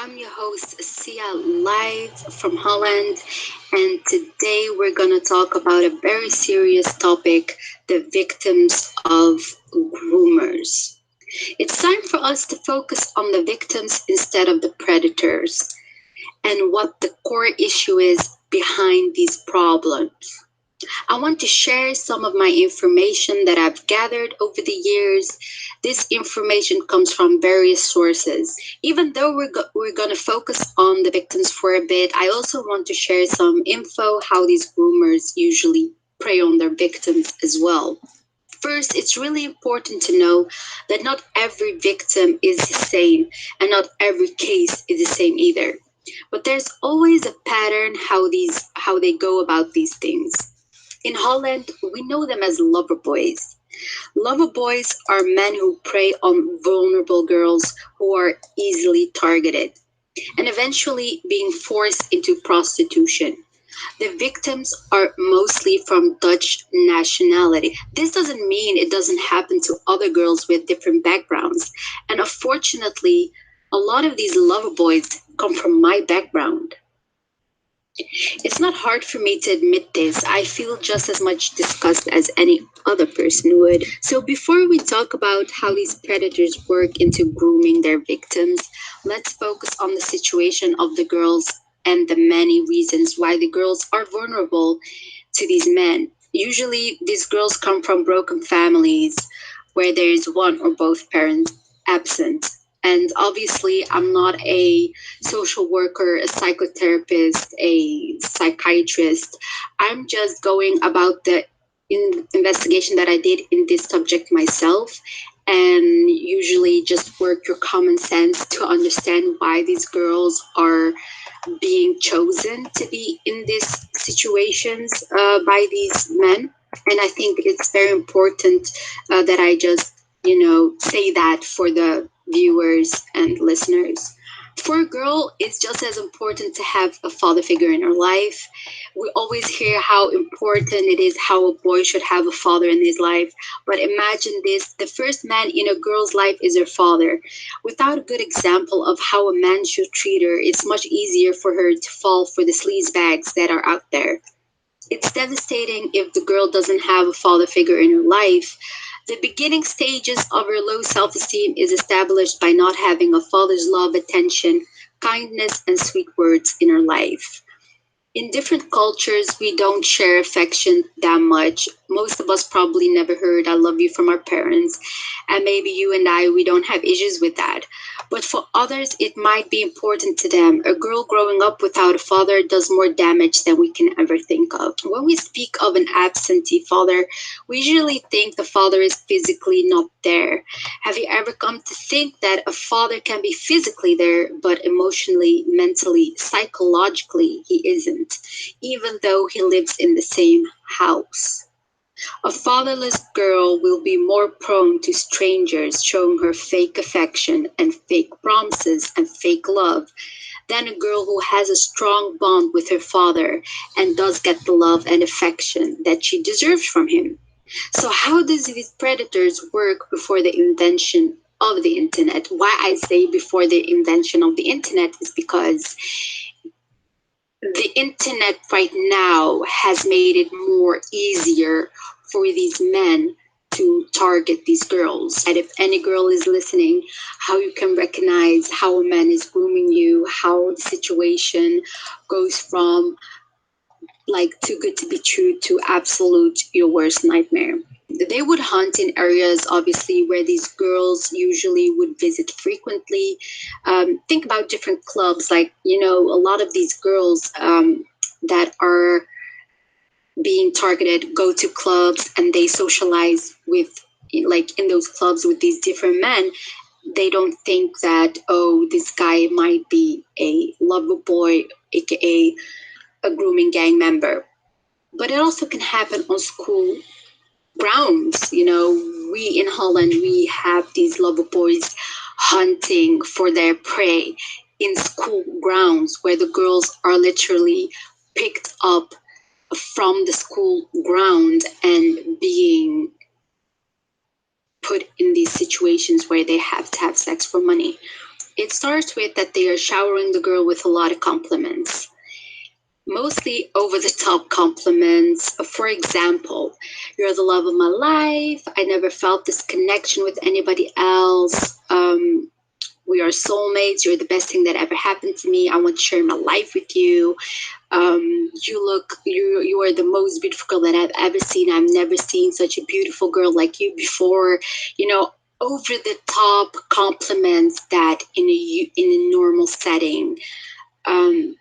I'm your host, Siyaa, live from Holland, and today we're going to talk about a very serious topic, the victims of groomers. It's time for us to focus on the victims instead of the predators and what the core issue is behind these problems. I want to share some of my information that I've gathered over the years. This information comes from various sources. Even though we're going to focus on the victims for a bit, I also want to share some info how these groomers usually prey on their victims as well. First, it's really important to know that not every victim is the same and not every case is the same either. But there's always a pattern how they go about these things. In Holland, we know them as lover boys. Lover boys are men who prey on vulnerable girls who are easily targeted and eventually being forced into prostitution. The victims are mostly from Dutch nationality. This doesn't mean it doesn't happen to other girls with different backgrounds. And unfortunately, a lot of these lover boys come from my background. It's not hard for me to admit this. I feel just as much disgust as any other person would. So, before we talk about how these predators work into grooming their victims, let's focus on the situation of the girls and the many reasons why the girls are vulnerable to these men. Usually, these girls come from broken families where there is one or both parents absent. And obviously, I'm not a social worker, a psychotherapist, a psychiatrist. I'm just going about the investigation that I did in this subject myself, and usually just work your common sense to understand why these girls are being chosen to be in these situations by these men. And I think it's very important that I just, say that for the viewers and listeners. For a girl, it's just as important to have a father figure in her life. We always hear how important it is how a boy should have a father in his life. But imagine this, the first man in a girl's life is her father. Without a good example of how a man should treat her, it's much easier for her to fall for the sleaze bags that are out there. It's devastating if the girl doesn't have a father figure in her life. The beginning stages of her low self esteem is established by not having a father's love, attention, kindness, and sweet words in her life. In different cultures, we don't share affection that much. Most of us probably never heard I love you from our parents, and maybe you and I, we don't have issues with that. But for others, it might be important to them. A girl growing up without a father does more damage than we can ever think of. When we speak of an absentee father, we usually think the father is physically not there. Have you ever come to think that a father can be physically there, but emotionally, mentally, psychologically, he isn't, even though he lives in the same house? A fatherless girl will be more prone to strangers showing her fake affection and fake promises and fake love than a girl who has a strong bond with her father and does get the love and affection that she deserves from him. So, how does these predators work before the invention of the internet? Why I say before the invention of the internet is because the internet right now has made it more easier for these men to target these girls. And if any girl is listening, how you can recognize how a man is grooming you, how the situation goes from like too good to be true to absolute your worst nightmare. They would hunt in areas, obviously, where these girls usually would visit frequently. Think about different clubs, like, a lot of these girls that are being targeted go to clubs and they socialize with, like, in those clubs with these different men. They don't think that, oh, this guy might be a lover boy, aka a grooming gang member. But it also can happen on school grounds. We in Holland, we have these lover boys hunting for their prey in school grounds where the girls are literally picked up from the school ground and being put in these situations where they have to have sex for money. It starts with that they are showering the girl with a lot of compliments, mostly over the top compliments. For example, you're the love of my life. I never felt this connection with anybody else. We are soulmates. You're the best thing that ever happened to me. I want to share my life with you. You are the most beautiful girl that I've ever seen. I've never seen such a beautiful girl like you before. You know, over the top compliments that in a normal setting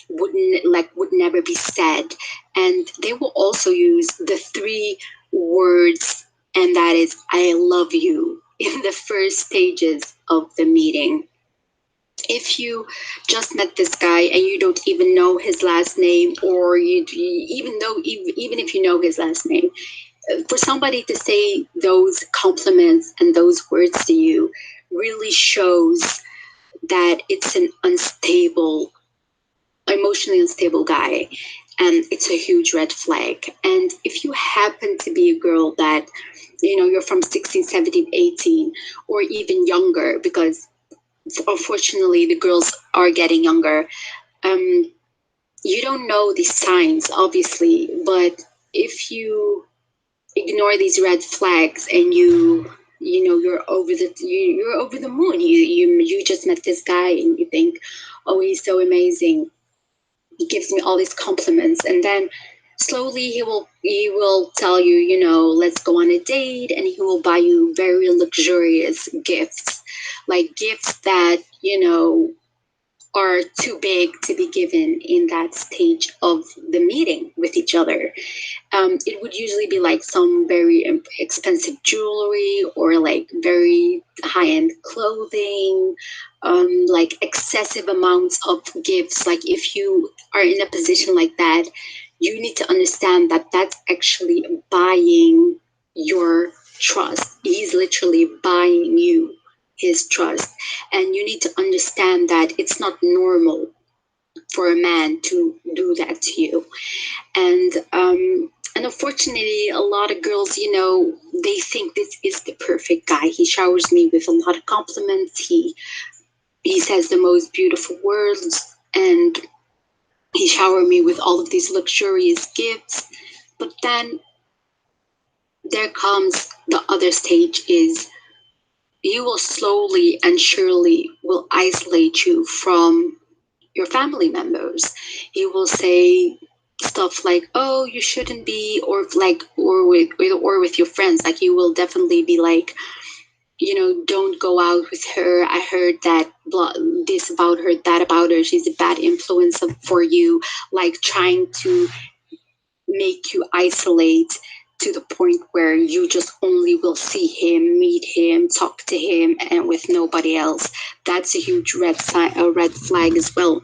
would never be said. And they will also use the three words, and that is I love you, in the first stages of the meeting. If you just met this guy and you don't even know his last name, or even if you know his last name, for somebody to say those compliments and those words to you really shows that it's an unstable, emotionally unstable guy, and it's a huge red flag. And if you happen to be a girl that, you're from 16, 17, 18, or even younger, because unfortunately the girls are getting younger, um, you don't know these signs, obviously, but if you ignore these red flags and you're over the moon, you just met this guy and you think, oh, he's so amazing, he gives me all these compliments, and then slowly he will tell you, let's go on a date, and he will buy you very luxurious gifts, like gifts that are too big to be given in that stage of the meeting with each other. It would usually be like some very expensive jewelry, or like very high end clothing, like excessive amounts of gifts. Like if you are in a position like that, you need to understand that that's actually buying your trust. He's literally buying you his trust. And you need to understand that it's not normal for a man to do that to you. And unfortunately, a lot of girls, they think this is the perfect guy. He showers me with a lot of compliments. He says the most beautiful words, and he showered me with all of these luxurious gifts. But then there comes the other stage, is he will slowly and surely will isolate you from your family members. He will say stuff like, "Oh, you shouldn't be," or with your friends. Like you will definitely be like, "Don't go out with her. I heard that this about her, that about her. She's a bad influence for you." Like trying to make you isolate to the point where you just only will see him, meet him, talk to him, and with nobody else. That's a huge a red flag as well.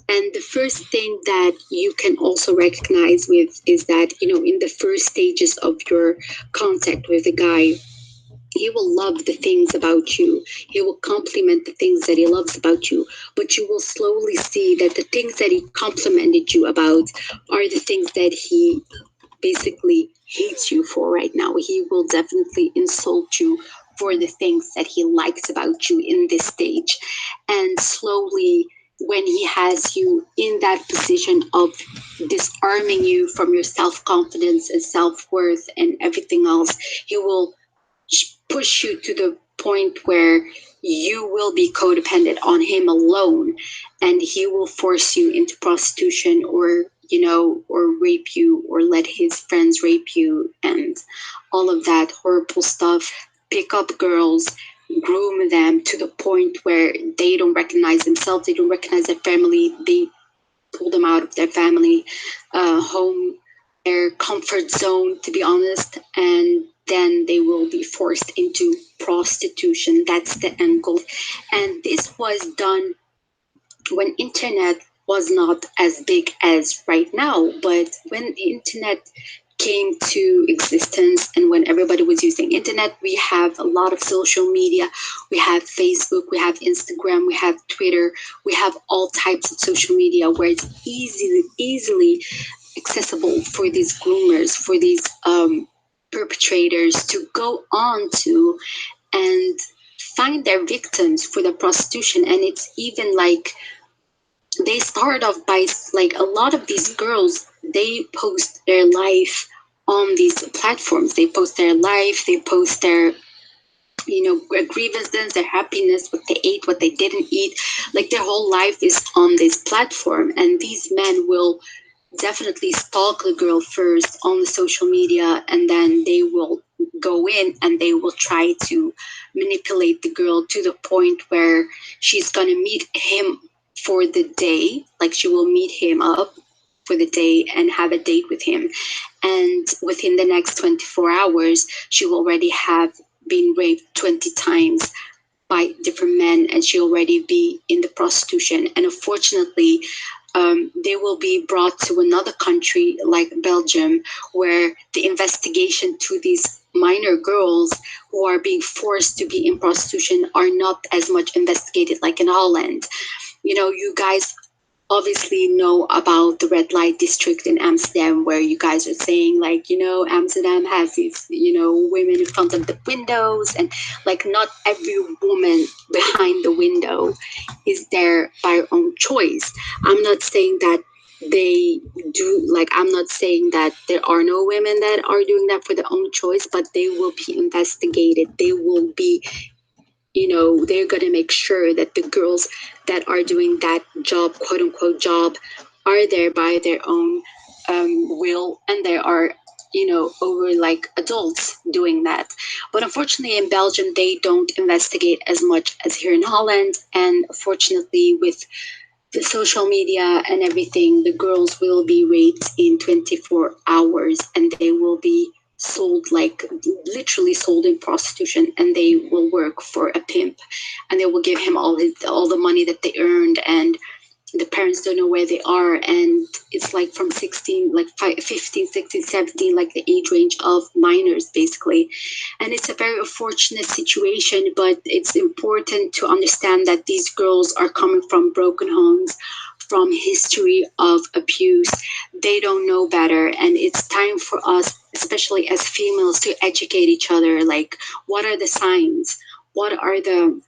And the first thing that you can also recognize with is that, in the first stages of your contact with a guy, he will love the things about you. He will compliment the things that he loves about you. But you will slowly see that the things that he complimented you about are the things that he basically hates you for right now. He will definitely insult you for the things that he likes about you in this stage. And slowly, when he has you in that position of disarming you from your self confidence and self worth and everything else, he will push you to the point where you will be codependent on him alone, and he will force you into prostitution, or rape you, or let his friends rape you, and all of that horrible stuff. Pick up girls, groom them to the point where they don't recognize themselves, they don't recognize their family, they pull them out of their family home, their comfort zone, to be honest, and then they will be forced into prostitution. That's the end goal. And this was done when internet was not as big as right now. But when the internet came to existence, and when everybody was using internet, we have a lot of social media. We have Facebook, we have Instagram, we have Twitter, we have all types of social media where it's easily accessible for these groomers, for these perpetrators to go on to and find their victims for the prostitution. And it's even like they start off by like a lot of these girls, they post their life on these platforms. They post their life, they post their grievances, their happiness, what they ate, what they didn't eat. Like their whole life is on this platform, and these men will definitely stalk the girl first on the social media, and then they will go in and they will try to manipulate the girl to the point where she's gonna meet him for the day. Like she will meet him up for the day and have a date with him, and within the next 24 hours she will already have been raped 20 times by different men, and she already be in the prostitution. And unfortunately, they will be brought to another country like Belgium, where the investigation to these minor girls who are being forced to be in prostitution are not as much investigated like in Holland. You guys obviously know about the red light district in Amsterdam, where you guys are saying like, Amsterdam has these, women in front of the windows, and like not every woman behind the window is there by her own choice. I'm not saying that they do, like I'm not saying that there are no women that are doing that for their own choice, but they will be investigated. They will be, they're going to make sure that the girls that are doing that job, quote unquote job, are there by their own will, and they are, over like adults doing that. But unfortunately in Belgium they don't investigate as much as here in Holland, and fortunately with the social media and everything, the girls will be raped in 24 hours, and they will be sold, like literally sold in prostitution, and they will work for a pimp, and they will give him all the money that they earned, and the parents don't know where they are. And it's like from 16, like 15, 16, 17, like the age range of minors basically. And it's a very unfortunate situation, but it's important to understand that these girls are coming from broken homes, from history of abuse. They don't know better, and it's time for us, especially as females, to educate each other. Like, what are the signs? What are the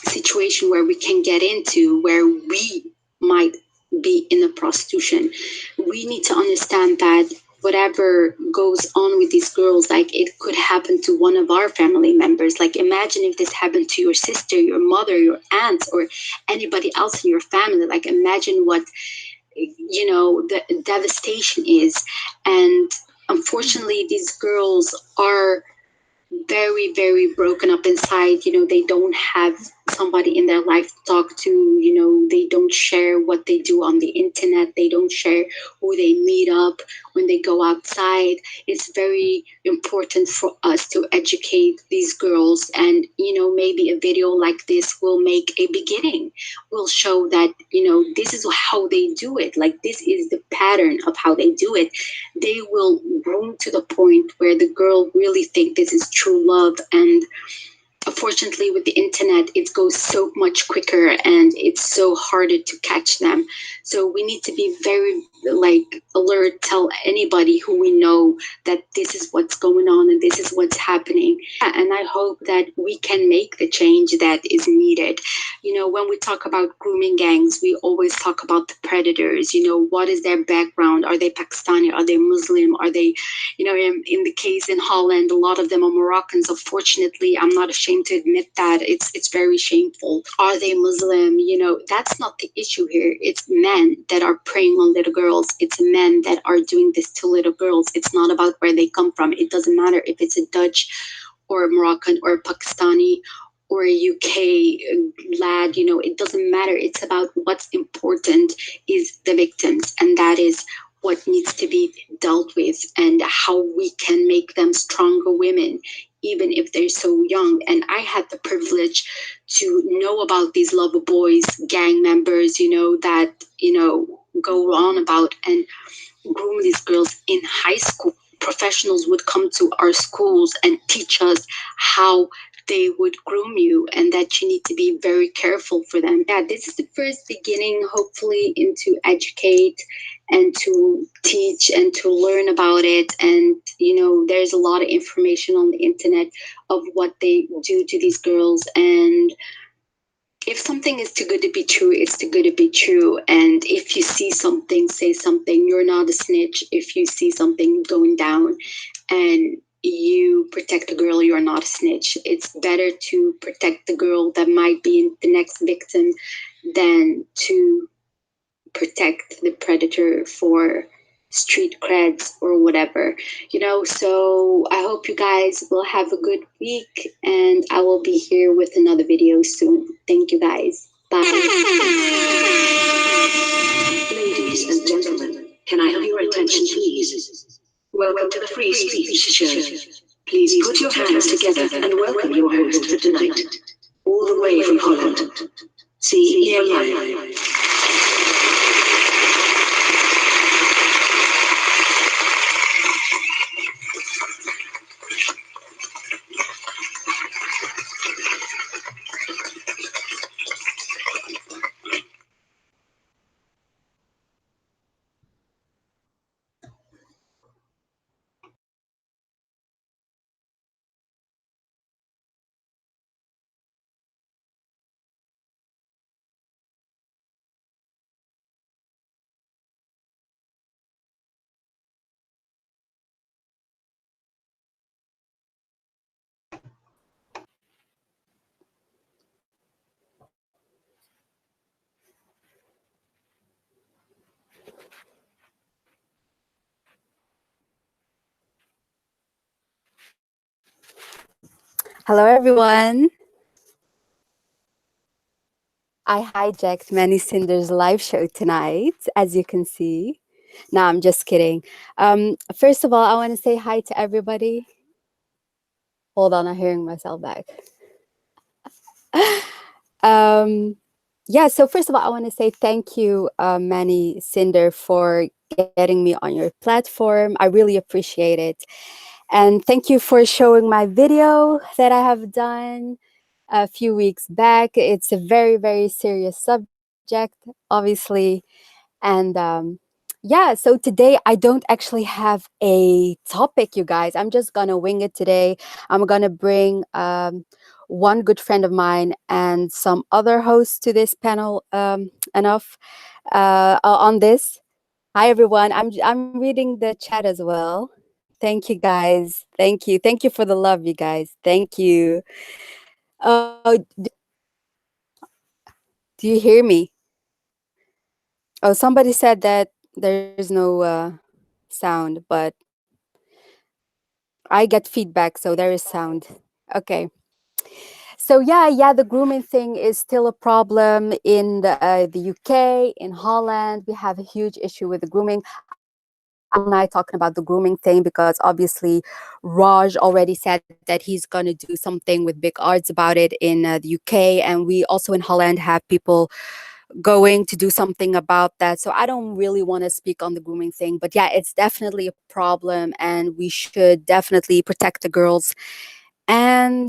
situation where we can get into where we might be in a prostitution? We need to understand that whatever goes on with these girls, like it could happen to one of our family members. Like imagine if this happened to your sister, your mother, your aunt, or anybody else in your family. Like imagine what the devastation is. And unfortunately these girls are very, very broken up inside. They don't have somebody in their life to talk to. They don't share what they do on the internet. They don't share who they meet up when they go outside. It's very important for us to educate these girls, and maybe a video like this will make a beginning, will show that this is how they do it. Like this is the pattern of how they do it. They will groom to the point where the girl really think this is true love. And unfortunately with the internet it goes so much quicker, and it's so harder to catch them. So we need to be very like alert, tell anybody who we know that this is what's going on and this is what's happening. And I hope that we can make the change that is needed. When we talk about grooming gangs, we always talk about the predators. What is their background? Are they Pakistani? Are they Muslim? Are they, in the case in Holland, a lot of them are Moroccans. Unfortunately, I'm not ashamed to admit that. It's very shameful. Are they Muslim? That's not the issue here. It's men that are preying on little girls. It's men that are doing this to little girls. It's not about where they come from. It doesn't matter if it's a Dutch or a Moroccan or a Pakistani or a UK lad. It doesn't matter. It's about what's important is the victims, and that is what needs to be dealt with, and how we can make them stronger women, even if they're so young. And I had the privilege to know about these lover boys, gang members, that, go on about and groom these girls in high school. Professionals would come to our schools and teach us how they would groom you, and that you need to be very careful for them. Yeah, this is the first beginning, hopefully, into educate and to teach and to learn about it. And, there's a lot of information on the internet of what they do to these girls. And if something is too good to be true, it's too good to be true. And if you see something, say something. You're not a snitch. If you see something going down and you protect the girl, you're not a snitch. It's better to protect the girl that might be the next victim than to protect the predator for street creds or whatever. So I hope you guys will have a good week, and I will be here with another video soon. Thank you guys. Bye. Ladies and gentlemen, can I have your attention, please? Welcome to the Free Speech Show. Please put your hands together and welcome your host for tonight, all the way from Holland, Siyaa. Hello, everyone. I hijacked Manny Sinder's live show tonight, as you can see. No, I'm just kidding. First of all, I want to say hi to everybody. Hold on, I'm hearing myself back. Um, yeah, so first of all, I want to say thank you, Manny Sinder, for getting me on your platform. I really appreciate it. And thank you for showing my video that I have done a few weeks back. It's a very, very serious subject, obviously. And yeah, so today I don't actually have a topic, you guys. I'm just going to wing it today. I'm going to bring one good friend of mine and some other hosts to this panel enough on this. Hi, everyone. I'm reading the chat as well. Thank you, guys. Thank you. Thank you for the love, you guys. Thank you. Do you hear me? Oh, somebody said that there's no sound, but I get feedback, so there is sound. Okay. So yeah, the grooming thing is still a problem in the UK, in Holland. We have a huge issue with the grooming. I will spend all night talking about the grooming thing because obviously Raj already said that he's going to do something with big odds about it in the UK, and we also in Holland have people going to do something about that. So I don't really want to speak on the grooming thing, but yeah, it's definitely a problem, and we should definitely protect the girls and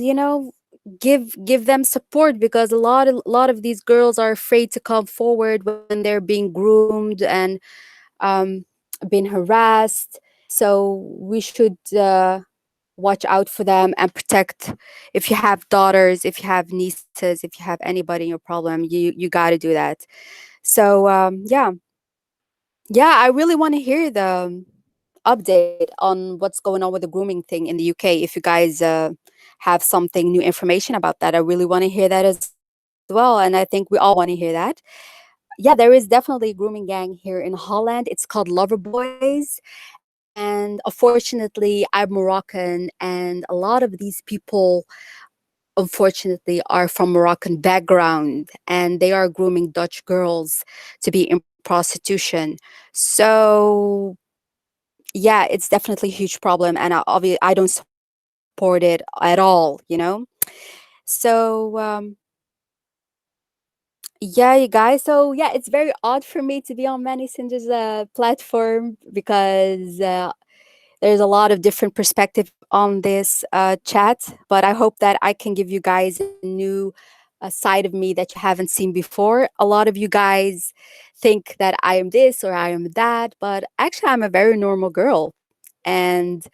give them support, because a lot of these girls are afraid to come forward when they're being groomed and um, being harassed. So we should watch out for them and protect. If you have daughters, if you have nieces, if you have anybody in your problem, you got to do that. So yeah, I really want to hear the update on what's going on with the grooming thing in the UK. If you guys have something new information about that, I really want to hear that as well, and I think we all want to hear that. Yeah, there is definitely a grooming gang here in Holland. It's called Lover Boys. And unfortunately, I'm Moroccan, and a lot of these people, unfortunately, are from Moroccan background, and they are grooming Dutch girls to be in prostitution. So yeah, it's definitely a huge problem, and I don't support it at all. So yeah, you guys. So yeah, it's very odd for me to be on Manny Singer's platform because there's a lot of different perspective on this chat, but I hope that I can give you guys a new side of me that you haven't seen before. A lot of you guys think that I am this or I am that, but actually, I'm a very normal girl. And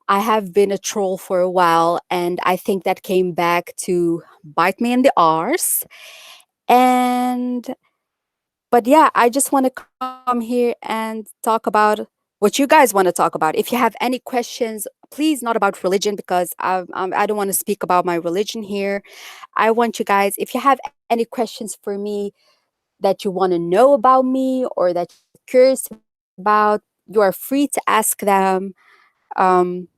I have been a troll for a while, and I think that came back to bite me in the arse. And but yeah, I just want to come here and talk about what you guys want to talk about. If you have any questions, please not about religion, because I don't want to speak about my religion here. I want you guys, if you have any questions for me that you want to know about me or that you're curious about, you are free to ask them. Um,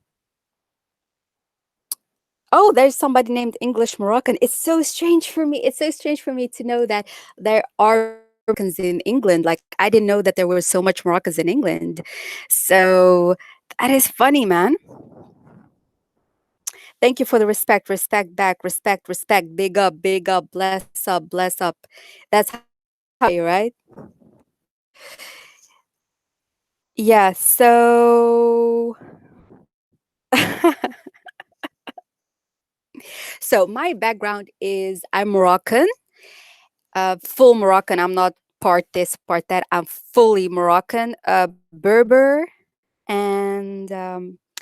Oh, there's somebody named English Moroccan. It's so strange for me. It's so strange for me to know that there are Moroccans in England. Like, I didn't know that there were so much Moroccans in England. So that is funny, man. Thank you for the respect. Respect back. Respect, respect. Big up, bless up, bless up. That's how you say, right? Yeah. So, so my background is I'm Moroccan, full Moroccan. I'm not part this, part that. I'm fully Moroccan, Berber, and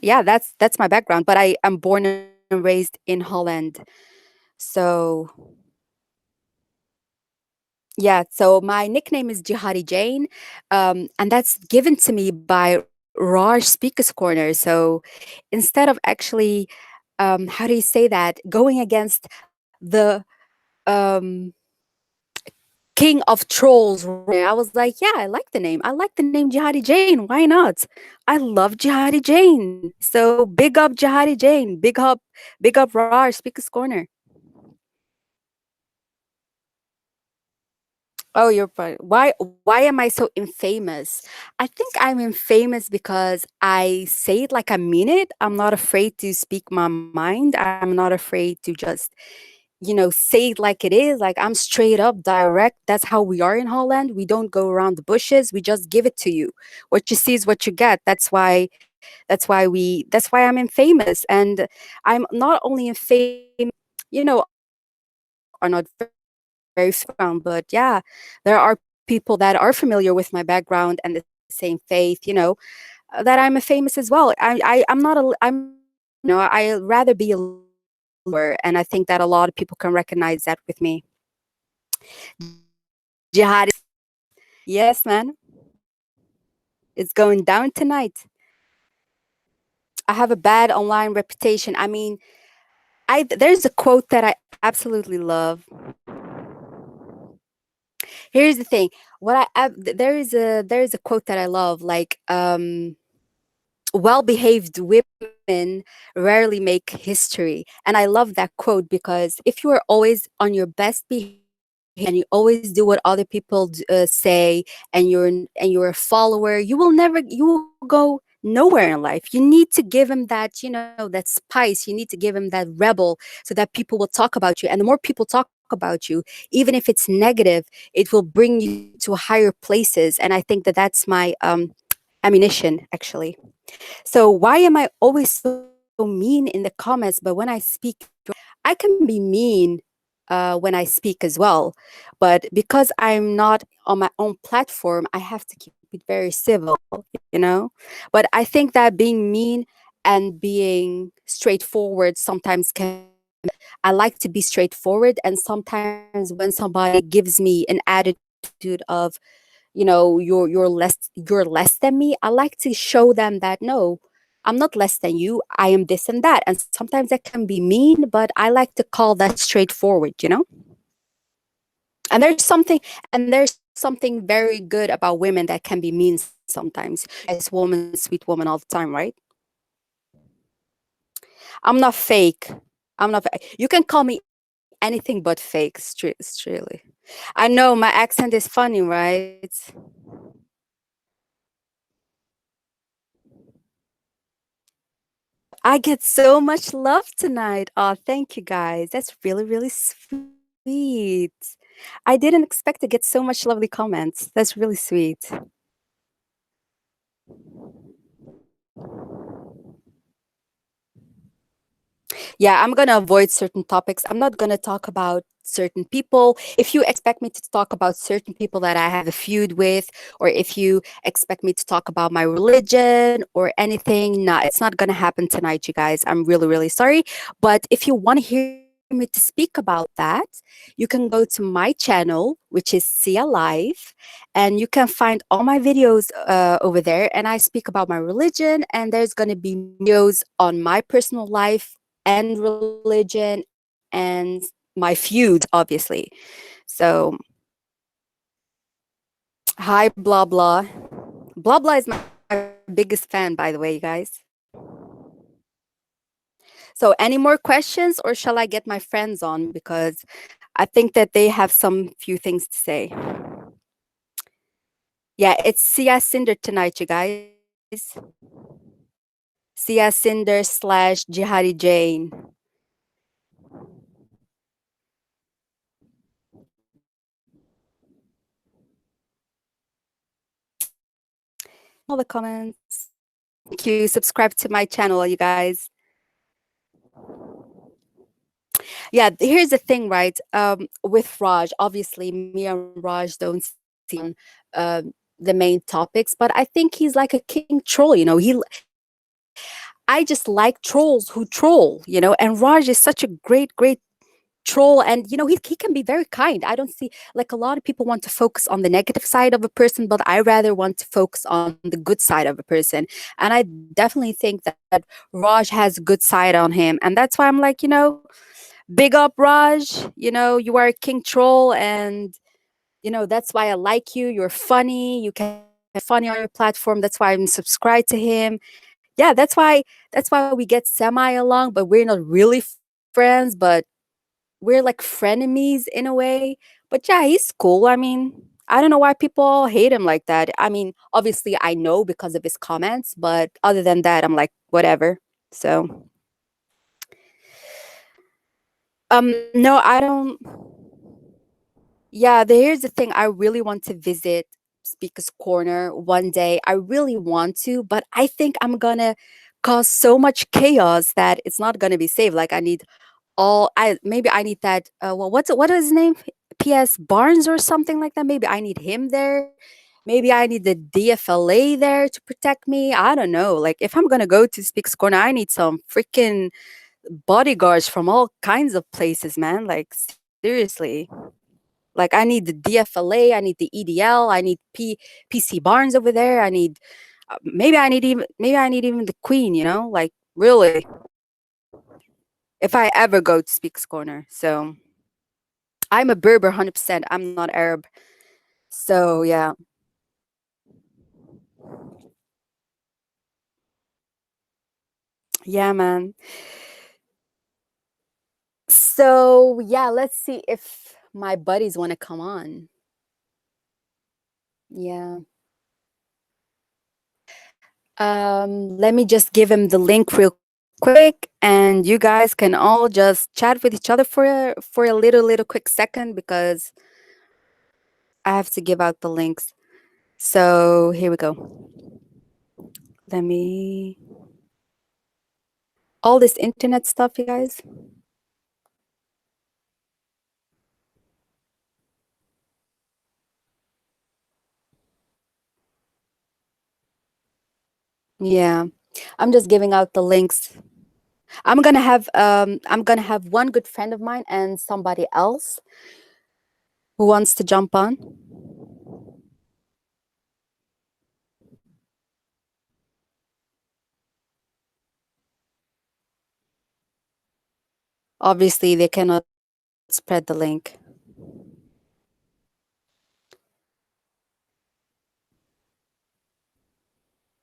yeah, that's my background. But I am born and raised in Holland, so yeah. So my nickname is Jihadi Jane, and that's given to me by Raj Speakers Corner. So instead of actually, how do you say that, going against the um king of trolls, I was like, yeah, I like the name. I like the name Jihadi Jane. Why not? I love Jihadi Jane. So big up Jihadi Jane. Big up Raj, Speaker's Corner. Oh, you're right. Why am I so infamous? I think I'm infamous because I say it like I mean it. I'm not afraid to speak my mind. I'm not afraid to just say it like it is. Like, I'm straight up direct. That's how we are in Holland. We don't go around the bushes. We just give it to you. What you see is what you get. That's why I'm infamous. And I'm not only infamous, a lot of people are not very familiar with my background, but yeah, there are people that are familiar with my background and the same faith, that I'm a famous as well. I'm not a leader, I rather be a listener, and I think that a lot of people can recognize that with me. Jihad is back. Yes, man. It's going down tonight. I have a bad online reputation. I mean, I there's a quote that I absolutely love. Here's the thing. There is a quote that I love, like, well-behaved women rarely make history. And I love that quote because if you are always on your best behavior and you always do what other people say, and you're a follower, you will go nowhere in life. You need to give him that that spice. You need to give him that rebel, so that people will talk about you. And the more people talk about you, even if it's negative, it will bring you to higher places. And I think that that's my ammunition, actually. So why am I always so mean in the comments? But when I speak, I can be mean when I speak as well. But because I'm not on my own platform, I have to keep it very civil. But I think that being mean and being straightforward sometimes can be good. I like to be straightforward, and sometimes when somebody gives me an attitude of, you're less than me, I like to show them that no, I'm not less than you. I am this and that. And sometimes that can be mean, but I like to call that straightforward. And there's something very good about women that can be mean sometimes. You know that, nice woman, sweet woman all the time, right? I'm not fake. You can call me anything but fake, really. I know my accent is funny, right? I get so much love tonight. Oh, thank you guys. That's really, really sweet. I didn't expect to get so much lovely comments. That's really sweet. Yeah, I'm gonna avoid certain topics. I'm not gonna talk about certain people. If you expect me to talk about certain people that I have a feud with, or if you expect me to talk about my religion or anything, nah, it's not gonna happen tonight, you guys. I'm really, really sorry. But if you want to hear me to speak about that, you can go to my channel, which is Siyaa Live, and you can find all my videos over there. And I speak about my religion, and there's gonna be more videos on my personal life and religion and my feuds, obviously. So, hi, blah, blah. Blah, blah is my biggest fan, by the way, you guys. So, any more questions, or shall I get my friends on? Because I think that they have some few things to say. Yeah, it's Siyaa Sinder tonight, you guys. Siyaa Sinder slash Jihadi Jane. Thank you. Subscribe to my channel, you guys. Yeah, here's the thing, right? With Raj, obviously, me and Raj don't see eye to eye on the main topics, but I think he's like a king troll. I just like trolls who troll. And Raj is such a great, great troll, and he can be very kind. I don't see, like, a lot of people want to focus on the negative side of a person, but I rather want to focus on the good side of a person. And I definitely think that Raj has a good side on him, and that's why I'm like, big up, Raj. You are a king troll, and that's why I like you. You're funny. You can be funny on your platform. That's why I'm subscribed to him. Yeah, that's why we get semi along, but we're not really friends, but we're like frenemies in a way. But yeah, he's cool. I mean, I don't know why people all hate him like that. I mean, obviously I know because of his comments, but other than that, I'm like, whatever. So, no, I don't. Yeah, here's the thing. I really want to visit Speaker's Corner one day. I really want to, but I think I'm gonna cause so much chaos that it's not gonna be safe. Like, I need maybe I need that. Well, what is his name? P.S. Barnes or something like that. Maybe I need him there. Maybe I need the DFLA there to protect me. I don't know. Like, if I'm gonna go to Speaker's Corner, I need some freaking bodyguards from all kinds of places, man. Like, seriously. Like, I need the DFLA, I need the EDL, I need PC Barnes over there. I need maybe I need even the Queen. Like, really. If I ever go to Speaks Corner, so I'm a Berber 100%. I'm not Arab, so yeah, yeah, man. So yeah, let's see if my buddies want to come on. Yeah. Let me just give him the link real quick, and you guys can all just chat with each other for a little quick second, because I have to give out the links. So here we go. Let me all this internet stuff, you guys. Yeah, I'm just giving out the links. I'm gonna have one good friend of mine and somebody else who wants to jump on. Obviously, they cannot spread the link.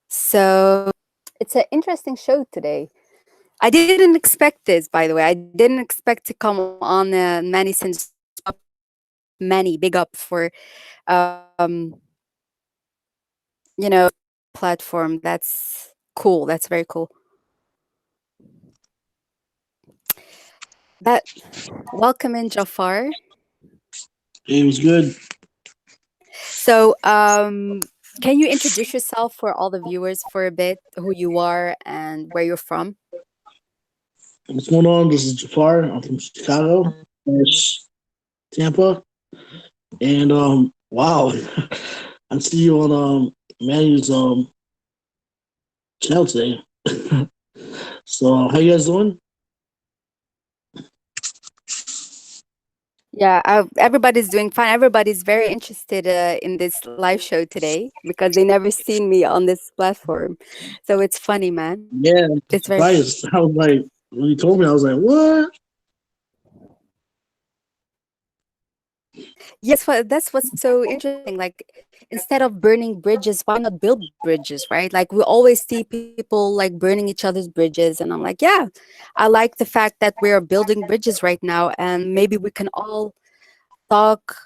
So it's an interesting show today. I didn't expect this, by the way. I didn't expect to come on Manny Sin's podcast. Manny, big up for um, platform. That's cool. That's very cool. That welcome in, Jafar. It was good. So, can you introduce yourself for all the viewers for a bit, who you are and where you're from? What's going on? This is Jafar. I'm from Chicago, slash Tampa, and wow, I see you on Manny's channel today. So how you guys doing? Yeah, everybody's doing fine. Everybody's very interested in this live show today because they never seen me on this platform. So it's funny, man. Yeah, I'm It's very funny. surprised. I was like, when you told me, I was like, what? Yes, that's what's so interesting. Like, instead of burning bridges, why not build bridges, right? Like, we always see people like burning each other's bridges, and I'm like, yeah, I like the fact that we are building bridges right now, and maybe we can all talk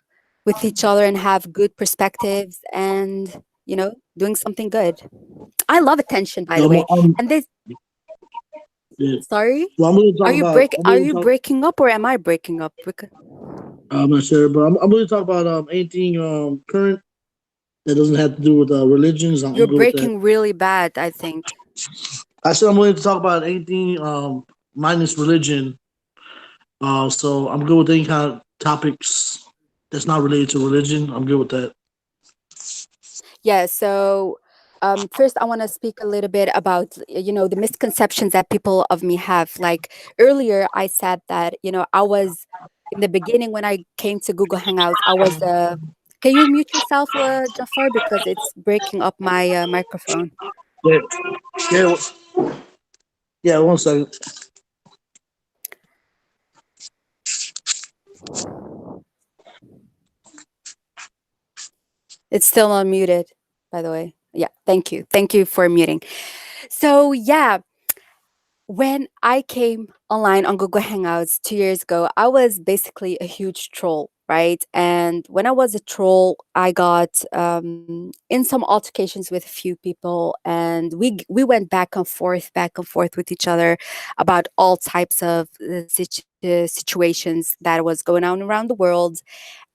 with each other and have good perspectives and, doing something good. I love attention, by So the way. And this, yeah. sorry, Well, I'm going to talk about. I'm are going to you talk. breaking up or am I breaking up? I'm not sure, but I'm going to talk about anything current that doesn't have to do with religions. I'm You're good with that. breaking really bad, I think. I said I'm willing to talk about anything minus religion. So I'm good with any kind of topics that's not related to religion. I'm good with that. Yeah, so first I want to speak a little bit about, the misconceptions that people of me have. Like earlier, I said that, I was in the beginning when I came to Google Hangouts, I was. Can you mute yourself, Jafar, because it's breaking up my microphone. Yeah, yeah, yeah. 1 second. It's still unmuted, by the way. Yeah, thank you for muting. So yeah, when I came online on Google Hangouts 2 years ago, I was basically a huge troll, right? And when I was a troll, I got in some altercations with a few people, and we went back and forth with each other about all types of situations that was going on around the world.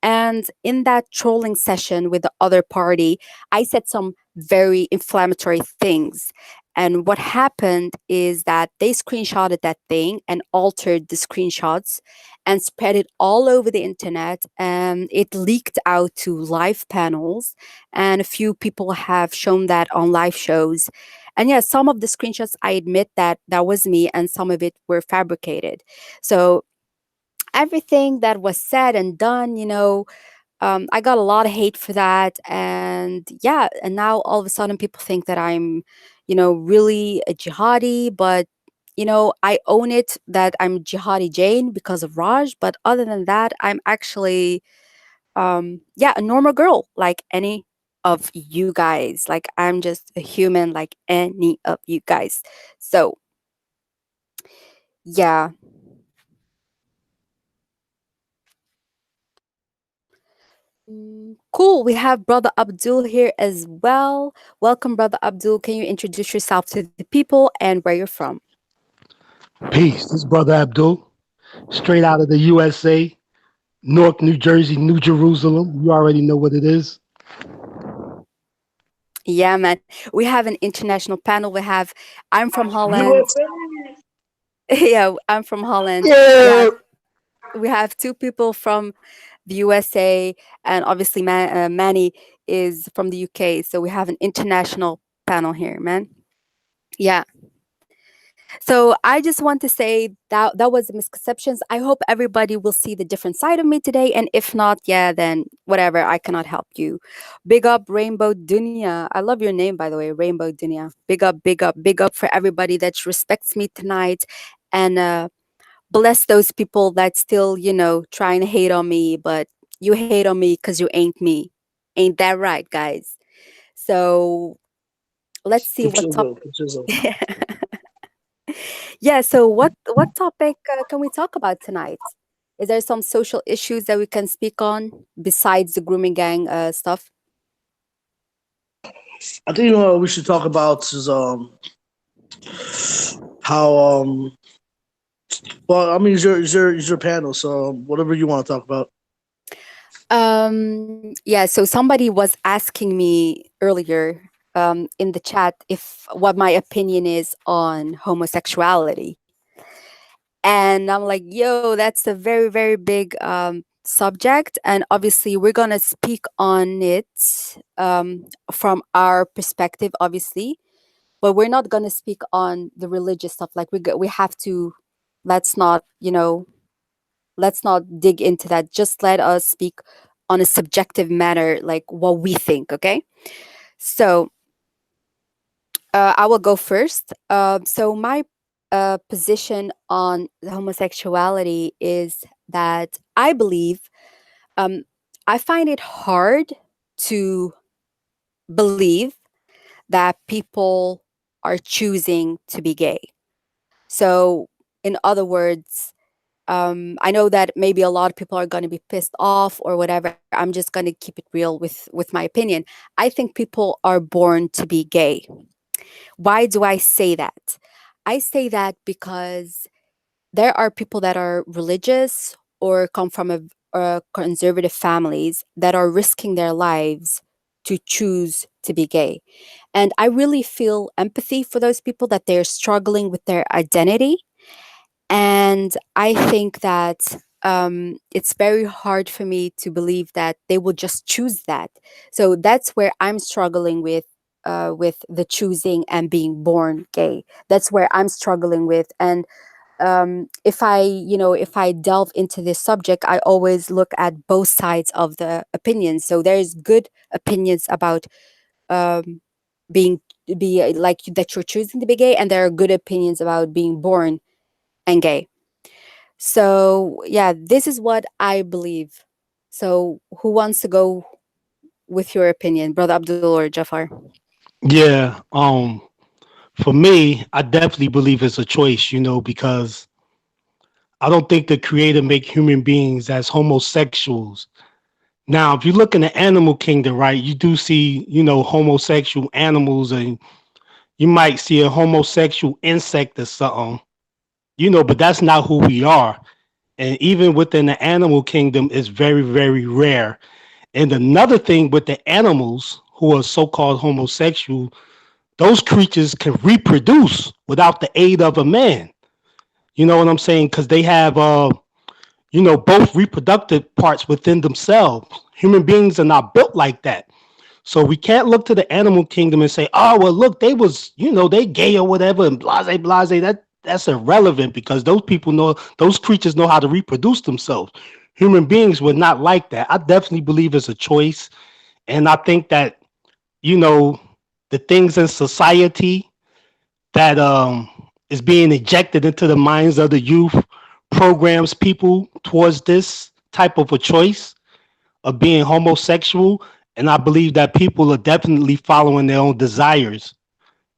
And in that trolling session with the other party, I said some very inflammatory things. And what happened is that they screenshotted that thing and altered the screenshots and spread it all over the internet. And it leaked out to live panels. And a few people have shown that on live shows. And yeah, some of the screenshots, I admit that that was me, and some of it were fabricated. So everything that was said and done, I got a lot of hate for that. And yeah, and now all of a sudden people think that I'm, really a jihadi, but I own it that I'm jihadi Jane because of Raj. But other than that, I'm actually, yeah, a normal girl like any of you guys. Like, I'm just a human like any of you guys. So yeah. Cool. We have Brother Abdul here as well. Welcome, Brother Abdul. Can you introduce yourself to the people and where you're from? Peace. This is Brother Abdul, straight out of the USA, Newark, New Jersey, New Jerusalem. You already know what it is. Yeah, man. We have an international panel. I'm from Holland. USA. Yeah, I'm from Holland. Yeah. We have two people from the USA, and obviously Manny is from the UK. So we have an international panel here, man. Yeah. So I just want to say that that was the misconceptions. I hope everybody will see the different side of me today. And if not, yeah, then whatever, I cannot help you. Big up Rainbow Dunya. I love your name, by the way, Rainbow Dunya. Big up, big up, big up for everybody that respects me tonight. And bless those people that still, trying to hate on me, but you hate on me because you ain't me. Ain't that right, guys? So let's see what top. Consider, consider. Yeah, so what topic can we talk about tonight? Is there some social issues that we can speak on besides the grooming gang stuff? I think we should talk about is how well I mean it's your panel, so whatever you want to talk about. Yeah, so somebody was asking me earlier in the chat if what my opinion is on homosexuality. And I'm like, yo, that's a very, very big subject. And obviously, we're going to speak on it from our perspective, obviously, but we're not going to speak on the religious stuff. Like, we have to, let's not, let's not dig into that. Just let us speak on a subjective manner, like what we think, okay? So, I will go first. So my position on homosexuality is that I believe um, I find it hard to believe that people are choosing to be gay. So, in other words, I know that maybe a lot of people are going to be pissed off or whatever. I'm just going to keep it real with my opinion. I think people are born to be gay. Why do I say that? I say that because there are people that are religious or come from conservative families that are risking their lives to choose to be gay. And I really feel empathy for those people that they're struggling with their identity. And I think that it's very hard for me to believe that they will just choose that. So that's where I'm struggling with the choosing and being born gay. That's where I'm struggling with. And if I delve into this subject, I always look at both sides of the opinions. So there's good opinions about um, being be like that you're choosing to be gay, and there are good opinions about being born and gay. So, yeah, this is what I believe. So, who wants to go with your opinion, Brother Abdul or Jafar? Yeah. For me, I definitely believe it's a choice, because I don't think the creator make human beings as homosexuals. Now, if you look in the animal kingdom, right, you do see, homosexual animals, and you might see a homosexual insect or something, but that's not who we are. And even within the animal kingdom, it's very, very rare. And another thing with the animals who are so-called homosexual, those creatures can reproduce without the aid of a man. You know what I'm saying? Because they have, both reproductive parts within themselves. Human beings are not built like that. So we can't look to the animal kingdom and say, oh, well, look, they was, they gay or whatever and blase, blase. That's irrelevant because those people know, those creatures know how to reproduce themselves. Human beings were not like that. I definitely believe it's a choice. And I think that, you know, the things in society that is being injected into the minds of the youth programs people towards this type of a choice of being homosexual. And I believe that people are definitely following their own desires.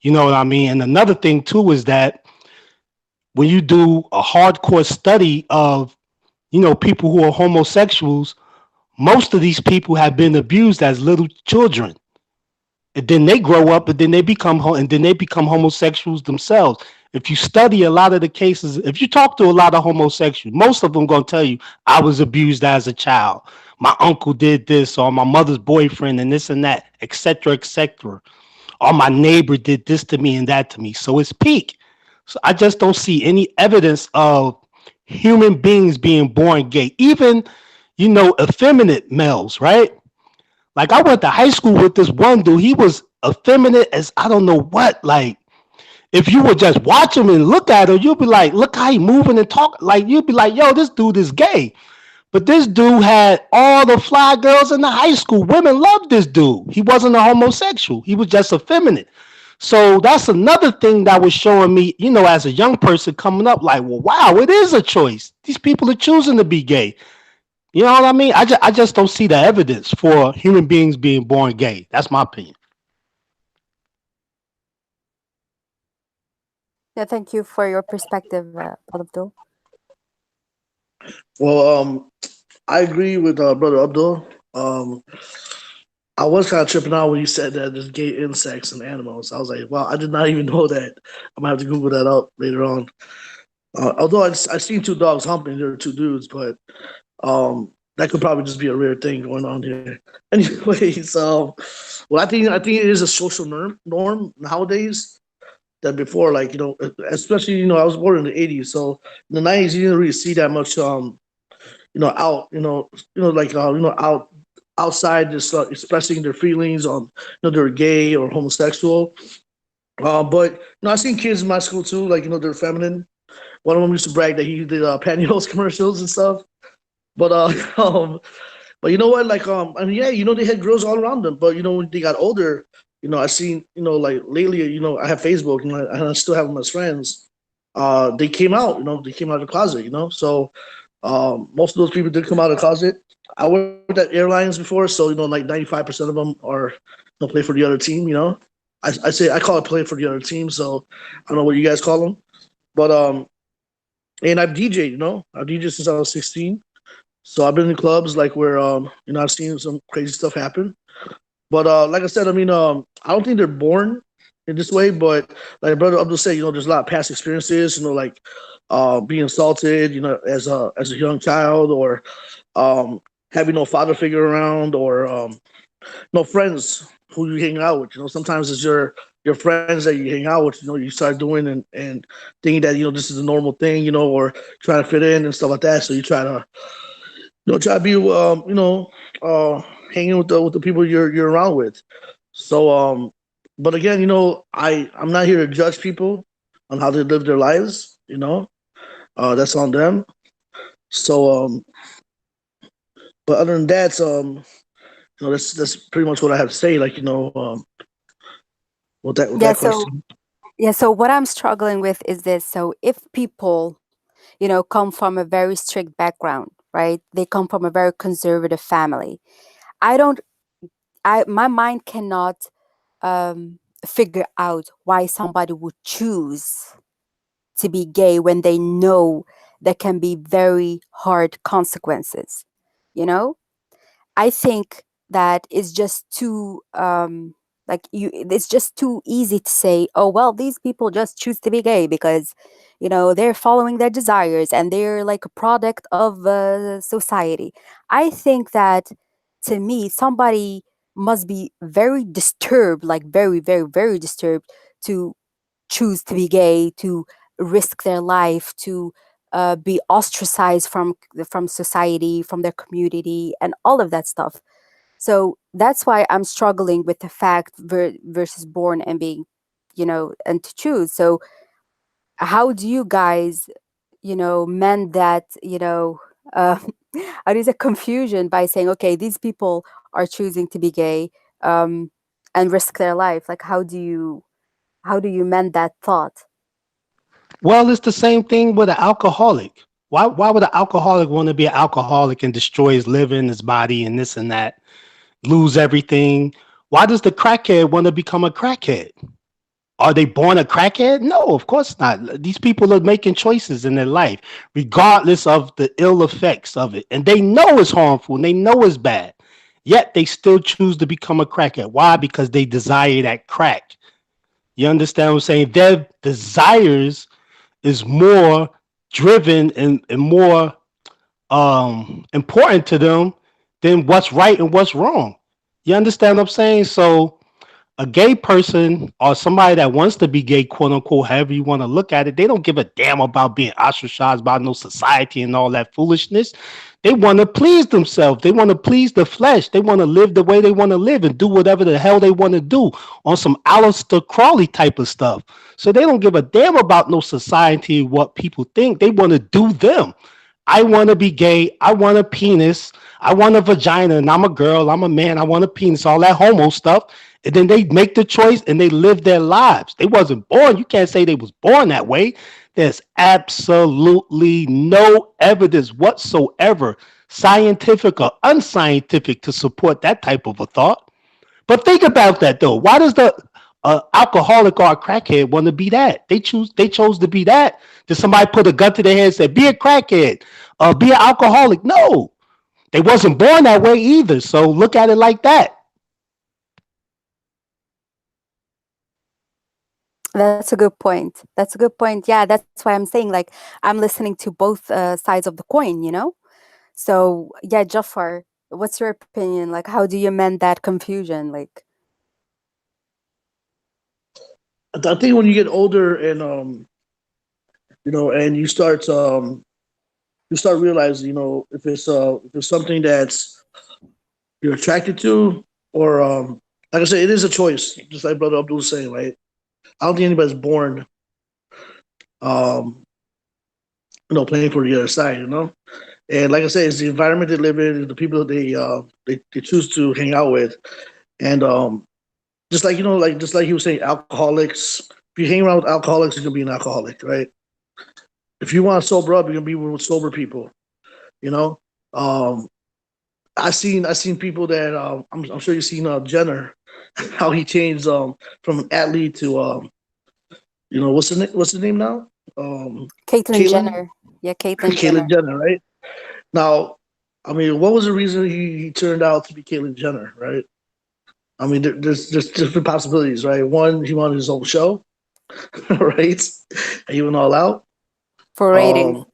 You know what I mean? And another thing too is that when you do a hardcore study of, people who are homosexuals, most of these people have been abused as little children. And then they grow up and then they become homosexuals themselves. If you study a lot of the cases, if you talk to a lot of homosexuals, most of them gonna tell you I was abused as a child. My uncle did this, or my mother's boyfriend, and this and that, etc., etc. Or my neighbor did this to me and that to me. So it's peak. So I just don't see any evidence of human beings being born gay. Even, effeminate males, right? Like I went to high school with this one dude. He was effeminate as I don't know what. Like if you would just watch him and look at him, you'd be like, look how he moving and talk. Like you'd be like, yo, this dude is gay. But this dude had all the fly girls in the high school. Women loved this dude. He wasn't a homosexual. He was just effeminate. So that's another thing that was showing me, as a young person coming up, like, well, wow, it is a choice. These people are choosing to be gay. You know what I mean? I just don't see the evidence for human beings being born gay. That's my opinion. Yeah, thank you for your perspective, Brother Abdul. Well, I agree with Brother Abdul. I was kind of tripping out when you said that there's gay insects and animals. I was like, wow, I did not even know that. I'm gonna have to Google that up later on. Although I seen two dogs humping, there were two dudes, but that could probably just be a rare thing going on here. Anyways, well, I think it is a social norm nowadays that before, like especially I was born in the '80s, so in the '90s you didn't really see that much out like outside just expressing their feelings on they're gay or homosexual. But I've seen kids in my school too, like they're feminine. One of them used to brag that he did pantyhose commercials and stuff. But but you know what? Like I mean, yeah, they had girls all around them. But when they got older, I seen like lately, I have Facebook and I still have them as friends. They came out, they came out of the closet, So most of those people did come out of the closet. I worked at airlines before, so like 95% of them are play for the other team. I call it play for the other team. So I don't know what you guys call them, but and I've DJed. I've DJed since I was 16. So I've been in clubs like where I've seen some crazy stuff happen. But like I said, I mean I don't think they're born in this way, but like brother Abdul said, there's a lot of past experiences, like being assaulted, as a young child, or um having no father figure around, or no friends who you hang out with. Sometimes it's your friends that you hang out with. You start doing and thinking that this is a normal thing. Or trying to fit in and stuff like that. So you try to try to be hanging with the people you're around with. So but again, I'm not here to judge people on how they live their lives. That's on them. So but other than that, that's pretty much what I have to say. Like with that Yeah, so question. yeah, so what I'm struggling with is this. So if people, come from a very strict background, right? They come from a very conservative family. I don't I my mind cannot figure out why somebody would choose to be gay when they know there can be very hard consequences. You know? I think that is just too like you it's just too easy to say, oh well, these people just choose to be gay because they're following their desires and they're like a product of society. I think that, to me, somebody must be very disturbed, like very, very, very disturbed, to choose to be gay, to risk their life, to be ostracized from society, from their community, and all of that stuff. So that's why I'm struggling with the fact versus born and being, and to choose. So how do you guys, mend that, uh, how do you say, confusion by saying, okay, these people are choosing to be gay, um, and risk their life? Like, how do you mend that thought? Well, it's the same thing with an alcoholic. Why would an alcoholic want to be an alcoholic and destroy his liver and his body and this and that, lose everything? Why does the crackhead want to become a crackhead? Are they born a crackhead? No, of course not. These people are making choices in their life, regardless of the ill effects of it. And they know it's harmful and they know it's bad. Yet they still choose to become a crackhead. Why? Because they desire that crack. You understand what I'm saying? Their desires is more driven and more important to them than what's right and what's wrong. You understand what I'm saying? So a gay person or somebody that wants to be gay, quote unquote, however you want to look at it, they don't give a damn about being ostracized by no society and all that foolishness. They want to please themselves. They want to please the flesh. They want to live the way they want to live and do whatever the hell they want to do on some Aleister Crowley type of stuff. So they don't give a damn about no society, what people think. They want to do them. I want to be gay. I want a penis. I want a vagina. And I'm a girl. I'm a man. I want a penis. All that homo stuff. And then they make the choice and they live their lives. They wasn't born. You can't say they was born that way. There's absolutely no evidence whatsoever, scientific or unscientific, to support that type of a thought. But think about that though. Why does the alcoholic or a crackhead want to be that? They chose to be that. Did somebody put a gun to their head and say, be a crackhead, be an alcoholic? No, they wasn't born that way either. So look at it like that. That's a good point. That's a good point. Yeah, that's why I'm saying, like, I'm listening to both sides of the coin. So, yeah, Jafar, what's your opinion? Like, how do you mend that confusion? Like, I think when you get older and and you start realizing, if it's something that's you're attracted to, or like I said, it is a choice. Just like Brother Abdul was saying, right? I don't think anybody's born, um, playing for the other side, And like I said, it's the environment they live in, the people that they choose to hang out with, and just like just like he was saying, alcoholics. If you hang around with alcoholics, you're gonna be an alcoholic, right? If you want to sober up, you're gonna be with sober people. You know, um, I seen people that I'm sure you've seen Jenner, how he changed from an athlete to what's the name now? Um, Caitlyn Caitlyn Jenner. Yeah, Caitlyn Caitlyn Jenner. Jenner, right? Now, I mean, what was the reason he turned out to be Caitlyn Jenner, right? I mean, there's different possibilities, right? One, he wanted his own show, right? And he went all out. For ratings. Um,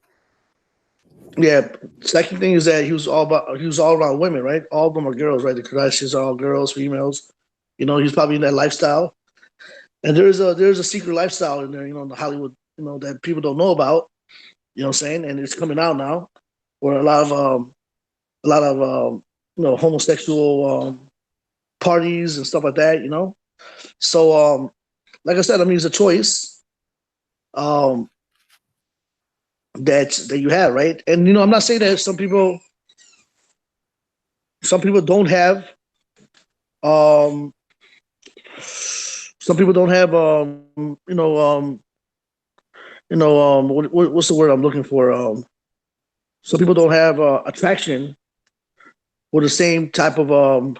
yeah. Second thing is that he was all around women, right? All of them are girls, right? The Kardashians are all girls, females. He's probably in that lifestyle. And there's a secret lifestyle in there, in the Hollywood, that people don't know about. You know what I'm saying? And it's coming out now, where a lot of homosexual parties and stuff like that. So like I said, I mean, it's a choice um, that you have, right? And I'm not saying that some people don't have some people don't have what's the word I'm looking for? Some people don't have attraction with the same type of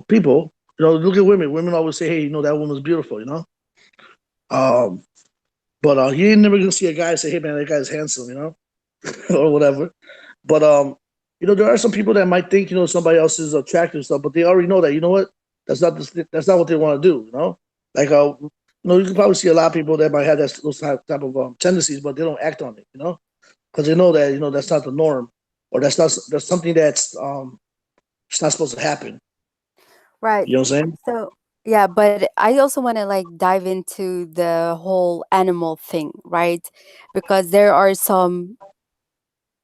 people. Look at women. Women always say, "Hey, that woman's beautiful." Um, but you ain't never gonna see a guy say, "Hey, man, that guy's handsome," or whatever. But there are some people that might think somebody else is attractive and stuff, but they already know that. You know what? That's not what they want to do. Like you can probably see a lot of people that might have those type of tendencies, but they don't act on it. Because they know that that's not the norm, or that's something that's it's not supposed to happen. Right. You know what I'm saying? So, yeah, but I also want to like dive into the whole animal thing, right? Because there are some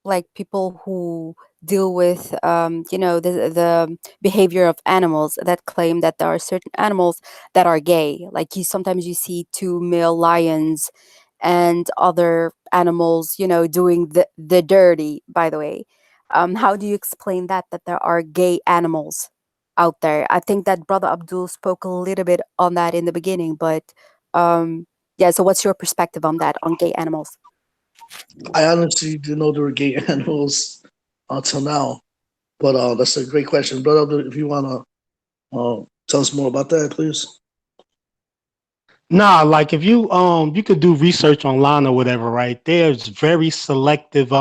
like people who deal with the behavior of animals that claim that there are certain animals that are gay, like you sometimes you see two male lions and other animals doing the dirty, by the way. How do you explain that there are gay animals out there? I think that Brother Abdul spoke a little bit on that in the beginning, but yeah, so what's your perspective on that, on gay animals? I honestly didn't know there were gay animals until now. But that's a great question, brother. If you wanna tell us more about that, please. Nah, like if you could do research online or whatever, right? There's very selective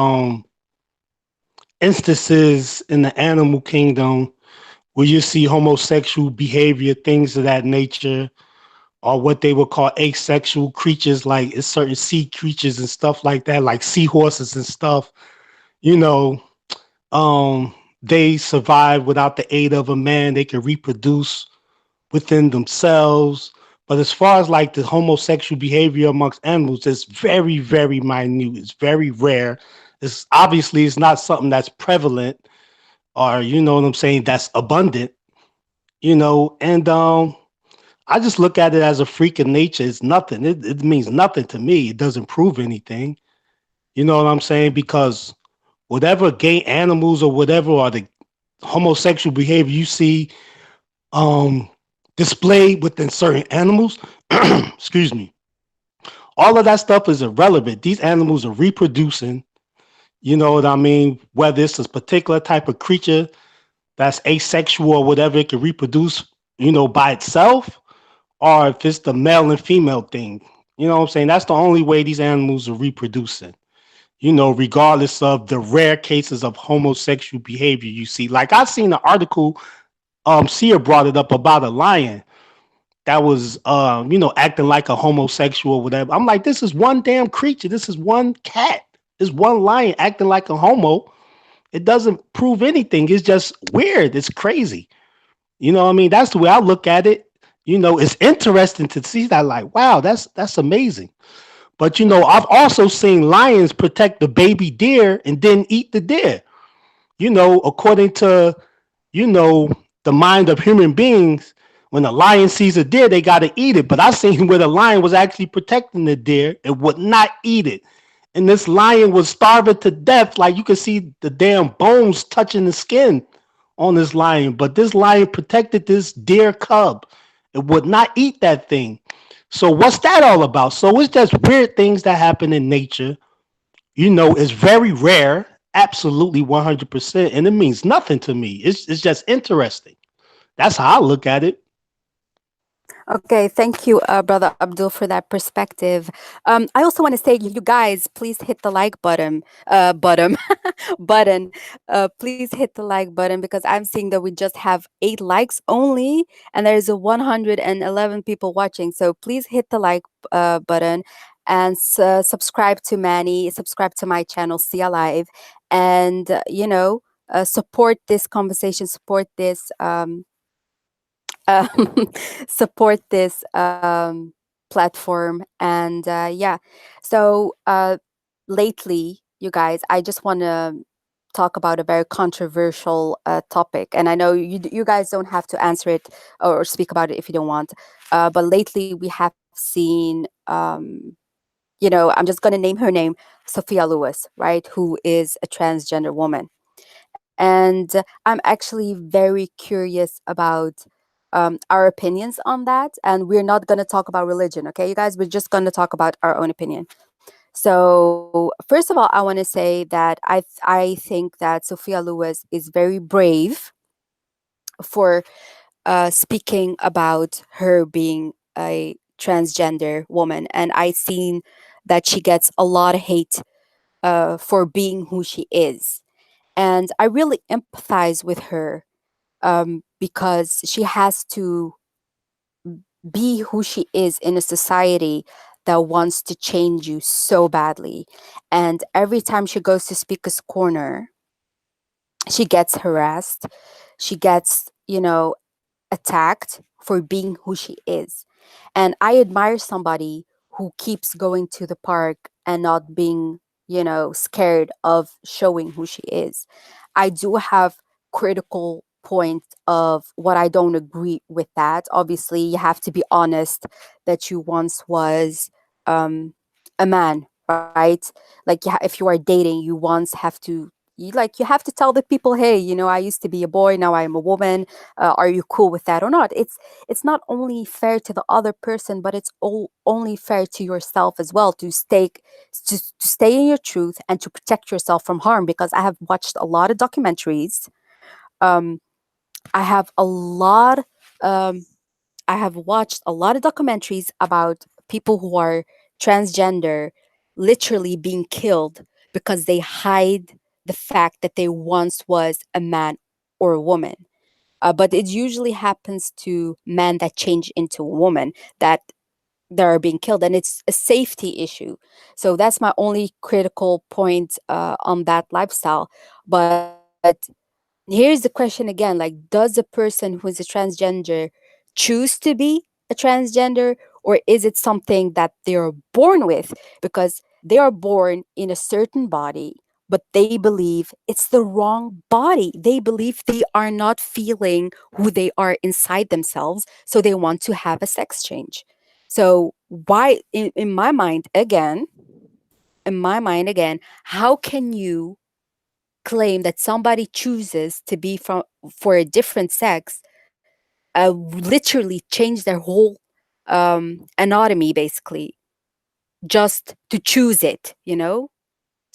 instances in the animal kingdom where you see homosexual behavior, things of that nature, or what they would call asexual creatures, like it's certain sea creatures and stuff like that, like seahorses and stuff. You know, they survive without the aid of a man. They can reproduce within themselves. But as far as like the homosexual behavior amongst animals, it's very, very minute. It's very rare. It's not something that's prevalent, or you know what I'm saying, that's abundant. And I just look at it as a freak of nature. It's nothing. It means nothing to me. It doesn't prove anything. You know what I'm saying? Because whatever gay animals or whatever, or the homosexual behavior you see um displayed within certain animals, excuse me, all of that stuff is irrelevant. These animals are reproducing, you know what I mean? Whether it's a particular type of creature that's asexual or whatever, it can reproduce, by itself, or if it's the male and female thing. You know what I'm saying? That's the only way these animals are reproducing. Regardless of the rare cases of homosexual behavior you see. Like I seen an article, Siyaa brought it up about a lion that was acting like a homosexual or whatever. I'm like, this is one damn creature. This is one cat. This one lion acting like a homo. It doesn't prove anything. It's just weird. It's crazy. You know what I mean? That's the way I look at it. It's interesting to see that. Like, wow, that's amazing. But I've also seen lions protect the baby deer and then eat the deer. According to you know the mind of human beings, when a lion sees a deer, they got to eat it. But I seen where the lion was actually protecting the deer and would not eat it. And this lion was starving to death. Like you could see the damn bones touching the skin on this lion. But this lion protected this deer cub. It would not eat that thing. So what's that all about? So it's just weird things that happen in nature. It's very rare, absolutely 100%, and it means nothing to me. It's just interesting. That's how I look at it. Okay, thank you, Brother Abdul, for that perspective. I also want to say, you guys, please hit the like button. Please hit the like button because I'm seeing that we just have 8 likes only, and there's a 111 people watching. So please hit the like button and subscribe to Manny, subscribe to my channel, See Alive, and support this conversation, support this. Um, support this platform. And yeah, so lately, you guys, I just want to talk about a very controversial topic, and I know you guys don't have to answer it or speak about it if you don't want, but lately we have seen I'm just going to name her name, Sophia Lewis, right, who is a transgender woman. And I'm actually very curious about our opinions on that. And we're not going to talk about religion, okay, you guys? We're just going to talk about our own opinion. So, first of all, I want to say that I think that Sophia Lewis is very brave for speaking about her being a transgender woman. And I seen that she gets a lot of hate for being who she is. And I really empathize with her because she has to be who she is in a society that wants to change you so badly. And every time she goes to Speaker's Corner, she gets harassed. She gets, attacked for being who she is. And I admire somebody who keeps going to the park and not being, scared of showing who she is. I do have critical points of what I don't agree with that. Obviously, you have to be honest that you once was um, a man, right? Like if you are dating, you once have to you have to tell the people, hey, I used to be a boy, now I am a woman. Are you cool with that or not? It's not only fair to the other person, but it's only fair to yourself as well to stay in your truth and to protect yourself from harm. Because I have watched a lot of documentaries. um, I have a lot. Um, I have watched a lot of documentaries about people who are transgender literally being killed because they hide the fact that they once was a man or a woman. But it usually happens to men that change into a woman that they are being killed, and it's a safety issue. So that's my only critical point on that lifestyle. But here's the question again, like, does a person who is a transgender choose to be a transgender, or is it something that they're born with? Because they are born in a certain body, but they believe it's the wrong body. They believe they are not feeling who they are inside themselves, so they want to have a sex change. So why in my mind again, how can you claim that somebody chooses to be from for a different sex, literally change their whole anatomy basically just to choose it?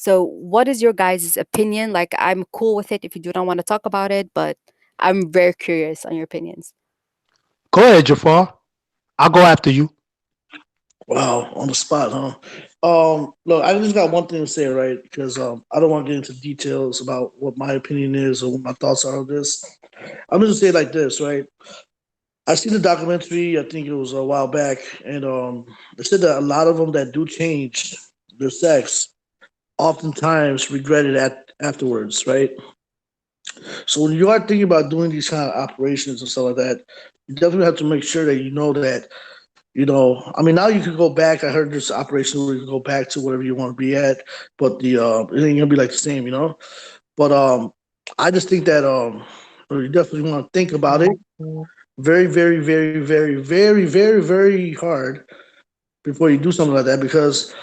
So what is your guys' opinion? Like, I'm cool with it if you do not want to talk about it, but I'm very curious on your opinions. Go ahead, Jafar. I'll go after you. Wow, on the spot, huh? Look, I just got one thing to say, right? Because I don't want to get into details about what my opinion is or what my thoughts are of this. I'm just gonna say it like this, right? I seen the documentary. I think it was a while back, and they said that a lot of them that do change their sex oftentimes regret it afterwards, right? So when you are thinking about doing these kind of operations and stuff like that, you definitely have to make sure that you know that, I mean, now you can go back. I heard there's operations where you can go back to whatever you want to be at, but it ain't gonna be like the same. But I just think that you definitely want to think about it very, very, very, very, very, very, very hard before you do something like that, because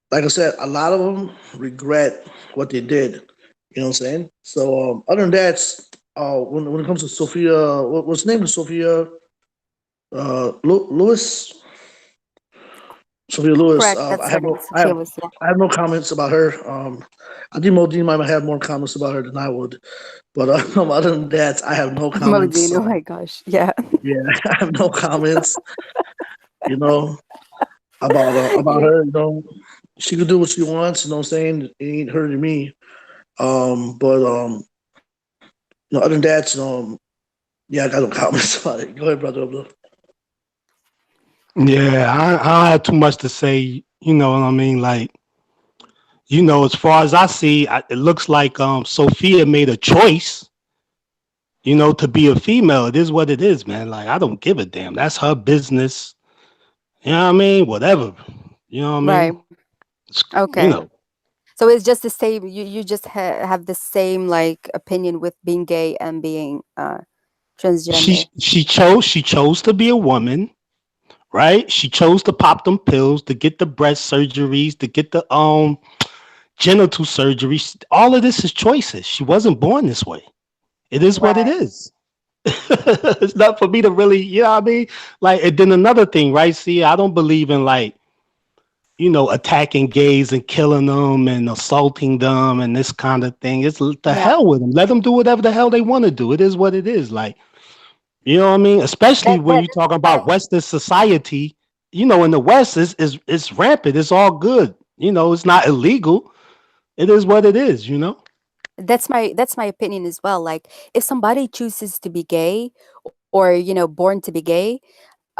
like I said, a lot of them regret what they did. You know what I'm saying? So other than that, when it comes to Sophia, what's her name is Sophia Lewis? Sophia Lewis. Correct. That's her name, I Sophia have Lucia. I have no comments about her. I think Modine might have more comments about her than I would, but other than that, I have no comments. Modine, oh my gosh. Yeah. Yeah, I have no comments. You know about Yeah. her. She could do what she wants. You know what I'm saying? It ain't hurting me. But other than that, yeah, I got no comments about it. Go ahead, brother. Yeah, I don't have too much to say. You know what I mean? Like, as far as I see, it looks like Sophia made a choice. To be a female. It is what it is, man. Like, I don't give a damn. That's her business. You know what I mean? Whatever. You know what I Right. mean? It's, you Okay. know, So it's just the same. You just have the same like opinion with being gay and being transgender. she chose to be a woman, right? She chose to pop them pills, to get the breast surgeries, to get the genital surgeries. All of this is choices. She wasn't born this way. It is what it Right. is. It's not for me to really, what I mean? Like, and then another thing, right? See, I don't believe in like, attacking gays and killing them and assaulting them and this kind of thing. It's the Yeah. hell with them. Let them do whatever the hell they want to do. It is what it is. Like, you know what I mean? Especially when That you're talking I, about Western society. In the West, it's rampant. It's all good. It's not illegal. It is what it is. that's my opinion as well. Like if somebody chooses to be gay or born to be gay,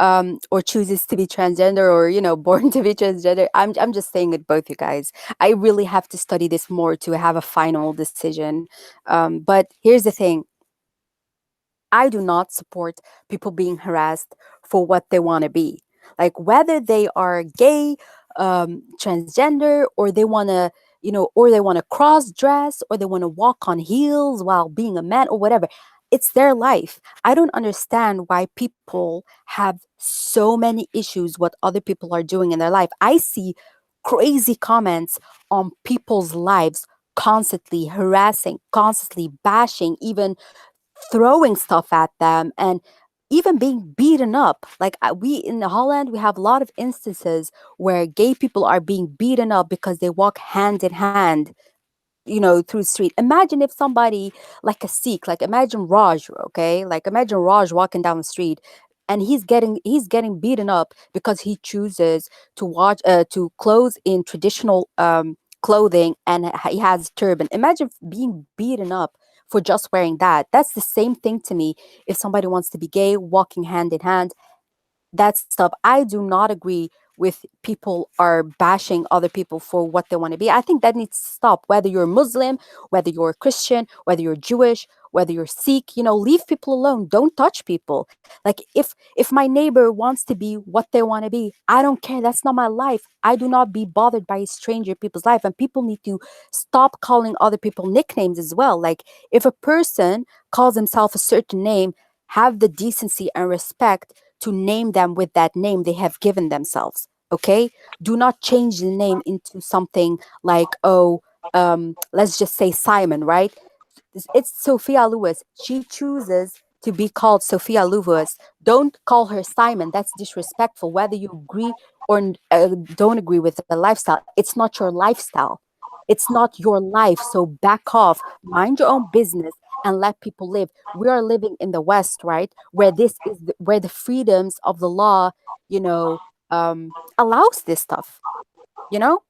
or chooses to be transgender or born to be transgender, I'm just saying it both, you guys. I really have to study this more to have a final decision. But here's the thing. I do not support people being harassed for what they want to be. Like whether they are gay, transgender, or they want to, or they want to cross dress, or they want to walk on heels while being a man, or whatever. It's their life. I don't understand why people have so many issues what other people are doing in their life. I see crazy comments on people's lives, constantly harassing, constantly bashing, even throwing stuff at them, and even being beaten up. Like we in Holland, we have a lot of instances where gay people are being beaten up because they walk hand in hand, through the street. Imagine if somebody like a Sikh, like imagine Raj, okay? Like imagine Raj walking down the street and he's getting beaten up because he chooses to watch to clothes in traditional clothing, and he has turban. Imagine being beaten up for just wearing that. That's the same thing to me if somebody wants to be gay walking hand in hand, that stuff. I do not agree with people are bashing other people for what they want to be. I think that needs to stop. Whether you're Muslim, whether you're Christian, whether you're Jewish, whether you're Sikh, leave people alone. Don't touch people. Like if my neighbor wants to be what they want to be, I don't care. That's not my life. I do not be bothered by stranger people's life. And people need to stop calling other people nicknames as well. Like if a person calls himself a certain name, have the decency and respect to name them with that name they have given themselves. Okay? Do not change the name into something like, oh, let's just say Simon, right? It's Sophia Lewis. She chooses to be called Sophia Lewis. Don't call her Simon. That's disrespectful. Whether you agree or don't agree with the lifestyle, it's not your lifestyle. It's not your life. So back off, mind your own business, and let people live. We are living in the West, right? Where this is where the freedoms of the law, you know, allows this stuff. You know,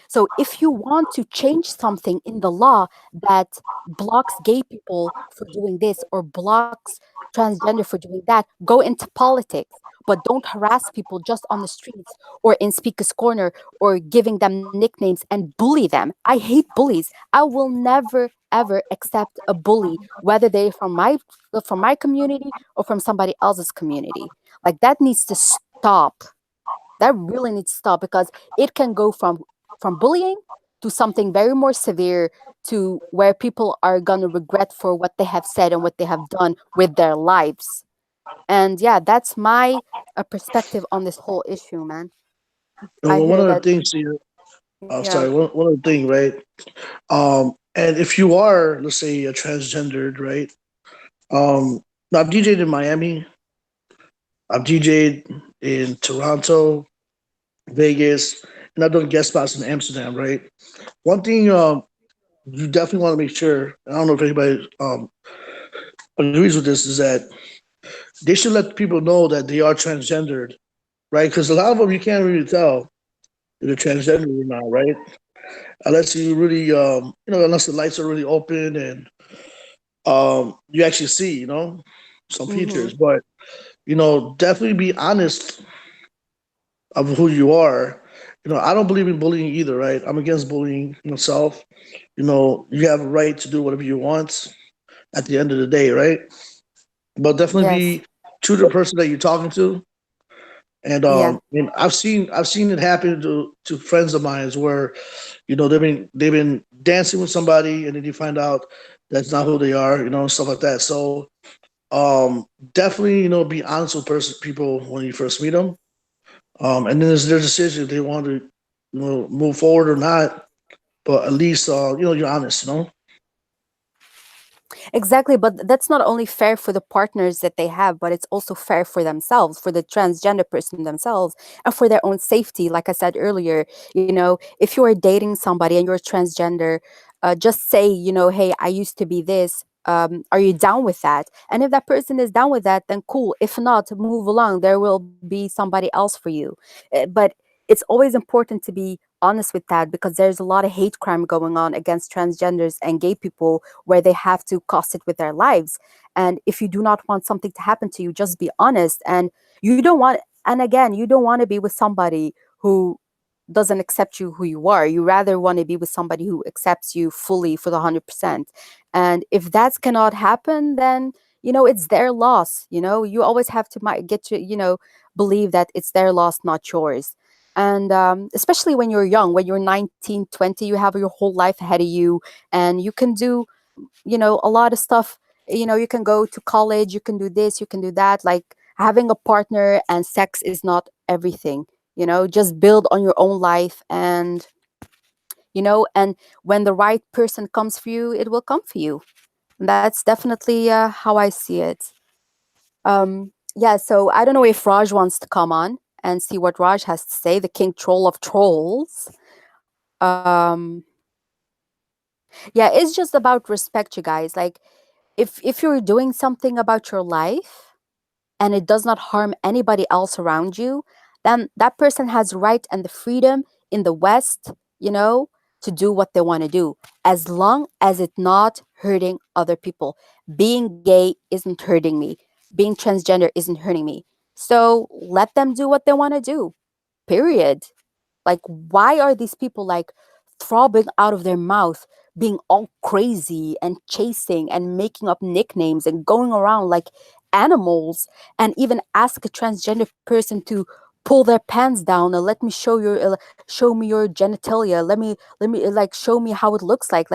so if you want to change something in the law that blocks gay people for doing this or blocks transgender for doing that. Go into politics, but don't harass people just on the streets or in speaker's corner or giving them nicknames and bully them. I hate bullies. I will never ever accept a bully, whether they're from my community or from somebody else's community. Like that needs to stop. That really needs to stop because it can go from bullying to something very more severe, to where people are going to regret for what they have said and what they have done with their lives. And yeah, that's my perspective on this whole issue, man. I One hear of the that. things here, Yeah. sorry, one of the thing, right? And if you are, let's say, a transgendered, right? Um, I've DJed in Miami, I've DJed in Toronto, Vegas, and I've done guest spots in Amsterdam, right? One thing you definitely want to make sure, I don't know if anybody agrees with this, is that they should let people know that they are transgendered, right? Because a lot of them you can't really tell if they're transgender or not, right? Unless you really, unless the lights are really open and you actually see, some Mm-hmm. features. But definitely be honest of who you are. I don't believe in bullying either, right? I'm against bullying myself. You have a right to do whatever you want at the end of the day, right? But definitely Yes. be true to the person that you're talking to. And Yeah. I've seen it happen to friends of mine where they've been dancing with somebody and then you find out that's not who they are, stuff like that. So definitely be honest with people when you first meet them, and then it's their decision if they want to move forward or not. But at least you're honest. Exactly, but that's not only fair for the partners that they have, but it's also fair for themselves, for the transgender person themselves, and for their own safety. Like I said earlier, if you are dating somebody and you're transgender, just say, hey, I used to be this. Are you down with that? And if that person is down with that, then cool. If not, move along. There will be somebody else for you. But it's always important to be honest with that, because there's a lot of hate crime going on against transgenders and gay people where they have to cost it with their lives. And if you do not want something to happen to you, just be honest. And you don't want, and again, you don't want to be with somebody who doesn't accept you who you are. You rather want to be with somebody who accepts you fully for the 100%. And if that cannot happen, then it's their loss. You always have to get to believe that it's their loss, not yours. And especially when you're young, when you're 19, 20, you have your whole life ahead of you, and you can do a lot of stuff. You can go to college, you can do this, you can do that. Like, having a partner and sex is not everything. Just build on your own life, and when the right person comes for you, it will come for you. And that's definitely how I see it. Yeah, so I don't know if Raj wants to come on and see what Raj has to say, the king troll of trolls. um yeah, it's just about respect, you guys. Like, if you're doing something about your life and it does not harm anybody else around you, then that person has the right and the freedom in the West, to do what they want to do, as long as it's not hurting other people. Being gay isn't hurting me. Being transgender isn't hurting me. So let them do what they want to do. Period. Like, why are these people like throbbing out of their mouth, being all crazy and chasing and making up nicknames and going around like animals, and even ask a transgender person to pull their pants down and let me show me your genitalia, let me like show me how it looks like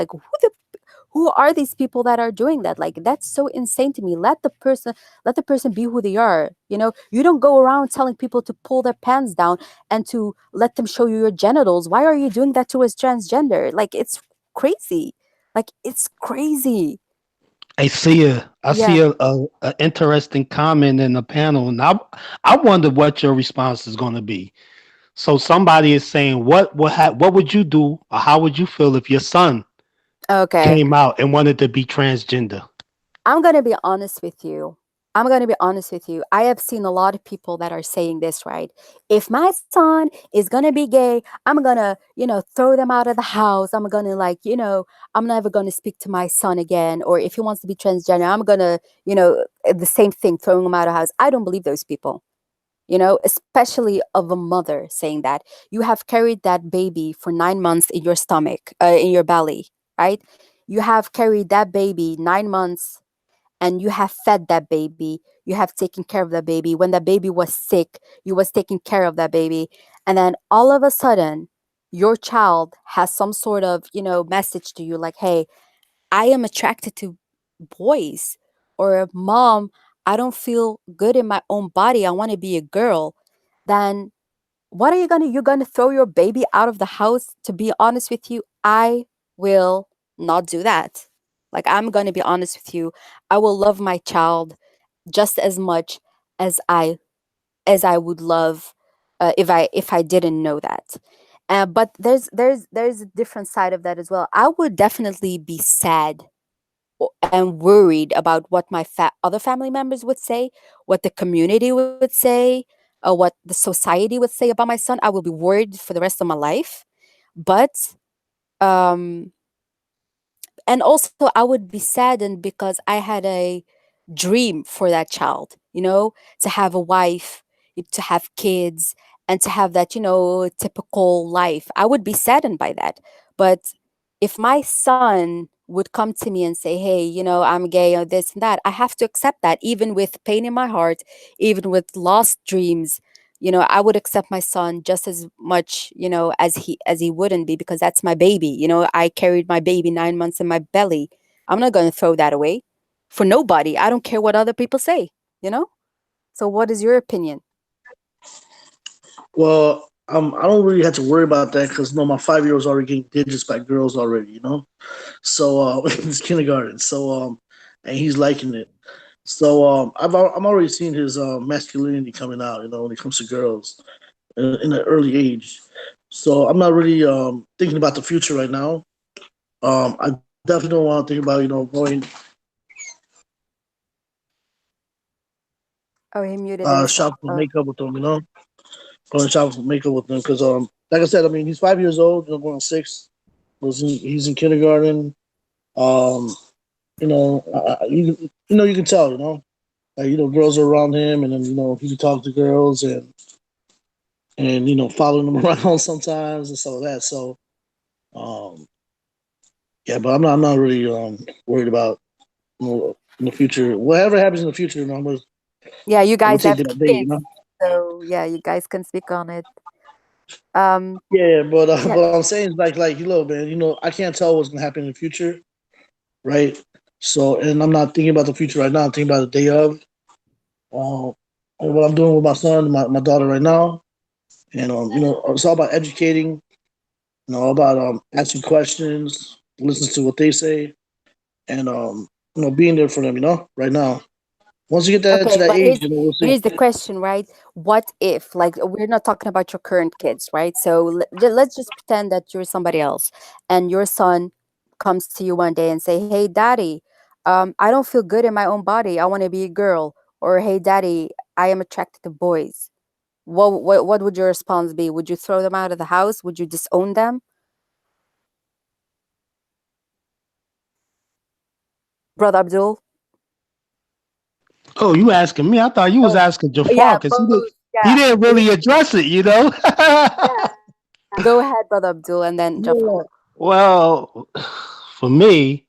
who are these people that are doing that? Like, that's so insane to me. Let the person be who they are. You don't go around telling people to pull their pants down and to let them show you your genitals. Why are you doing that to a transgender? Like, it's crazy. Like, it's crazy. I see Yeah. a interesting comment in the panel, and I wonder what your response is going to be. So somebody is saying, what would you do, or how would you feel if your son Okay. came out and wanted to be transgender? I'm gonna be honest with you. I'm going to be honest with you. I have seen a lot of people that are saying this, right? If my son is going to be gay, I'm going to, throw them out of the house. I'm going to, like, I'm never going to speak to my son again. Or if he wants to be transgender, I'm going to, the same thing, throwing him out of the house. I don't believe those people, especially of a mother saying that. You have carried that baby for 9 months in your stomach, in your belly, right? You have carried that baby 9 months, and you have fed that baby, you have taken care of that baby. When that baby was sick, you was taking care of that baby. And then all of a sudden, your child has some sort of, message to you like, hey, I am attracted to boys. Or, mom, I don't feel good in my own body, I want to be a girl. Then what are you going to, you're going to throw your baby out of the house? To be honest with you, I will not do that. Like, I'm going to be honest with you, I will love my child just as much as I would love, if I didn't know that. But there's a different side of that as well. I would definitely be sad and worried about what my other family members would say, what the community would say, what the society would say about my son. I will be worried for the rest of my life. But um, and also I would be saddened because I had a dream for that child, to have a wife, to have kids, and to have that, typical life. I would be saddened by that. But if my son would come to me and say, hey, I'm gay or this and that, I have to accept that, even with pain in my heart, even with lost dreams. I would accept my son just as much, as he wouldn't be, because that's my baby. I carried my baby 9 months in my belly. I'm not going to throw that away for nobody. I don't care what other people say, you know? So what is your opinion? Well, I don't really have to worry about that because no, my 5 year old's already getting digits by girls already. So it's kindergarten. So and he's liking it. So I'm already seeing his masculinity coming out. When it comes to girls in an early age. So I'm not really thinking about the future right now. I definitely don't want to think about going Oh, he muted himself. shop for makeup with them. Going shop for makeup with them because like I said, I mean he's 5 years old. Going on six. He's in kindergarten. Um, you can tell. Like, girls are around him, and then he can talk to girls and following them around sometimes and stuff like that. So um, yeah, but I'm not really worried about in the future. Whatever happens in the future, Yeah, you I'm gonna guys take have it that day. kids. So yeah, you guys can speak on it. Um, Yeah, but yeah. what I'm saying is like you know, man, I can't tell what's gonna happen in the future, right? So, and I'm not thinking about the future right now. I'm thinking about the day of. Uh, and what I'm doing with my son, and my daughter right now, and it's all about educating. All about asking questions, listen to what they say, and being there for them. Right now. Once you get that to Okay, that but age, here's we'll see. here's the question, right? What if, like, we're not talking about your current kids, right? So let's just pretend that you're somebody else, and your son comes to you one day and say, "Hey, daddy, I don't feel good in my own body. I want to be a girl." Or, "Hey, daddy, I am attracted to boys." What would your response be? Would you throw them out of the house? Would you disown them, brother Abdul? Oh, you asking me? I thought you was Oh, asking Jafar yeah, because he didn't both. he Yeah, didn't really address it, you know. yeah. Go ahead, brother Abdul, and then Jafar. Yeah. Well, for me,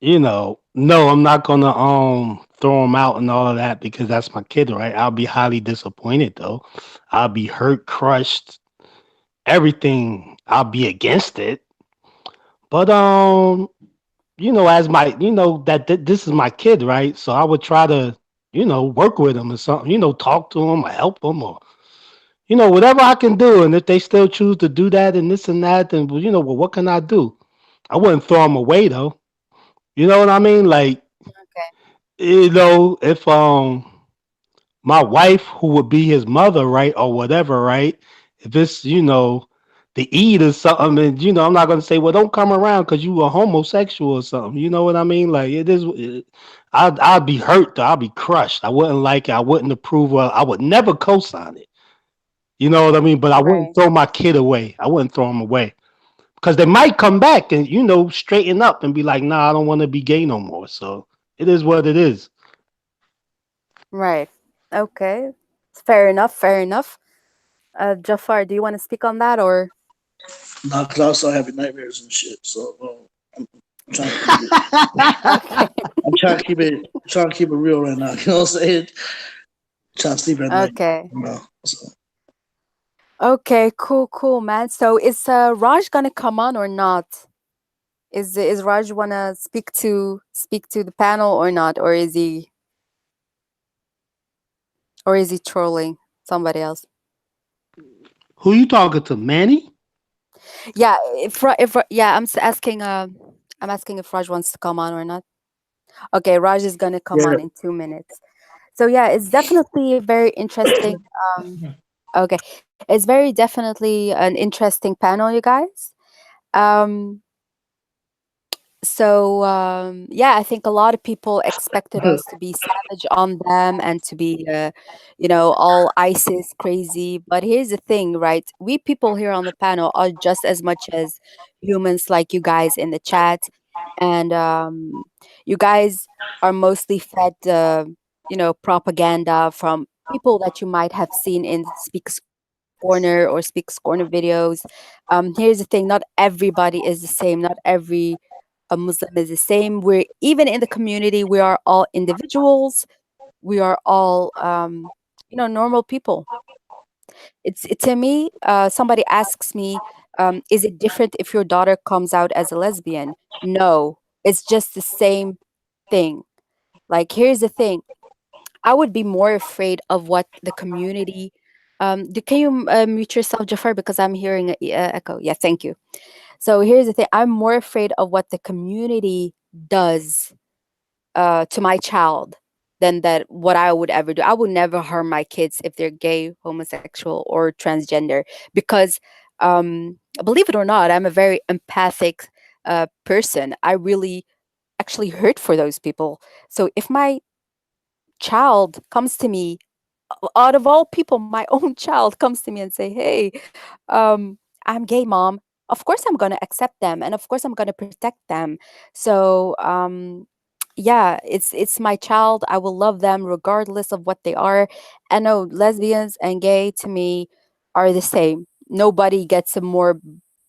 no, I'm not gonna throw him out and all of that because that's my kid, right? I'll be highly disappointed though. I'll be hurt, crushed, everything. I'll be against it. But as my this is my kid, right? So I would try to, work with him or something, talk to him or help him or whatever I can do. And if they still choose to do that and this and that, then well, what can I do? I wouldn't throw him away though. You know what I mean? Like, Okay. if my wife, who would be his mother, right, or whatever, right? If it's to eat or something. And I'm not gonna say, well, don't come around because you a homosexual or something. You know what I mean? Like it is. I'd be hurt. Though. I'd be crushed. I wouldn't like it. I wouldn't approve. Of, I would never co-sign it. You know what I mean? But I wouldn't Right. throw my kid away. I wouldn't throw him away because they might come back and straighten up and be like, nah, I don't want to be gay no more. So it is what it is. Right. Okay. Fair enough. Fair enough. Jafar, do you want to speak on that or? Nah, cause I was still having nightmares and shit. So I'm trying to keep it. Okay. I'm trying to keep it. Trying to keep it real right now. You know what I'm saying? Trying to sleep at night. Okay. So Okay. Cool. Cool, man. So is Raj gonna come on or not? Is Raj wanna speak to the panel or not, or is he trolling somebody else? Who you talking to, Manny? Yeah. Yeah, I'm asking if Raj wants to come on or not. Okay, Raj is gonna come yeah, on in 2 minutes. So yeah, it's definitely very interesting. Um, okay, it's very definitely an interesting panel, you guys. Um, so yeah, I think a lot of people expected us to be savage on them and to be all ISIS crazy. But here's the thing, right? We people here on the panel are just as much as humans like you guys in the chat, and you guys are mostly fed propaganda from people that you might have seen in Speaks Corner or Speaks Corner videos. Here's the thing, not everybody is the same, not every a Muslim is the same. We're even in the community, we are all individuals. We are all, normal people. To me, somebody asks me, is it different if your daughter comes out as a lesbian? No, it's just the same thing. Like, here's the thing. I would be more afraid of what the community. Can you mute yourself, Jafar? Because I'm hearing an echo. Yeah, thank you. So here's the thing. I'm more afraid of what the community does to my child than that what I would ever do. I would never harm my kids if they're gay, homosexual, or transgender because, believe it or not, I'm a very empathic person. I really actually hurt for those people. So if my child comes to me, out of all people, my own child comes to me and say, "Hey, I'm gay, mom." Of course, I'm gonna accept them, and of course, I'm gonna protect them. So, yeah, it's my child. I will love them regardless of what they are. I know lesbians and gay to me are the same. Nobody gets a more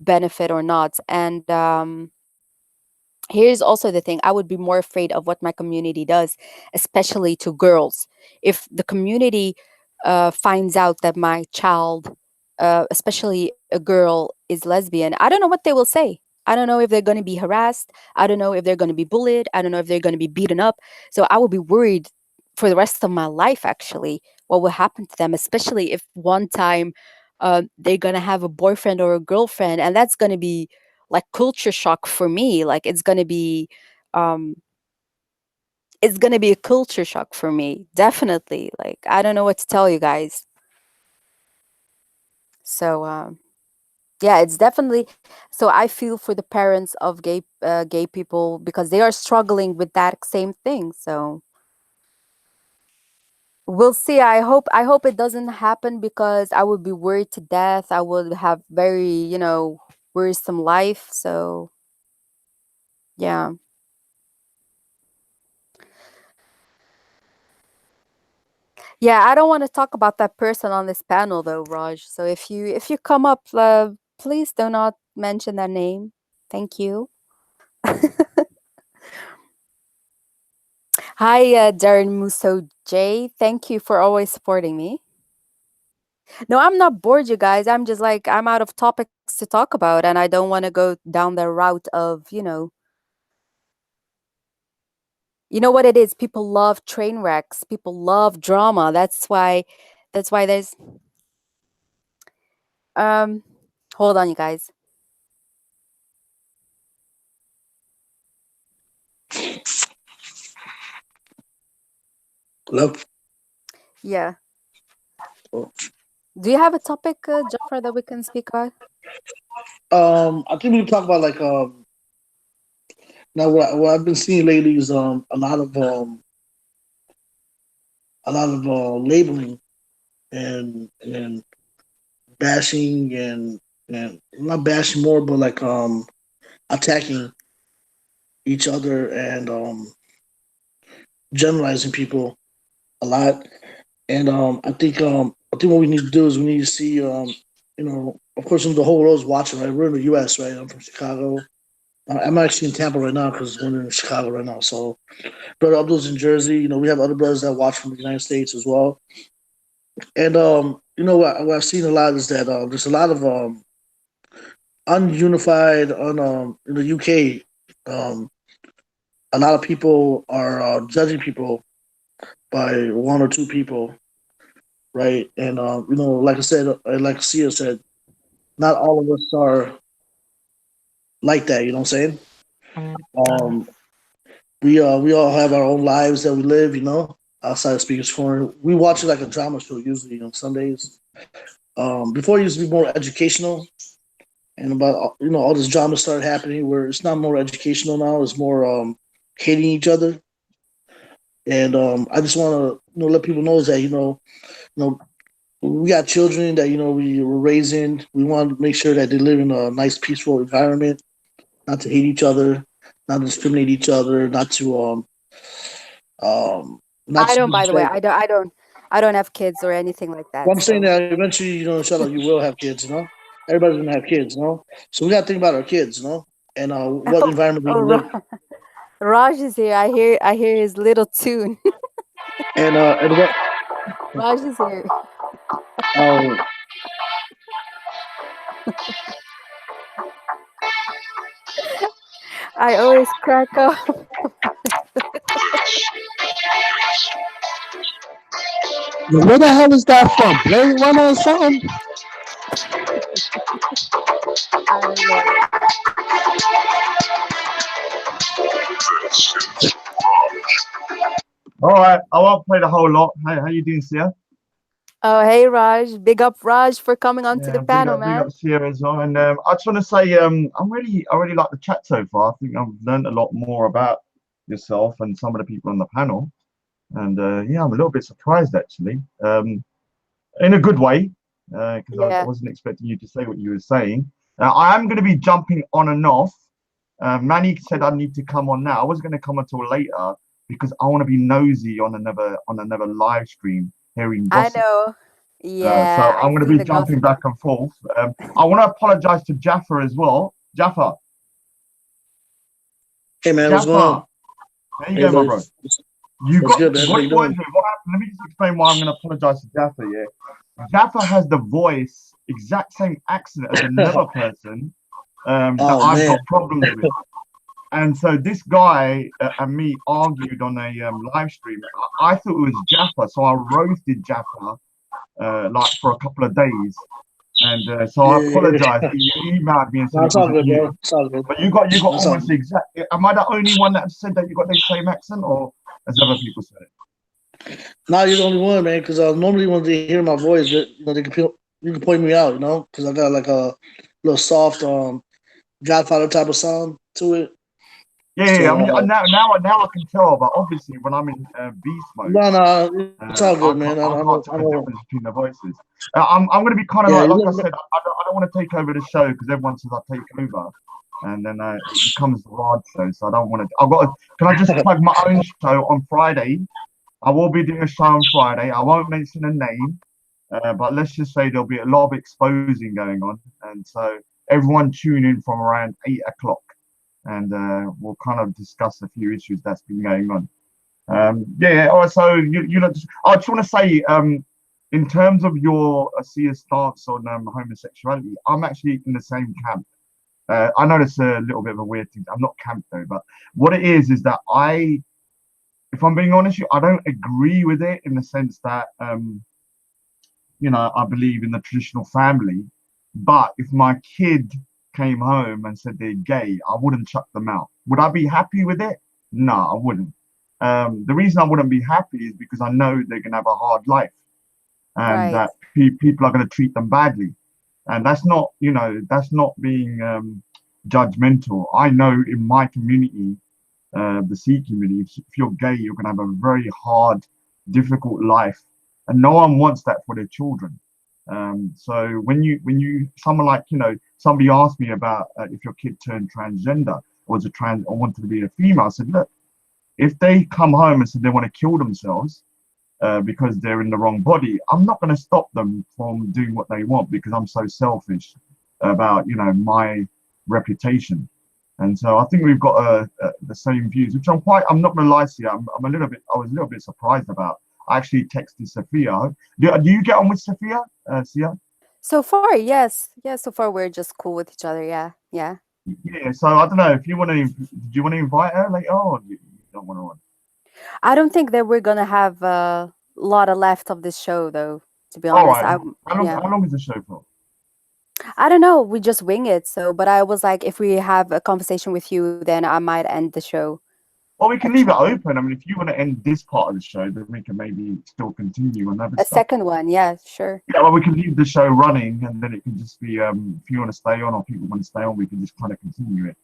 benefit or not. And here's also the thing, I would be more afraid of what my community does, especially to girls. If the community finds out that my child, especially a girl, is lesbian, I don't know what they will say. I don't know if they're going to be harassed. I don't know if they're going to be bullied. I don't know if they're going to be beaten up. So I will be worried for the rest of my life, actually, what will happen to them, especially if one time they're going to have a boyfriend or a girlfriend, and that's going to be like culture shock for me. Like um it's gonna be a culture shock for me, definitely. Like I don't know what to tell you guys. So yeah, it's definitely. So I feel for the parents of gay people because they are struggling with that same thing. So we'll see. I hope it doesn't happen because I would be worried to death. I would have very worrisome life. So yeah. Yeah, I don't want to talk about that person on this panel though, Raj. So if you come up, please do not mention that name. Thank you. Hi, Darren Musso J. Thank you for always supporting me. No, I'm not bored, you guys. I'm just like I'm out of topics to talk about, and I don't want to go down the route of you know what it is. People love train wrecks. People love drama. That's why there's um. Hold on, you guys. love. Yeah. Oh, Do you have a topic, Jafar, that we can speak about? I think we can talk about like now what I've been seeing lately is a lot of labeling and bashing and not bashing more, but like attacking each other and generalizing people a lot. And I think what we need to do is we need to see of course the whole world's watching, right? We're in the U.S., right? I'm from Chicago. I'm actually in Tampa right now because we're in Chicago right now. So brother Abdul's in Jersey. We have other brothers that watch from the United States as well. And what I've seen a lot is that there's a lot of ununified on in the UK. A lot of people are judging people by one or two people, right? And like I said, like Sia said, not all of us are like that. You know what I'm saying? Um, we all have our own lives that we live. Outside of Speakers Corner, we watch it like a drama show usually on Sundays. Before it used to be more educational, and about all this drama started happening where it's not more educational now; it's more hating each other. And I just want to let people know that you know we got children that we're raising. We want to make sure that they live in a nice, peaceful environment, not to hate each other, not to discriminate each other, um, not I to don't, by the way, disrespect. I don't have kids or anything like Well, that. I'm saying So, that eventually, inshallah, you will have kids. Everybody's gonna have kids. So we got to think about our kids. And what oh, environment we oh, live Raj is here. I hear his little tune. and what Raj is here. uh, I always crack up. Where the hell is that from? Blade Runner or something? I don't know. All right, I won't play the whole lot. Hey, how you doing, Sia? Oh, hey, Raj. Big up, Raj, for coming onto the Yeah, panel, big man. up, Sia as well. And I just want to say, I really like the chat so far. I think I've learned a lot more about yourself and some of the people on the panel. And yeah, I'm a little bit surprised actually, in a good way, because I Yeah. wasn't expecting you to say what you were saying. I am going to be jumping on and off. Manny said I need to come on now. I was going to come until later because I want to be nosy on another live stream hearing I gossip. know. So Yeah, I I'm going to see be the jumping gossip. back and forth. I want to apologize to Jaffa as well. hey man, what's going on? Jaffa, there you Hey, go, my buddy, bro. You what's got good, man? How what you it was. doing? What happened? Let me just explain why I'm going to apologize to Jaffa. Yeah, Jaffa has the voice, exact same accent as another person that Oh I've man, got problems with. And so this guy and me argued on a live stream. I thought it was Jaffa, so I roasted Jaffa like for a couple of days. And so I yeah, yeah. apologize. He emailed me and No, said it it's all wasn't good, you. bro. It's all good. But you got It's all almost good. the exact. Am I the only one that said that you got the same accent, or has other people said it? Now you're the only one, man. Because normally when they hear my voice, you can point me out, because I got like a little soft Godfather type of sound to it. Yeah. I So mean, now I can tell. But obviously, when I'm in beast mode, no, it's all good, man. I can't tell I the know. difference between the voices. I'm going to be kind of Yeah, like I said. I don't want to take over the show because everyone says I take over, and then it becomes the Rod show. So I don't want to. I've got. Can I just plug my own show on Friday? I will be doing a show on Friday. I won't mention a name, but let's just say there'll be a lot of exposing going on, and so everyone tune in from around 8 o'clock, and we'll kind of discuss a few issues that's been going on. Yeah. All right. So I just want to say, in terms of your Sia stance on homosexuality, I'm actually in the same camp. I know it's a little bit of a weird thing. I'm not camp though, but what it is that if I'm being honest, I don't agree with it in the sense that I believe in the traditional family. But if my kid came home and said they're gay, I wouldn't chuck them out. Would I be happy with it? No, I wouldn't. The reason I wouldn't be happy is because I know they're gonna have a hard life, and Right. that people are gonna treat them badly. And that's not, you know, that's not being judgmental. I know in my community, the Sikh community, if you're gay, you're going to have a very hard, difficult life, and no one wants that for their children. So when you someone like, you know, somebody asked me about if your kid turned transgender or was a trans or wanted to be a female, I said, look, if they come home and said they want to kill themselves because they're in the wrong body, I'm not going to stop them from doing what they want because I'm so selfish about, you know, my reputation. And so I think we've got the same views, which I'm not going to lie to you, I was a little bit surprised about. I actually texted Sophia. Do you get on with Sophia, Siyaa? So far, yes. Yeah, so far we're just cool with each other. Yeah. Yeah. Yeah, so I don't know if you want to, do you want to invite her later on? You don't want to. I don't think that we're gonna have a lot of left of this show, though. To be All honest, right. yeah, How long is the show for? I don't know. We just wing it. So, but I was like, if we have a conversation with you, then I might end the show. Well, we can leave it Actually, open. I mean, if you want to end this part of the show, then we can maybe still continue on other a stuff. second one. Yeah, sure. Yeah, well, we can leave the show running, and then it can just be if you want to stay on or people want to stay on, we can just kind of continue it.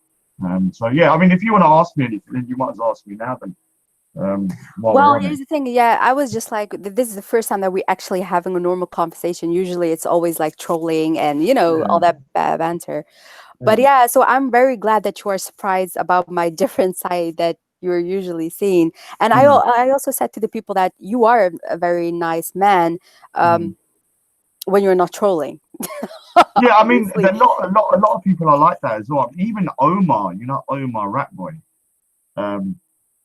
So yeah, I mean, if you want to ask me anything, then you might as well ask me now. Then while we're Well, on it. here's the thing. Yeah, I was just like, this is the first time that we actually having a normal conversation. Usually, it's always like trolling and all Yeah, that banter. But yeah, yeah, so I'm very glad that you are surprised about my different side that you're usually seeing. And mm, I also said to the people that you are a very nice man mm. um, when you're not trolling, Yeah. I mean, obviously. a lot of people are like that as well. Even Omar, you know, Omar Ratboy. Um,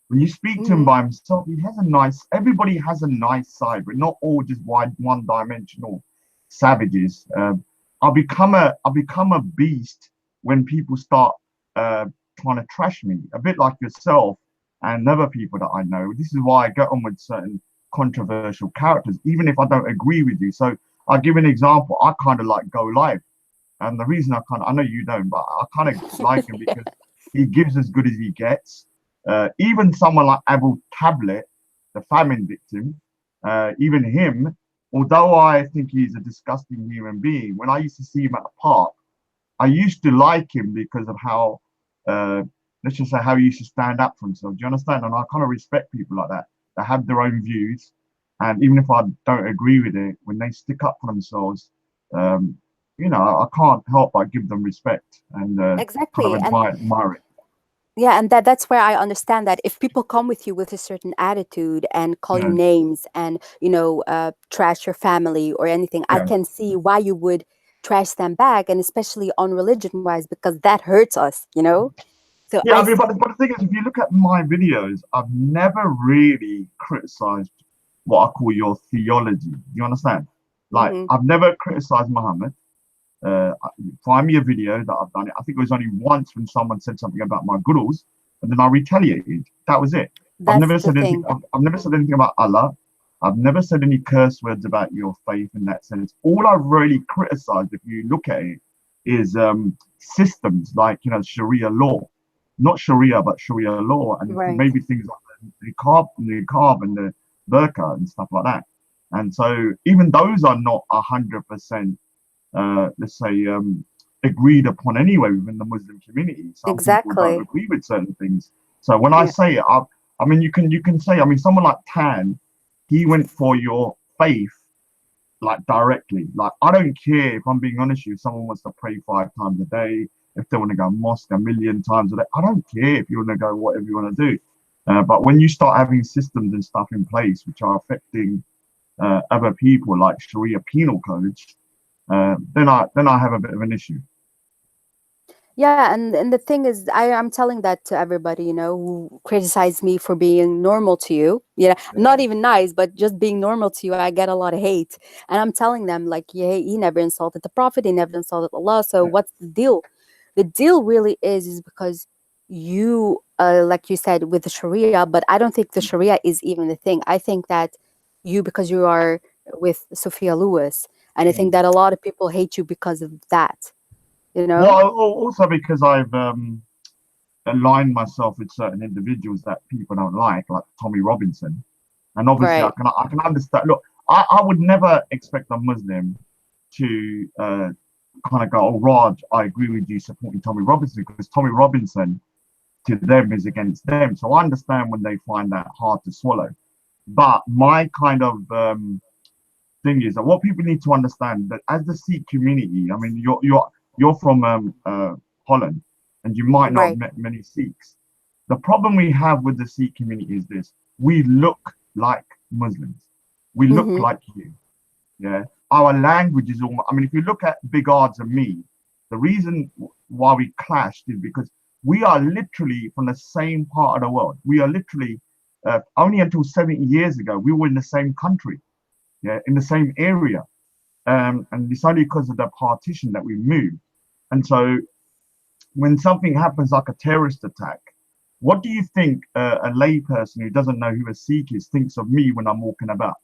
when you speak to him Hmm. by himself, he has a nice. Everybody has a nice side, but not all just one-dimensional savages. I'll become a beast when people start uh, trying to trash me, a bit like yourself and other people that I know. This is why I get on with certain controversial characters, even if I don't agree with you. So I'll give an example. I kind of like Go Live, and the reason I know you don't, but I kind of like him because he gives as good as he gets. Even someone like Abu Tablet, the famine victim, even him, although I think he's a disgusting human being, when I used to see him at the park, I used to like him because of how, uh, let's just say, how he used to stand up for himself. Do you understand? And I kind of respect people like that that have their own views, and even if I don't agree with it, when they stick up for themselves, um, you know, I can't help but give them respect and kind of Exactly. And admire it. yeah, and that's where I understand that if people come with you with a certain attitude and call you Yeah, names and trash your family or anything, I yeah. can see why you would trash them back, and especially on religion wise, because that hurts us. So Yeah, I I mean, see. but the thing is, if you look at my videos, I've never really criticized what I call your theology. You understand? Like, Hmm. I've never criticized Muhammad. Uh, Find me a video that I've done it. I think it was only once when someone said something about my gurus, and then I retaliated. That was it. I've That's never the said anything. thing. I've never said anything about Allah. I've never said any curse words about your faith in that sense. All I've really criticized, if you look at it, is systems like, you know, Sharia law, not Sharia but Sharia law, and Right. maybe things like the niqab and the burqa and stuff like that. And so even those are not 100%, let's say, agreed upon anyway within the Muslim community. Some people don't Exactly. agree with certain things. So when I Yeah. say it, I mean you can say, I mean, someone like Tan, he went for your faith like directly. Like, I don't care, if I'm being honest with you, if someone wants to pray 5 times a day, if they want to go mosque a million times a day, I don't care if you want to go whatever you want to do. But when you start having systems and stuff in place which are affecting other people, like Sharia penal codes, then I have a bit of an issue. Yeah, and the thing is, I'm telling that to everybody, who criticize me for being normal to you. Yeah, not even nice, but just being normal to you. I get a lot of hate, and I'm telling them like, yeah, he never insulted the prophet, he never insulted Allah. So Yeah. what's the deal? The deal really is because you, like you said, with the Sharia, but I don't think the Sharia is even the thing. I think that you, because you are with Sophia Lewis, and I Yeah. think that a lot of people hate you because of that. You Well, know? also because I've aligned myself with certain individuals that people don't like Tommy Robinson, and obviously Right. I can understand. Look, I would never expect a Muslim to kind of go, oh, Raj, I agree with you supporting Tommy Robinson, because Tommy Robinson to them is against them. So I understand when they find that hard to swallow. But my kind of thing is that what people need to understand, that as the Sikh community, I mean, you're from Holland, and you might not have Right. met many Sikhs. The problem we have with the Sikh community is this: we look like Muslims, we look Mm-hmm. like you. Yeah, our language is almost. I mean, if you look at Big Odds and me, the reason why we clashed is because we are literally from the same part of the world. We are literally only until 70 years ago we were in the same country, yeah, in the same area, and it's only because of the partition that we moved. And so, when something happens like a terrorist attack, what do you think a layperson who doesn't know who a Sikh is thinks of me when I'm walking about?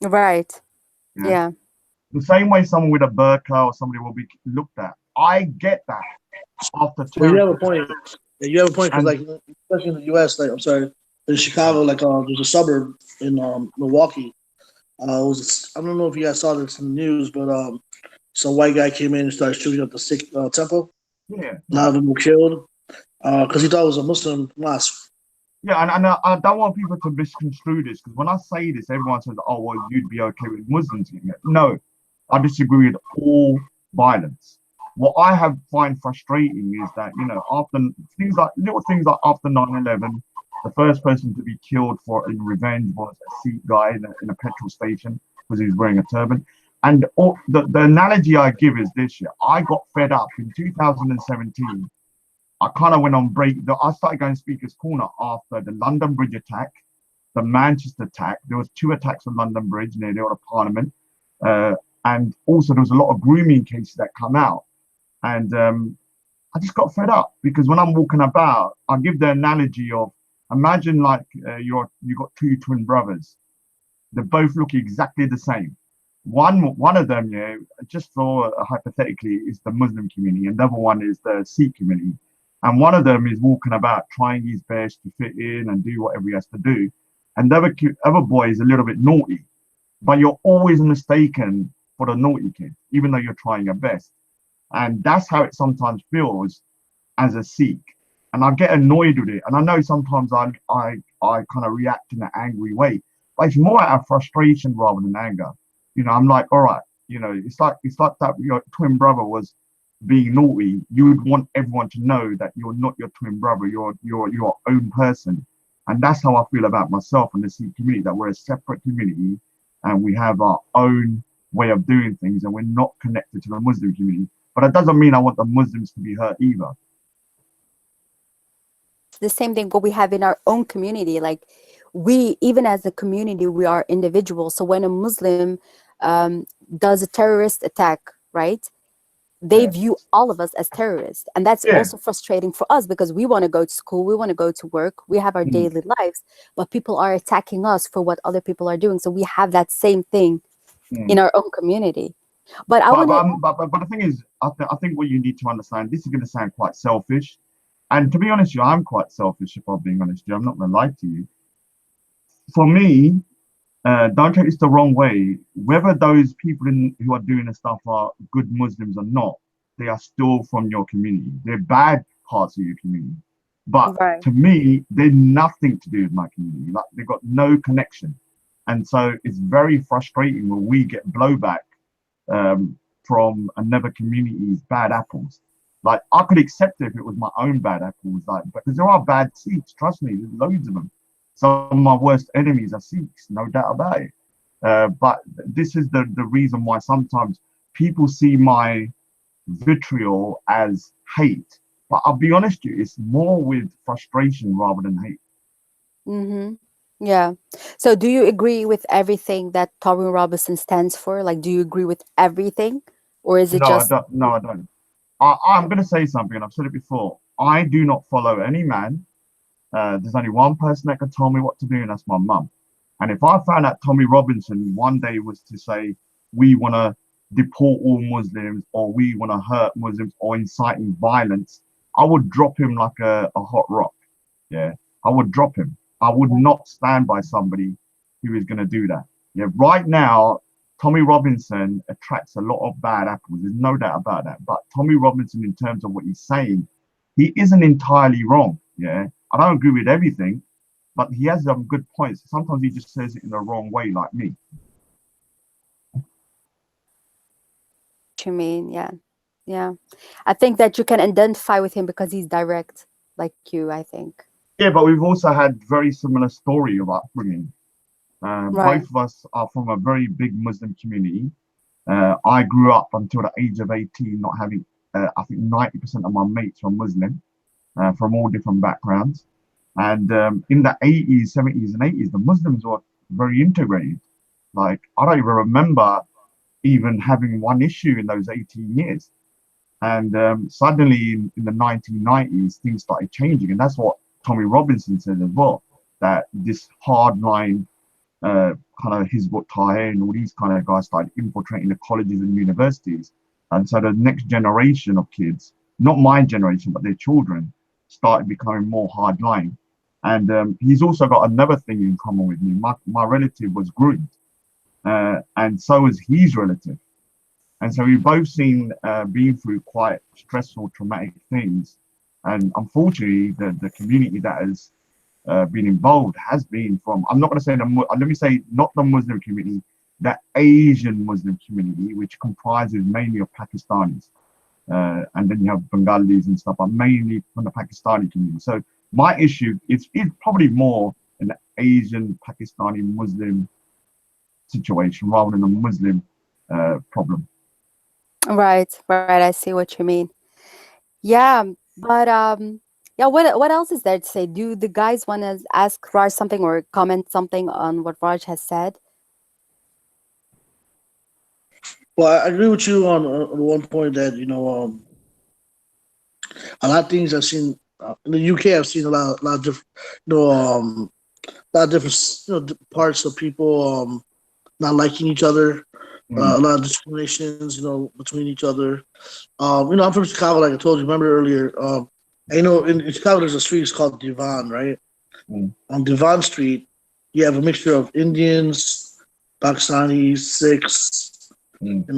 Right. Yeah. Yeah. The same way someone with a burqa or somebody will be looked at. I get that after Well, you have terrorist a point. Yeah, you have a point because, and like, especially in the U.S., like, I'm sorry, in Chicago, like, there's a suburb in Milwaukee. I don't know if you guys saw this in the news, but some white guy came in and started shooting up the Sikh temple. yeah, A lot of them were killed because he thought it was a Muslim mosque. yeah, and I don't want people to misconstrue this, because when I say this, everyone says, "Oh, well, you'd be okay with Muslims getting it." No, I disagree with all violence. What I have find frustrating is that, after things like little things like after 9/11, the first person to be killed for in revenge was a Sikh guy in a petrol station because he was wearing a turban. And the analogy I give is this year. I got fed up in 2017. I kind of went on break. I started going Speaker's Corner after the London Bridge attack, the Manchester attack. There was 2 attacks on London Bridge near the Parliament, and also there was a lot of grooming cases that come out. And I just got fed up, because when I'm walking about, I give the analogy of, imagine like you got 2 twin brothers. They both look exactly the same. One of them, just for hypothetically, is the Muslim community, and the other one is the Sikh community. And one of them is walking about trying his best to fit in and do whatever he has to do, and the other boy is a little bit naughty. But you're always mistaken for the naughty kid, even though you're trying your best. And that's how it sometimes feels as a Sikh. And I get annoyed with it. And I know sometimes I kind of react in an angry way, but it's more out of frustration rather than anger. I'm like, all right, it's like that your twin brother was being naughty. You would want everyone to know that you're not your twin brother, you're your own person. And that's how I feel about myself and the Sikh community, that we're a separate community and we have our own way of doing things, and we're not connected to the Muslim community. But that doesn't mean I want the Muslims to be hurt either. The same thing what we have in our own community. Like, we, even as a community, we are individuals. So when a Muslim does a terrorist attack, right, they Yeah. view all of us as terrorists, and that's Yeah. also frustrating for us, because we want to go to school, we want to go to work, we have our Mm. daily lives, but people are attacking us for what other people are doing. So we have that same thing in Mm. our own community. But I But, want to, but the thing is, I think what you need to understand, this is going to sound quite selfish. And to be honest with you, I'm quite selfish, if I'm being honest with you. I'm not going to lie to you. For me, don't take this the wrong way. Whether those people who are doing the stuff are good Muslims or not, they are still from your community. They're bad parts of your community. But right. to me, they're nothing to do with my community. Like, they've got no connection. And so it's very frustrating when we get blowback from another community's bad apples. Like, I could accept it if it was my own bad apples, like, because there are bad Sikhs, trust me, there's loads of them. Some of my worst enemies are Sikhs, no doubt about it. But this is the reason why sometimes people see my vitriol as hate. But I'll be honest with you, it's more with frustration rather than hate. Mm-hmm. Yeah. So do you agree with everything that Tommy Robinson stands for? Like, do you agree with everything, or is it No, I just don't. No, I don't. I'm going to say something, and I've said it before. I do not follow any man. There's only one person that can tell me what to do, and that's my mum. And if I found out Tommy Robinson one day was to say, we want to deport all Muslims, or we want to hurt Muslims, or inciting violence, I would drop him like a hot rock. Yeah, I would drop him. I would not stand by somebody who is going to do that. Yeah, right now, Tommy Robinson attracts a lot of bad apples. There's no doubt about that. But Tommy Robinson, in terms of what he's saying, he isn't entirely wrong. Yeah, I don't agree with everything, but he has some good points. Sometimes he just says it in the wrong way, like me. What you mean? Yeah, yeah. I think that you can identify with him because he's direct, like you. I think. Yeah, but we've also had very similar story of upbringing. Right. Both of us are from a very big Muslim community. I grew up until the age of 18, not having, I think 90% of my mates were Muslim from all different backgrounds. And in the 80s, 70s, and 80s, the Muslims were very integrated. Like, I don't even remember even having one issue in those 18 years. And suddenly in the 1990s, things started changing. And that's what Tommy Robinson said as well, that this hardline kind of Hizbut Tahrir and all these kind of guys started infiltrating the colleges and universities. And so the next generation of kids, not my generation, but their children, started becoming more hardline. And he's also got another thing in common with me. My relative was groomed, and so is his relative. And so we've both seen, been through quite stressful, traumatic things. And unfortunately, the community that has been involved has been from, I'm not going to say, let me say, not the Muslim community, the Asian Muslim community, which comprises mainly of Pakistanis. And then you have Bengalis and stuff, but mainly from the Pakistani community. So my issue is probably more an Asian Pakistani Muslim situation rather than a Muslim problem. Right. Right. I see what you mean. Yeah. But yeah. What else is there to say? Do the guys want to ask Raj something or comment something on what Raj has said? Well, I agree with you on one point that a lot of things I've seen in the UK. I've seen a lot of different, a lot of different parts of people not liking each other. A Mm, lot of discriminations, between each other. I'm from Chicago, like I told you. Remember earlier? And, in Chicago, there's a street it's called Devon, right? mm, On Devon Street, you have a mixture of Indians, Pakistanis, Sikhs. mm,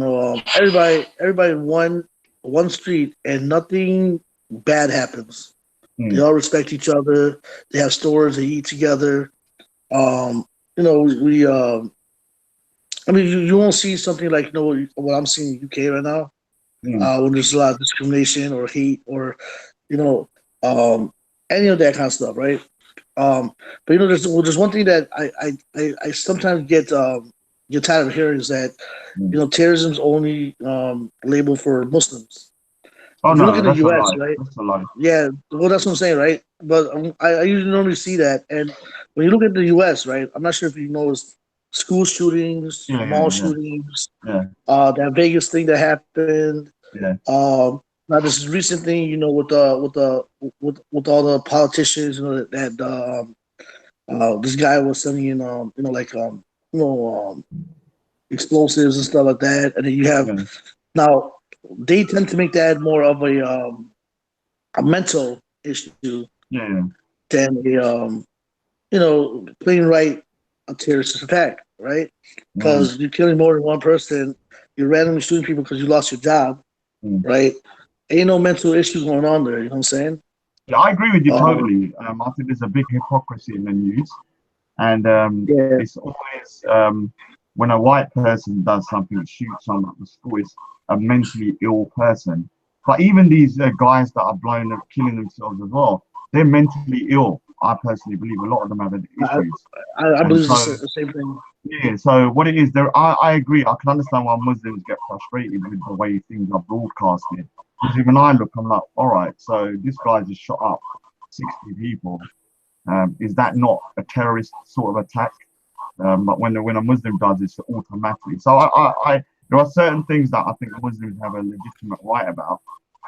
Everybody in one street, and nothing bad happens. They mm, all respect each other. They have stores. They eat together. We I mean, you won't see something like what I'm seeing in the UK right now, mm, when there's a lot of discrimination or hate or you know um, any of that kind of stuff, right? But there's one thing that I sometimes get tired of hearing is that mm. terrorism is only labeled for Muslims. Oh If you look no, at the that's a U.S., lie. right? That's a lie. Yeah, well, that's what I'm saying, right? But I usually normally see that, and when you look at the U.S., right? I'm not sure if you noticed school shootings, Yeah, mall yeah, yeah, shootings, yeah, that Vegas thing that happened. yeah. Now this recent thing, with all the politicians, that this guy was sending in, you know, um, explosives and stuff like that, and then you have Yeah. now they tend to make that more of a mental issue Yeah, than plain right a terrorist attack, right? mm, Because you're killing more than one person, you're randomly shooting people because you lost your job, mm. right? Ain't no mental issue going on there. You know what I'm saying? Yeah, I agree with you Um, totally. I think there's a big hypocrisy in the news, and yeah, it's always when a white person does something, shoots someone at the school, it's a mentally ill person. But even these guys that are blowing up, killing themselves as well, they're mentally ill. I personally believe a lot of them have had I, issues, I and believe it's so the same thing. yeah, so what it is, I agree. I can understand why Muslims get frustrated with the way things are broadcasted. Because even I look, I'm like, all right, so this guy just shot up 60 people. Is that not a terrorist sort of attack? But when a Muslim does, it's automatically. So there are certain things that I think Muslims have a legitimate right about,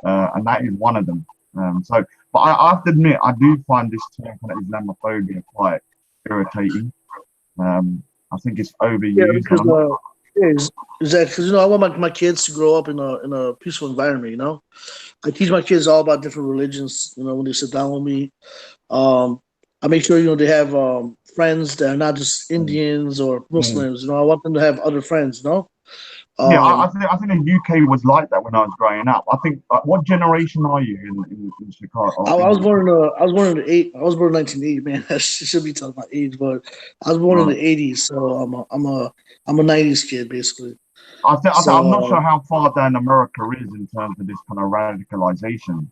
and that is one of them. But I have to admit, I do find this term kind of Islamophobia quite irritating. I think it's Yeah, overused, and because I'm not. yeah, exactly. Because I want my kids to grow up in a peaceful environment. I teach my kids all about different religions. When they sit down with me, um, I make sure they have friends that are not just Mm. Indians or Mm. Muslims. I want them to have other friends. Yeah, Um, I think the UK was like that when I was growing up. I think what generation are you in Chicago I, or I in was born UK? in the I was born in the eight. I was born in 1980. Man, I should be talking about age, but I was born in Right. the 80s, so I'm a 90s kid basically. I'm not So sure how far down America is in terms of this kind of radicalization,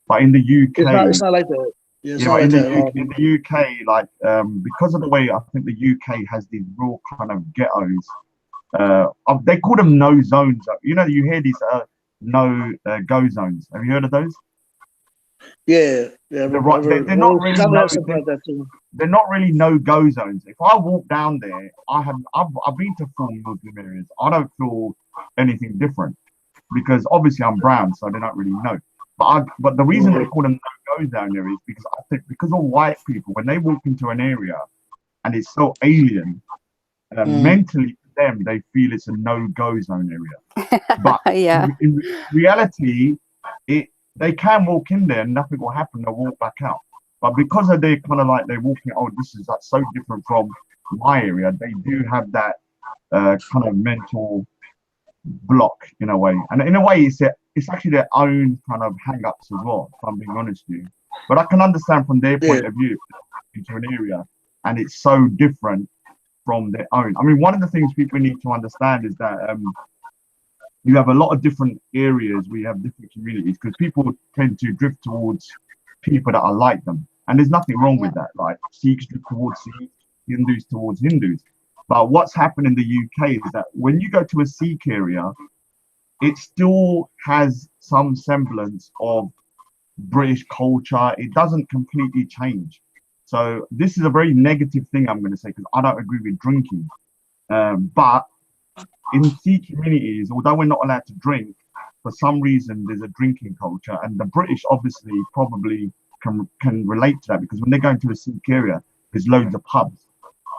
but in the it's UK, not like that. Yeah, it's yeah, not but like that at all. In the UK, like because of the way I think the UK has these real kind of ghettos. They call them no zones. You know, you hear these no go zones. Have you heard of those? Yeah, yeah. They're not really Chicago no. has something like that too. They're not really no go zones. If I walk down there, I've been to full Muslim areas. I don't feel anything different because obviously I'm brown, so they don't really know. But the reason they Mhm. call them no go zone areas because I think because of white people when they walk into an area and it's so alien, Mhm. mentally for them they feel it's a no go zone area. But Yeah. in reality, it they can walk in there and nothing will happen. They'll walk back out. But because of they kind of like they're walking, oh, this is like so different from my area. They do have that kind of mental block in a way, and in a way, it's actually their own kind of hang-ups as well. If I'm being honest with you, but I can understand from their Yeah, point of view into an area, and it's so different from their own. I mean, one of the things people need to understand is that you have a lot of different areas where you have different communities because people tend to drift towards people that are like them. And there's nothing wrong Yeah. with that. Like Sikhs drift towards Sikhs, Hindus towards Hindus. But what's happened in the UK is that when you go to a Sikh area, it still has some semblance of British culture. It doesn't completely change. So this is a very negative thing I'm going to say because I don't agree with drinking. But in Sikh communities, although we're not allowed to drink, for some reason there's a drinking culture, and the British obviously probably can relate to that because when they go into a Sikh area, there's loads of pubs.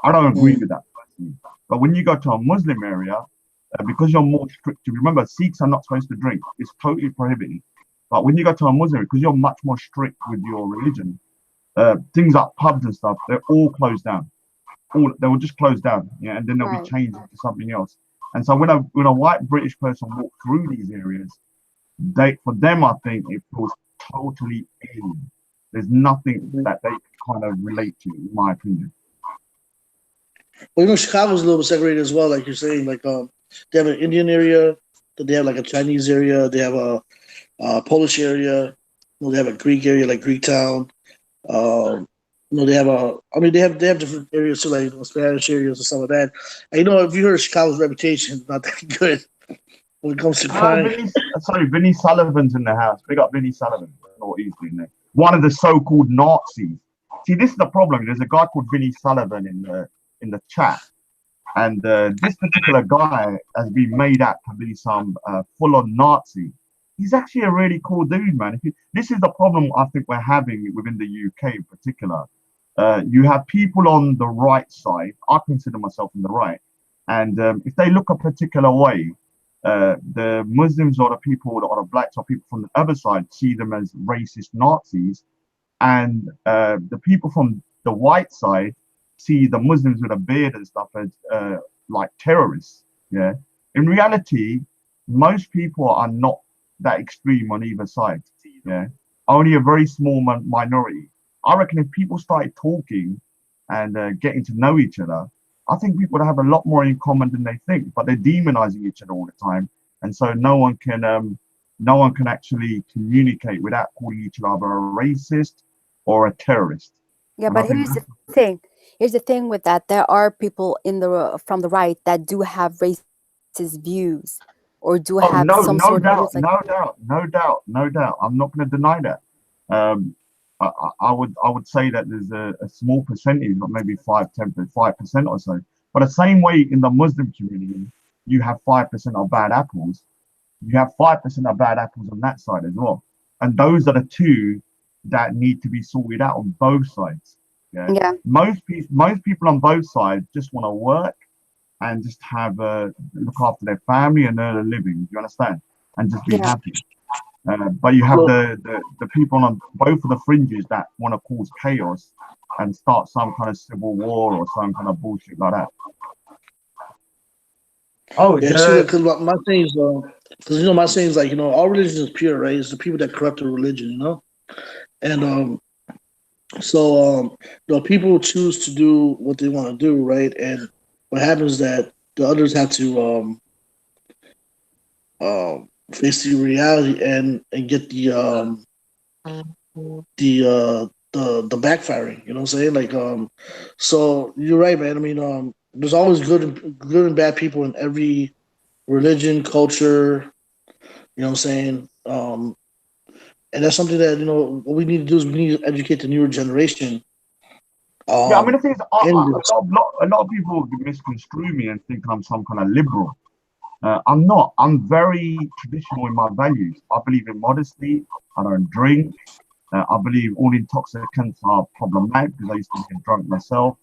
I don't agree mhm. with that personally, but when you go to a Muslim area, because you're more strict, remember Sikhs are not supposed to drink; it's totally prohibited. But when you go to a Muslim, because you're much more strict with your religion, things like pubs and stuff, they're all closed down. All they will just close down, yeah, and then they'll be Right. changed into something else. And so when a white British person walks through these areas, they for them I think it feels totally alien. There's nothing Mhm. that they kind of relate to, in my opinion. Well, Chicago's a little bit segregated as well, like you're saying. Like they have an Indian area, then they have like a Chinese area, they have a Polish area, they have a Greek area like Greek Town. Um, they have I mean, they have different areas too, like Spanish areas and stuff like that. And if you heard of Chicago's reputation, it's not that good when it comes to crime. Vinny Sullivan's in the house. Big up Vinny Sullivan. I don't know what he's doing there. One of the so-called Nazis. See, this is the problem. There's a guy called Vinny Sullivan in the chat, and this particular guy has been made out to be some full-on Nazi. He's actually a really cool dude, man. This is the problem I think we're having within the UK in particular. You have people on the right side. I consider myself on the right, and if they look a particular way, the Muslims or the people or the blacks or people from the other side see them as racist Nazis, and the people from the white side see the Muslims with a beard and stuff as like terrorists. Yeah, in reality, most people are not that extreme on either side. Yeah, only a very small minority. I reckon if people started talking and getting to know each other, I think people would have a lot more in common than they think. But they're demonizing each other all the time, and so no one can actually communicate without calling each other a racist or a terrorist. Yeah, And I but think here's the thing. Here's the thing with that. There are people in the from the right that do have racist views or do have oh, some sort of views like no doubt. I'm not going to deny that. Um, I would say that there's a small percentage, not maybe 5% or so. But the same way in the Muslim community, you have 5% of bad apples. You have 5% of bad apples on that side as well. And those are the two that need to be sorted out on both sides. Yeah. yeah, Most people on both sides just want to work and just have look after their family and earn a living. Do you understand? And just be yeah, happy. But you have Well, the people on both of the fringes that want to cause chaos, and start some kind of civil war or some kind of bullshit like that. Oh, Yeah, see, because my thing is, because my saying is like all religion is pure, right? It's the people that corrupt the religion, and so people choose to do what they want to do, right? And what happens is that the others have to face the reality and get the backfiring. You know what I'm saying? Like so you're right, man. I mean, there's always good and bad people in every religion, culture. You know what I'm saying? And that's something that what we need to do is we need to educate the newer generation. yeah, I mean the thing is, In this. a lot of people misconstrue me and think I'm some kind of liberal. I'm not. I'm very traditional in my values. I believe in modesty. I don't drink. I believe all intoxicants are problematic because I used to get drunk myself.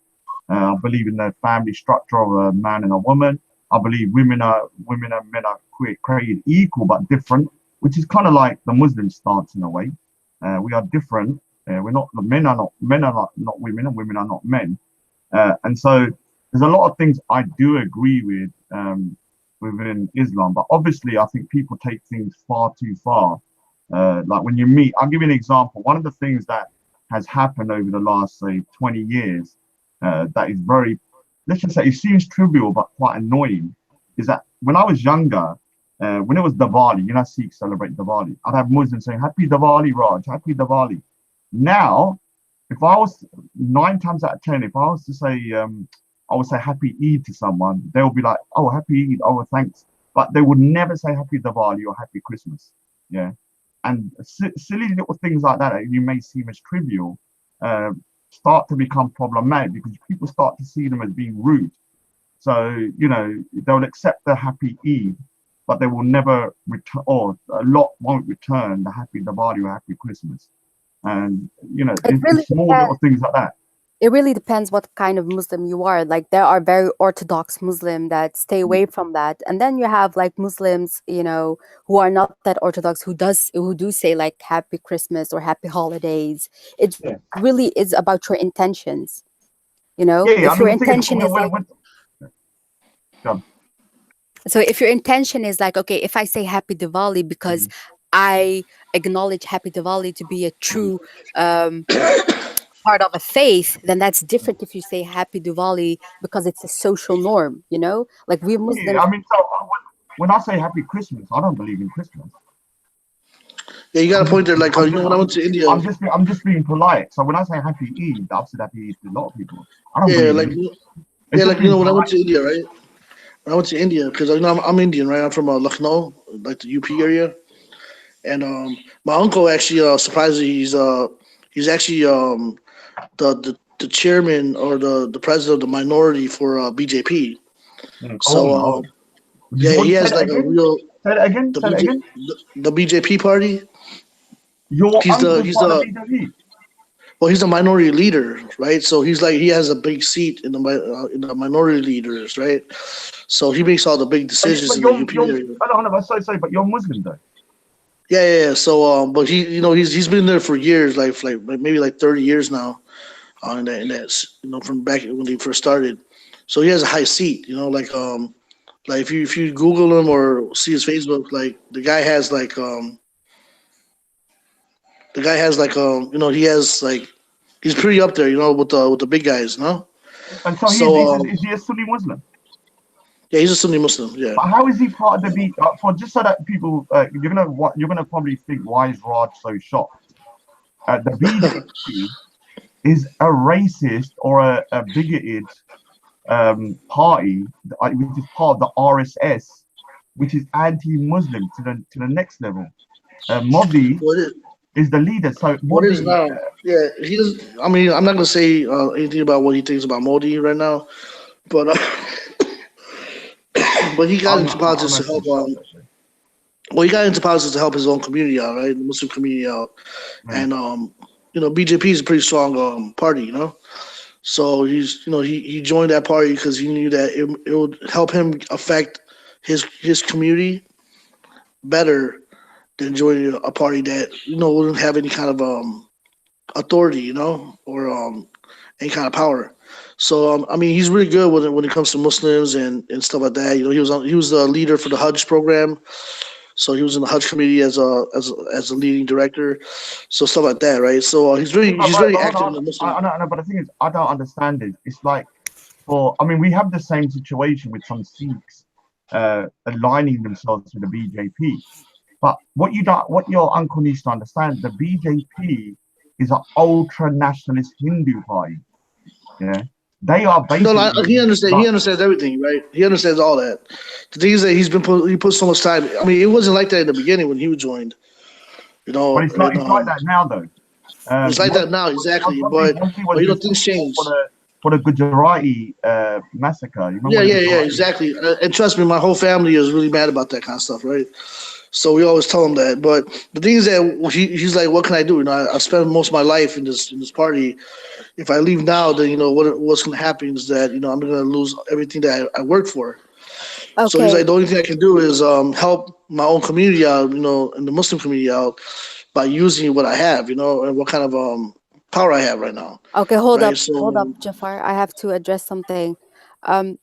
I believe in the family structure of a man and a woman. I believe women and men are created equal but different, which is kind of like the Muslim stance in a way. We are different. We're not men are not women and women are not men. And so there's a lot of things I do agree with within Islam, but obviously I think people take things far too far. Like when you meet, I'll give you an example. One of the things that has happened over the last, say, 20 years, that is very, let's just say, it seems trivial but quite annoying, is that when I was younger, when it was Diwali, Sikhs celebrate Diwali, I'd have Muslims saying, Happy Diwali, Raj, Happy Diwali. Now, if I was 9 times out of 10, if I was to say, I would say Happy Eid to someone, they'll be like, oh, Happy Eid, oh, thanks. But they would never say Happy Diwali or Happy Christmas. Yeah. And silly little things like that you may seem as trivial start to become problematic because people start to see them as being rude. So, they'll accept the Happy Eid, but they will never return, or a lot won't return the Happy Diwali or Happy Christmas. And, It really it's small depends. little things like that. It really depends what kind of Muslim you are. Like there are very orthodox Muslim that stay away from that, and then you have like Muslims, who are not that orthodox, who do say like Happy Christmas or Happy Holidays. It Yeah. really is about your intentions. Yeah. I If mean, your the thing is, intention is like, um, so if your intention is like, okay, if I say Happy Diwali because I acknowledge Happy Diwali to be a true um, part of a faith, then that's different if you say Happy Diwali because it's a social norm, Like we yeah, Muslims, I mean, so when I say Happy Christmas, I don't believe in Christmas. Yeah, you got I'm a just, point there. Like when I went to India, I'm just being polite. So when I say Happy Eid, I've said Happy Eid to a lot of people. I don't yeah, believe in like it. It's just being when I went polite. to India, right? When I went to India, because I'm Indian, right? I'm from Lucknow, like the UP area, and my uncle actually surprisingly he's actually the chairman or the president of the minority for BJP. Oh So no! Did you yeah, want he to say has that like a again? real Say that again. the Say that BJ again. the BJP party. Your He's the uncle's he's part of the the BJP. Well, he's a minority leader, right? So he's like he has a big seat in the minority leaders, right? So he makes all the big decisions But in the UP you're. area. I don't know. Sorry, but you're Muslim though. Yeah. So but he he's been there for years, like maybe like 30 years now. In that from back when he first started. So he has a high seat, like if you Google him or see his Facebook, like he has like he's pretty up there, with the big guys, no? And so So is he a Sunni Muslim? yeah, he's a Sunni Muslim, yeah. But how is he part of the B? For just so that people, you're gonna probably think, why is Raj so shocked? The BJP is a racist or a bigoted party, which is part of the RSS, which is anti-Muslim to the next level. Modi What is is the leader. So what is Modi, now? Yeah, he does. I mean, I'm not gonna say anything about what he thinks about Modi right now, but but he got into I'm politics to actually help. shocked actually. Well, he got into politics to help his own community out, right? The Muslim community out, Yeah. and BJP is a pretty strong party, So he joined that party because he knew that it would help him affect his community better than joining a party that wouldn't have any kind of authority, or any kind of power. So I mean, he's really good when it comes to Muslims and stuff like that. He was the leader for the Hajj program, so he was in the Hajj committee as a leading director, so stuff like that, right? So Yeah, he's very but hold active in on. the Muslim. I know, but the thing is, I don't understand it. It's like, for I mean, we have the same situation with some Sikhs aligning themselves with the BJP. But what your uncle needs to understand, the BJP is an ultra nationalist Hindu party. Yeah, they are No, no, basically he understands. like, He understands everything, right? He understands all that. The thing is that he put so much time. I mean, it wasn't like that in the beginning when he joined, but and it's like that now though. it's like that now exactly. Once he was But things responsible change. for the Gujarati massacre. You remember Yeah, when the yeah, Gujarati? exactly. And trust me, my whole family is really mad about that kind of stuff, right? So we always tell him that. But the thing is that he's like, what can I do? I spent most of my life in this party. If I leave now, then what's going to happen is that I'm going to lose everything that I worked for. So he's Okay. like, the only thing I can do is help my own community out, and the Muslim community out by using what I have, and what kind of power I have right now, Okay, right? hold up, So Jafar. I have to address something. Um,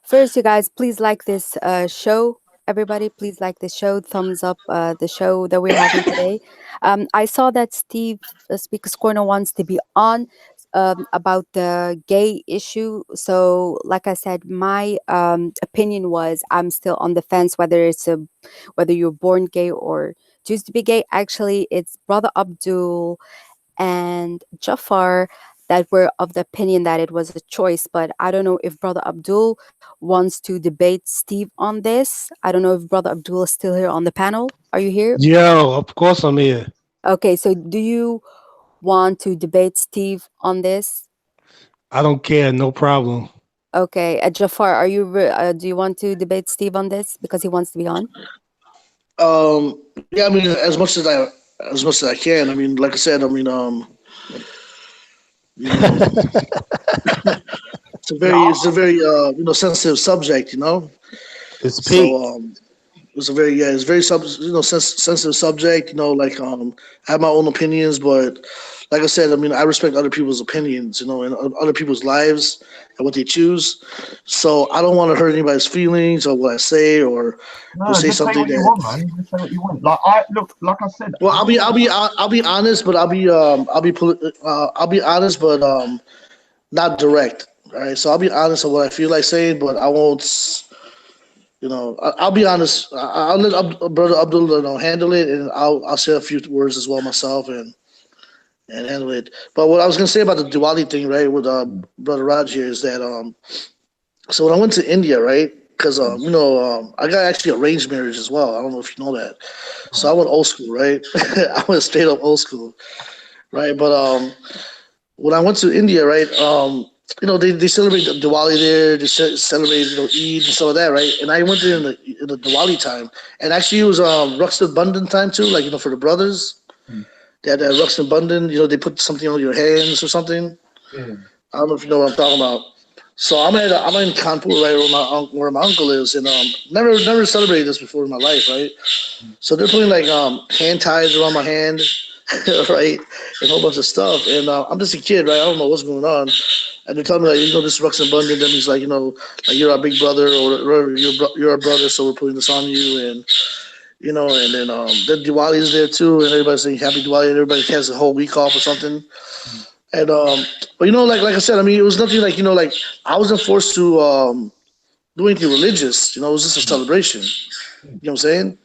First, you guys, please like this show. Everybody, please like the show. Thumbs up the show that we're having today. I saw that Steve Speaker's Corner wants to be on about the gay issue. So, like I said, my opinion was I'm still on the fence whether you're born gay or choose to be gay. Actually, it's Brother Abdul and Jafar that were of the opinion that it was a choice. But I don't know if Brother Abdul wants to debate Steve on this. I don't know if Brother Abdul is still here on the panel. Are you here? Yo, of course I'm here. Okay, so do you want to debate Steve on this? I don't care, no problem. Okay, Jafar, do you want to debate Steve on this because he wants to be on? yeah, I mean, as much as I can. I mean, like I said, I mean, you know, Yeah, it's a very sensitive subject, It's So peak. it's very sensitive subject. Like I have my own opinions, but like I said, I mean, I respect other people's opinions, and other people's lives and what they choose. So I don't want to hurt anybody's feelings or what I say or no, say just say something what you that. want, man. Just say what you want. Like I look, like I said, Well, I have. I'll be honest, but I'll be honest, but not direct. All right, so I'll be honest on what I feel like saying, but I won't. I'll be honest. I'll let brother Abdullah handle it, and I'll say a few words as well myself and handle it. But what I was gonna say about the Diwali thing, right, with brother Raj here is that so when I went to India, right, because I got actually arranged marriage as well. I don't know if you know that. So I went old school, right? I went straight up old school, right? But when I went to India, right, they celebrate Diwali there. They celebrate Eid and stuff like that, right? And I went there in the Diwali time, and actually it was Ruxta Bundan time too, like for the brothers. They had that Ruxta Bundan. They put something on your hands or something. Yeah. I don't know if you know what I'm talking about. So I'm in Kanpur, right, where my uncle is, and never celebrated this before in my life, right? So they're putting like hand ties around my hand, right, and a whole bunch of stuff. And I'm just a kid, right? I don't know what's going on. And they're telling me like, this Rux and Bundy. That means like, like you're our big brother or you're our brother, so we're putting this on you. And and then Diwali is there too, and everybody's saying Happy Diwali, and everybody has a whole week off or something. And but like I said, I mean, it was nothing like like I wasn't forced to do anything religious. It was just a celebration. You know what I'm saying?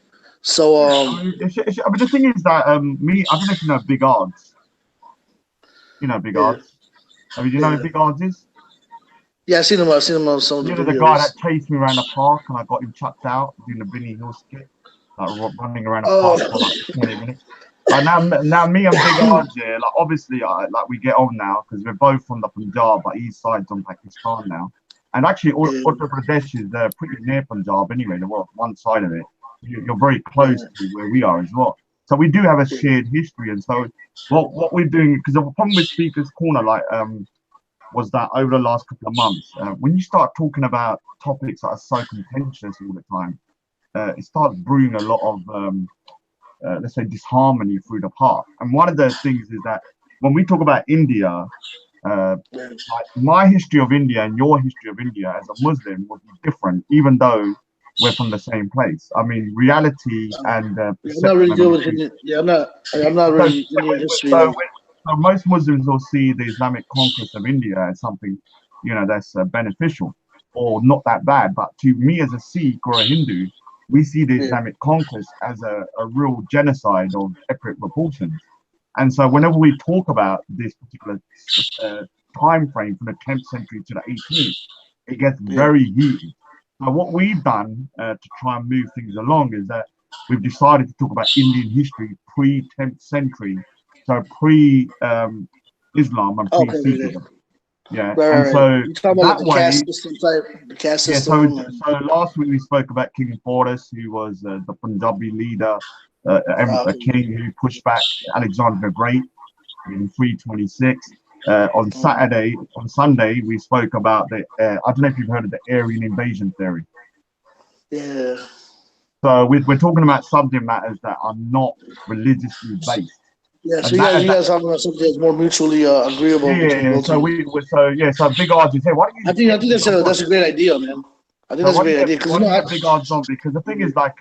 So Yeah, I mean, I mean, the thing is that me, I don't know if you know Big Odds. You know Big yeah, Odds. I mean, do you know who yeah, Big Odds is? yeah. I seen him. I've seen him on some of the You know the guy that videos. chased me around the park and I got him chucked out doing the Benny Hill skit, like running around the Oh, park for like 20 minutes. Like now, me and Big Odds, yeah, like obviously, like we get on now because we're both from the Punjab, but his side's on Pakistan now. And actually, yeah, Uttar Pradesh is pretty near Punjab anyway. They're one side of it. You're very close yeah, to where we are as well. So we do have a yeah, shared history. And so what we're doing, because the problem with Speaker's Corner, like was that over the last couple of months, when you start talking about topics that are so contentious all the time, it starts brewing a lot of, let's say, disharmony through the park. And one of the things is that when we talk about India, Like my history of India and your history of India as a Muslim would be different, even though we're from the same place. I mean, reality and Yeah, I'm not perception really are good going to with be. Indian. Yeah, I'm not So, really Indian history. so, so most Muslims will see the Islamic conquest of India as something, that's beneficial or not that bad. But to me, as a Sikh or a Hindu, we see the Yeah, Islamic conquest as a real genocide of epic proportions. And so, whenever we talk about this particular uh, time frame from the 10th century to the 18th, it gets yeah, very heated. So, what we've done to try and move things along is that we've decided to talk about Indian history pre 10th century, so pre Islam and pre okay, okay. Sikhism. Yeah, Right, and right, right. so You talking about like that the caste way, system type, the caste yeah. So system, and last week we spoke about King Porus, who was the Punjabi leader, a okay, king who pushed back Alexander the Great in 326. On Sunday, we spoke about I don't know if you've heard of the Aryan invasion theory. yeah, So we're talking about subject matters that are not religiously based, yeah. So and you guys talking about something that's more mutually agreeable between yeah. both of So you. so big odds is, hey, why don't you I get think me on board? that's a great idea, man. I think So that's a great idea because why you don't know, you get big odds on? Because the thing is, like,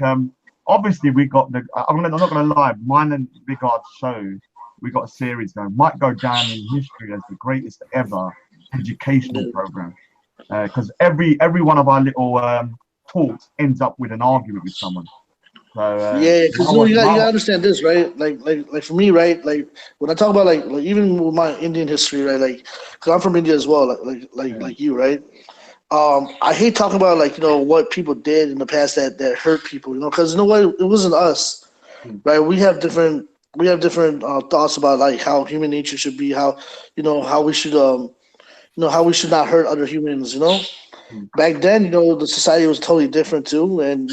obviously we got I'm not gonna lie, mine and Big Odds show, we got a series going, might go down in history as the greatest ever educational yeah, program. Because every one of our little talks ends up with an argument with someone. So yeah, because you gotta understand this, right? Like for me, right? Like when I talk about like even with my Indian history, right? Like, because I'm from India as well, yeah, like you, right? I hate talking about like what people did in the past that hurt people, because you know what, it wasn't us, mm, right? We have different thoughts about like how human nature should be, how how we should how we should not hurt other humans, mm. back then, the society was totally different too, and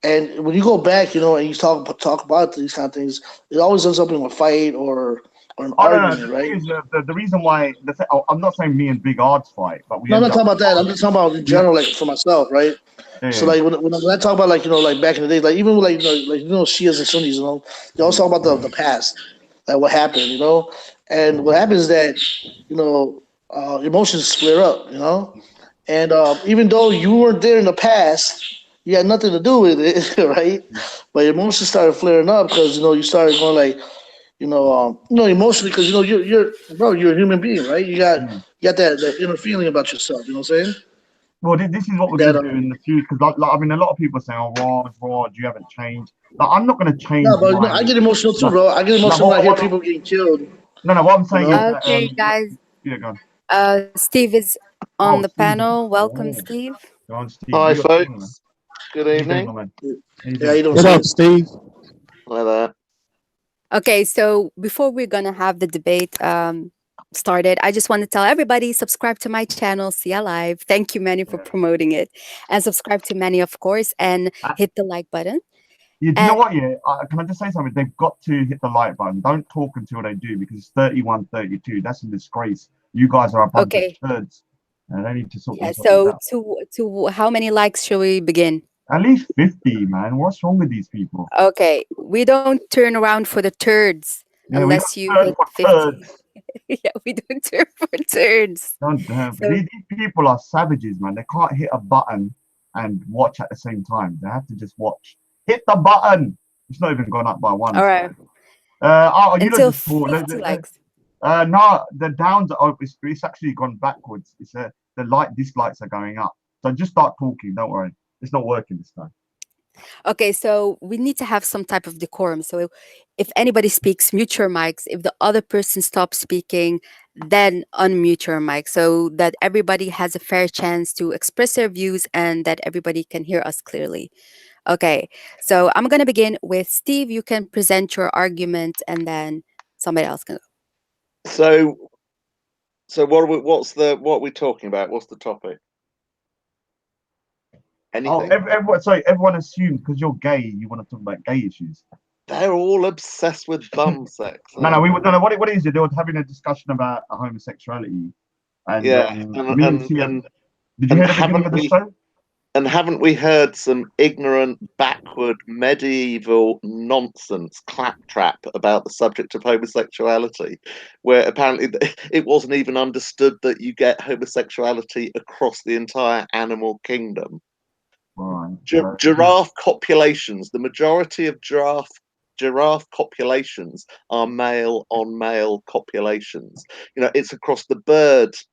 and when you go back, and you talk about these kind of things, it always ends up in a fight or an Oh no, argument, the right? thing is, the reason why I'm not saying me and Big Odds fight, but we No, I'm end not up talking about that. I'm just talking about in we general, like for myself, right? So yeah, like when I talk about like like back in the day, like even with, like Shias and Sunnis, they always talk about the past, like what happened, and what happens is that emotions flare up, and even though you weren't there in the past, you had nothing to do with it, right? But emotions started flaring up because you started going like emotionally because you're a human being, right? mm. You got that inner feeling about yourself. You know what I'm saying? Well, this is what we're That gonna do in the future because, I mean, a lot of people say, "Oh, Raj, you haven't changed." Like, I'm not gonna no, change but my I get emotional too, like, bro. I get like emotional when I hear people getting killed. no, what I'm You saying is know? that Okay, guys. yeah, go on. Steve is on Oh, the Steve, panel. Welcome, oh, Steve. go on, Steve, Hi, do your thing, man. folks. Good How you doing, evening. my man? How you Yeah, you doing? don't What see up, it. Steve? Hi there. Okay, so before we're gonna have the debate started, I just want to tell everybody subscribe to my channel, Siyaa Live. Thank you, Manny, for Yeah. promoting it, and subscribe to Manny, of course, and Uh, hit the like button. yeah, do you know And what? Yeah, can I just say something? They've got to hit the like button. Don't talk until they do because it's 31-32. That's a disgrace. You guys are a bunch of okay, turds, and they need to sort yeah. themselves So out. to how many likes shall we begin? At least 50, man. What's wrong with these people? Okay, we don't turn around for the turds Yeah, we unless don't you turn hit for 50. turds. Yeah, we don't turn for turds. Don't turn for So these people are savages, man. They can't hit a button and watch at the same time. They have to just watch. Hit the button. It's not even gone up by one. all So, right, you know, until just talk. 50 likes. No, the downs are. It's actually gone backwards. The dislikes are going up. So just start talking. Don't worry. It's not working this time. Okay, so we need to have some type of decorum. So if anybody speaks, mute your mics. If the other person stops speaking, then unmute your mic so that everybody has a fair chance to express their views and that everybody can hear us clearly. Okay, so I'm going to begin with Steve. You can present your argument and then somebody else can go. So, what are we talking about? What's the topic? Oh, Anything? everyone assumes because you're gay, you want to talk about gay issues. They're all obsessed with bum sex. No, what it is. They were having a discussion about homosexuality, and Yeah, me and Tia. Did you and hear the beginning haven't of the we? show? And haven't we heard some ignorant, backward, medieval nonsense claptrap about the subject of homosexuality, where apparently it wasn't even understood that you get homosexuality across the entire animal kingdom? Right. Giraffe copulations, the majority of giraffe copulations are male on male copulations. It's across the birds,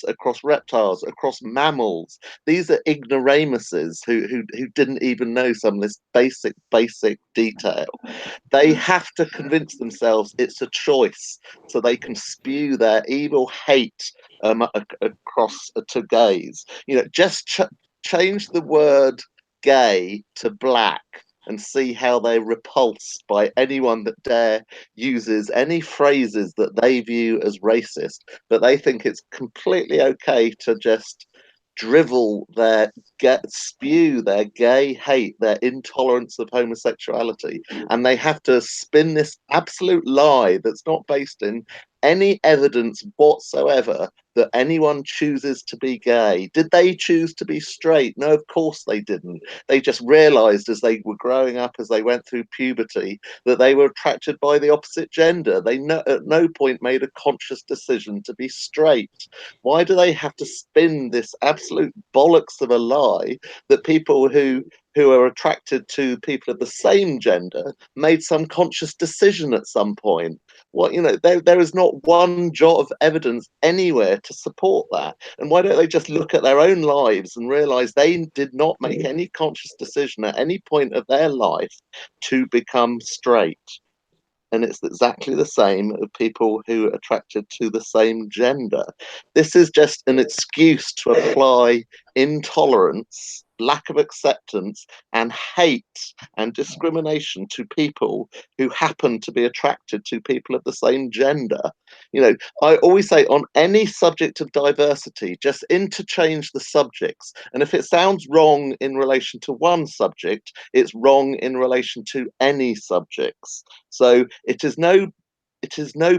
across reptiles, across mammals. These are ignoramuses who didn't even know some of this basic detail. They have to convince themselves it's a choice, so they can spew their evil hate across to gays. Just change the word gay to black and see how they're repulsed by anyone that dare uses any phrases that they view as racist, but they think it's completely okay to just drivel spew their gay hate, their intolerance of homosexuality, and they have to spin this absolute lie that's not based in any evidence whatsoever that anyone chooses to be gay. Did they choose to be straight? No, of course they didn't. They just realized as they were growing up, as they went through puberty, that they were attracted by the opposite gender. They at no point made a conscious decision to be straight. Why do they have to spin this absolute bollocks of a lie that people who are attracted to people of the same gender made some conscious decision at some point? There is not one jot of evidence anywhere to support that. And why don't they just look at their own lives and realize they did not make any conscious decision at any point of their life to become straight? And it's exactly the same of people who are attracted to the same gender. This is just an excuse to apply intolerance, lack of acceptance, and hate and discrimination to people who happen to be attracted to people of the same gender. I always say on any subject of diversity, just interchange the subjects. And if it sounds wrong in relation to one subject, it's wrong in relation to any subjects. So it is no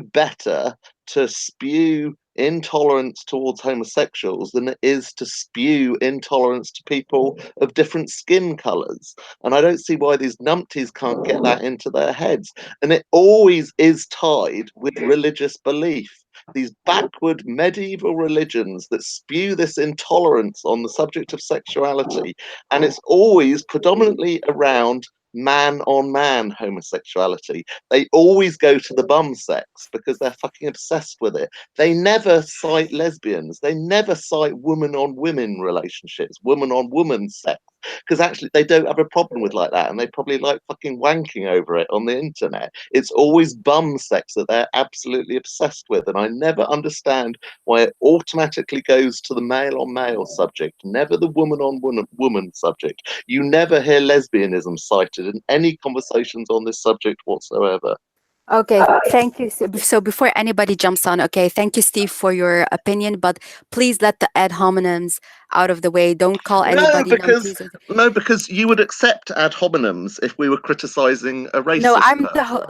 better to spew intolerance towards homosexuals than it is to spew intolerance to people of different skin colours. And I don't see why these numpties can't get that into their heads. And it always is tied with religious belief. These backward medieval religions that spew this intolerance on the subject of sexuality, and it's always predominantly around man on man homosexuality. They always go to the bum sex because they're fucking obsessed with it. They never cite lesbians. They never cite woman on women relationships, woman on woman sex, because actually they don't have a problem with like that, and they probably like fucking wanking over it on the internet. It's always bum sex that they're absolutely obsessed with, and I never understand why it automatically goes to the male on male subject, never the woman on woman subject. You never hear lesbianism cited in any conversations on this subject whatsoever. Okay, thank you. So before anybody jumps on, okay, thank you, Steve, for your opinion, but please let the ad hominems out of the way. Don't call No, anybody because numpties. no, because you would accept ad hominems if we were criticizing a No, racist person.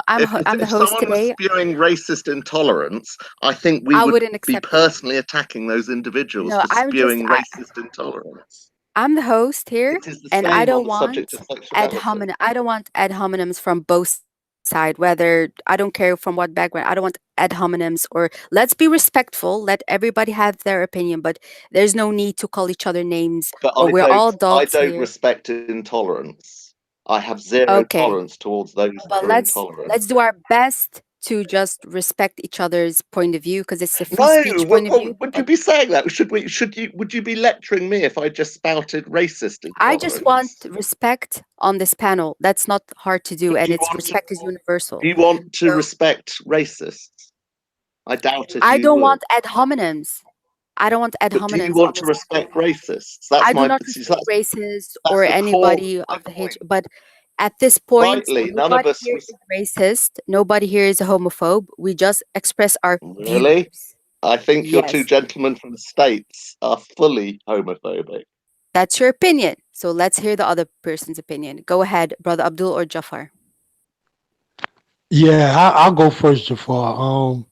I'm the If host someone was today. spewing racist intolerance, I think we I would wouldn't be accept it. personally attacking those individuals No, for spewing racist intolerance. I'm the host here, It is the and I same on don't the subject want of sexuality. I don't want ad hominems from both side. Whether I don't care from what background. I don't want ad hominems. Or let's be respectful. Let everybody have their opinion, but there's no need to call each other names. But Or we're all I adults don't here. respect intolerance. I have zero Okay, tolerance towards those but that are intolerant. let's do our best to just respect each other's point of view because it's a free No, speech point of view. would you But be saying that? Would you be lecturing me if I just spouted racist I just want intolerance? respect on this panel. That's not hard to do, But and it's respect is do universal. you want to So respect racists? I doubt if I you don't would. want ad hominems. I don't want ad But do you hominems want on to this respect panel. racists? I do not respect racists or That's the core of anybody my of the H. point. But at this point, Rightly, none of nobody us here is racist. Nobody here is a homophobe. We just express our really. views. I think your two Yes, gentlemen from the States are fully homophobic. that's your opinion. So let's hear the other person's opinion. Go ahead, Brother Abdul or Jafar. Yeah, I'll go first, Jafar.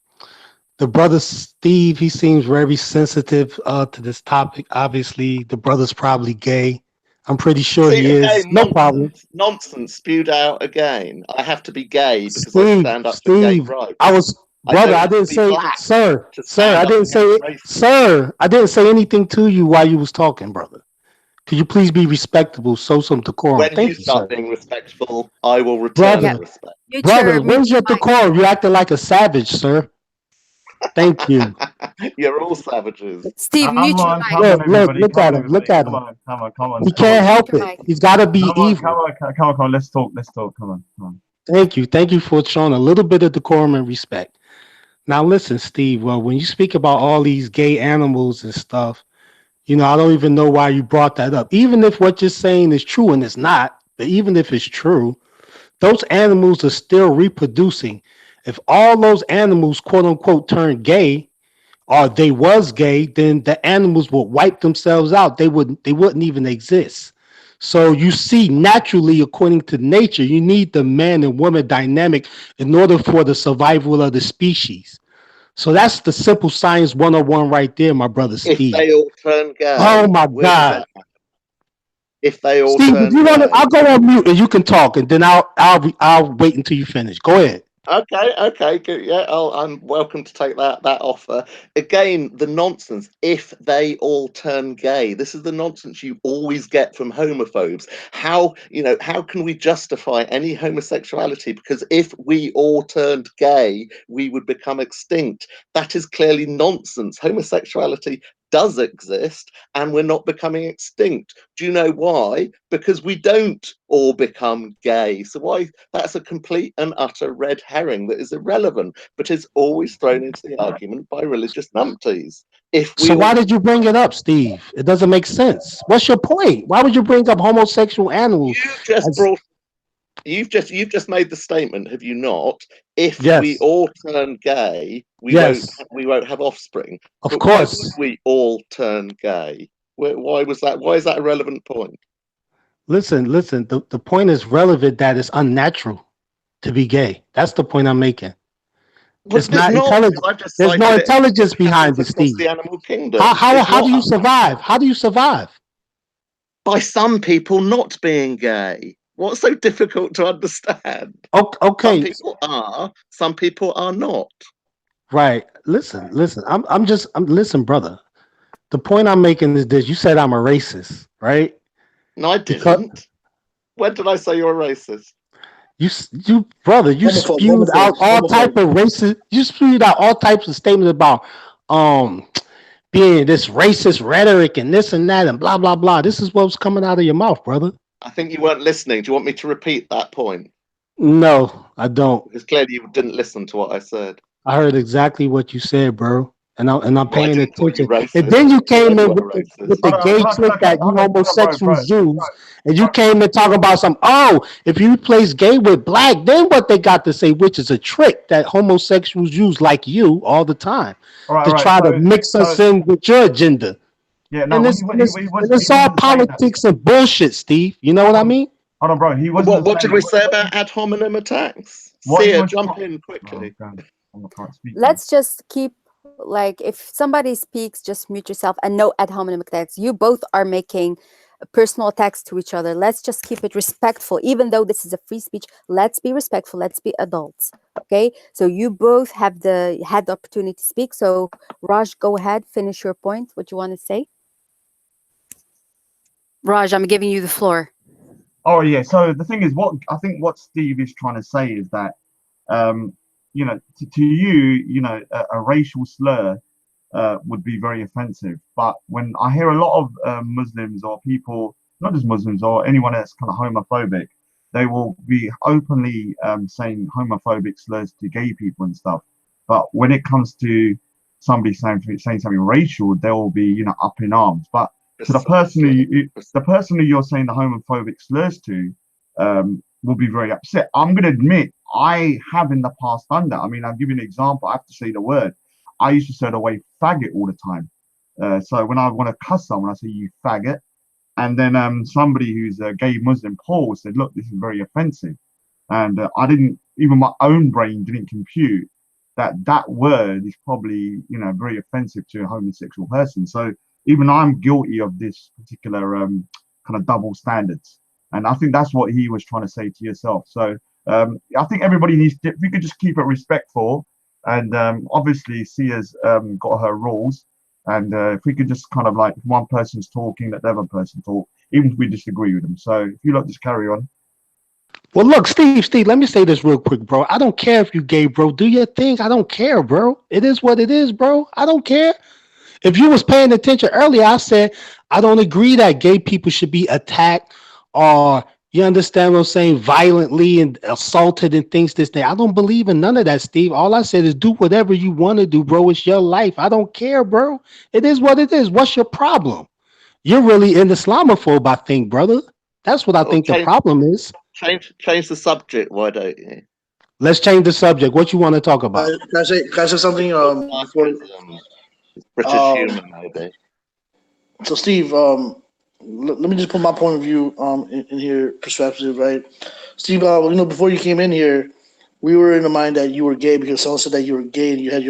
the brother Steve, he seems very sensitive to this topic. Obviously, the brother's probably gay. I'm pretty sure See, he is. again, No problem. nonsense spewed out again. I have to be gay because I Steve, stand up for gay Steve, I rights. was I brother. don't I have didn't to be say, black to sir. I stand up didn't against say, racism. sir. I didn't say anything to you while you was talking, brother. Could you please be respectable? Show some decorum. When you Thank you, start sir. being respectful, I will return Yeah. Brother, the respect. brother, Mute where's your your mic. decorum? You acting like a savage, sir. Thank you. You're all savages. Steve, mute your mic. Come on, Look everybody, come at on, him. Look everybody, at come him. on, come on, come on, He come on, can't Mute help your it. mic. He's got to be come on, come evil. on, come on, come on. Let's talk, come on, come on. Thank you. Thank you for showing a little bit of decorum and respect. Now, listen, Steve. Well, when you speak about all these gay animals and stuff, I don't even know why you brought that up. Even if what you're saying is true and it's not, but even if it's true, those animals are still reproducing. If all those animals, quote unquote, turn gay, or they was gay, then the animals would wipe themselves out. They wouldn't even exist. So you see, naturally, according to nature, you need the man and woman dynamic in order for the survival of the species. So that's the simple science 101 right there, my brother If Steve. they all turn Oh gay, my where does God. that happen? If they all Steve, if turn you want to, I'll gay. go on mute and you can talk, and then I'll wait until you finish. Go ahead. Okay, good. Yeah, I'm welcome to take that offer. Again, the nonsense. If they all turn gay, this is the nonsense you always get from homophobes. How can we justify any homosexuality? Because if we all turned gay, we would become extinct. That is clearly nonsense. Homosexuality does exist, and we're not becoming extinct. Do you know why? Because we don't all become gay. So why? That's a complete and utter red herring that is irrelevant, but is always thrown into the argument by religious numpties. If So we why all, did you bring it up, Steve? It doesn't make sense. What's your point? Why would you bring up homosexual animals? you just As brought, you've just made the statement, have you not? If we yes, all turn gay, yes, we won't have offspring. of But why would course. we all turn gay? Why was that? Why is that a relevant point? Listen. The point is relevant that it's unnatural to be gay. That's the point I'm making. Well, It's there's not not, because intelligent. I've just There's no cited it. intelligence It happens behind it, across Steve. the animal How kingdom. how It's how do you not survive? How do you survive? by some people not being gay. What's so difficult to understand? Some Okay, people are, some people are not. right. Listen. I'm listen, brother. The point I'm making is this: you said I'm a racist, right? No, I Because didn't. When did I say you're a racist? you brother, you Homophobe, spewed out homophobe, all type homophobe. of racist. You spewed out all types of statements about um being this racist rhetoric and this and that and blah blah blah. This is what's coming out of your mouth, brother. I think you weren't listening. Do you want me to repeat that point? No, I don't. Because clearly you didn't listen to what I said. I heard exactly what you said, bro, and I'm Well, I paying didn't call you attention. And then racist. you I said came you in were with racist. the gay trick that you Bro, homosexuals use, and you bro, came in talking about some. Oh, if you replace gay with black, then what they got to say, which is a trick that homosexuals use, like you, all the time, all to right. try to mix us in with your agenda. Yeah, no, And well, it's and it's, and he it's all wasn't saying that. politics and bullshit, Steve. You know what I Hold on, mean? hold on, bro. He wasn't What did we saying say about ad hominem attacks? what he Sia, was. jump in Oh, quickly. God, I can't speak now. Let's just keep, like, if somebody speaks, just mute yourself, and no ad hominem attacks. You both are making personal attacks to each other. Let's just keep it respectful, even though this is a free speech. Let's be respectful. Let's be adults. Okay. So you both had the opportunity to speak. So Raj, go ahead, finish your point. What you want to say, Raj? I'm giving you the floor. Oh yeah. So the thing is, what I think what Steve is trying to say is that, um, to you, a racial slur would be very offensive. But when I hear a lot of Muslims or people, not just Muslims or anyone that's kind of homophobic, they will be openly saying homophobic slurs to gay people and stuff. But when it comes to somebody saying something racial, they'll be, up in arms. But to Precisely. the person who you're saying the homophobic slurs to, will be very upset. I'm going to admit I have in the past done that. I mean, I'll give you an example. I have to say the word. I used to say the way faggot all the time. So when I want to cuss someone, I say you faggot. And then somebody who's a gay Muslim, Paul, said, "Look, this is very offensive." And I didn't, even my own brain didn't compute that word is probably, very offensive to a homosexual person. So even I'm guilty of this particular kind of double standards. And I think that's what he was trying to say to yourself. So I think everybody needs to, if we could just keep it respectful, and obviously Sia's got her rules. And if we could just kind of like, if one person's talking, let the other person talk, even if we disagree with them. So if you lot just carry on. Well, look, Steve, let me say this real quick, bro. I don't care if you gay, bro. Do your thing. I don't care, bro. It is what it is, bro. I don't care. If you was paying attention earlier, I said I don't agree that gay people should be attacked or you understand what I'm saying, violently and assaulted and things this day. I don't believe in none of that, Steve. All I said is do whatever you want to do, bro. It's your life. I don't care, bro. It is what it is. What's your problem? You're really an Islamophobe, I think, brother. That's what I Or think the problem is. change the subject. Why don't you? Let's change the subject. What you want to talk about? Can I say something before? Sarcasm, British Um, humour, maybe. so Steve, let me just put my point of view in here perspective, right? Steve, before you came in here, we were in the mind that you were gay because someone said that you were gay and you had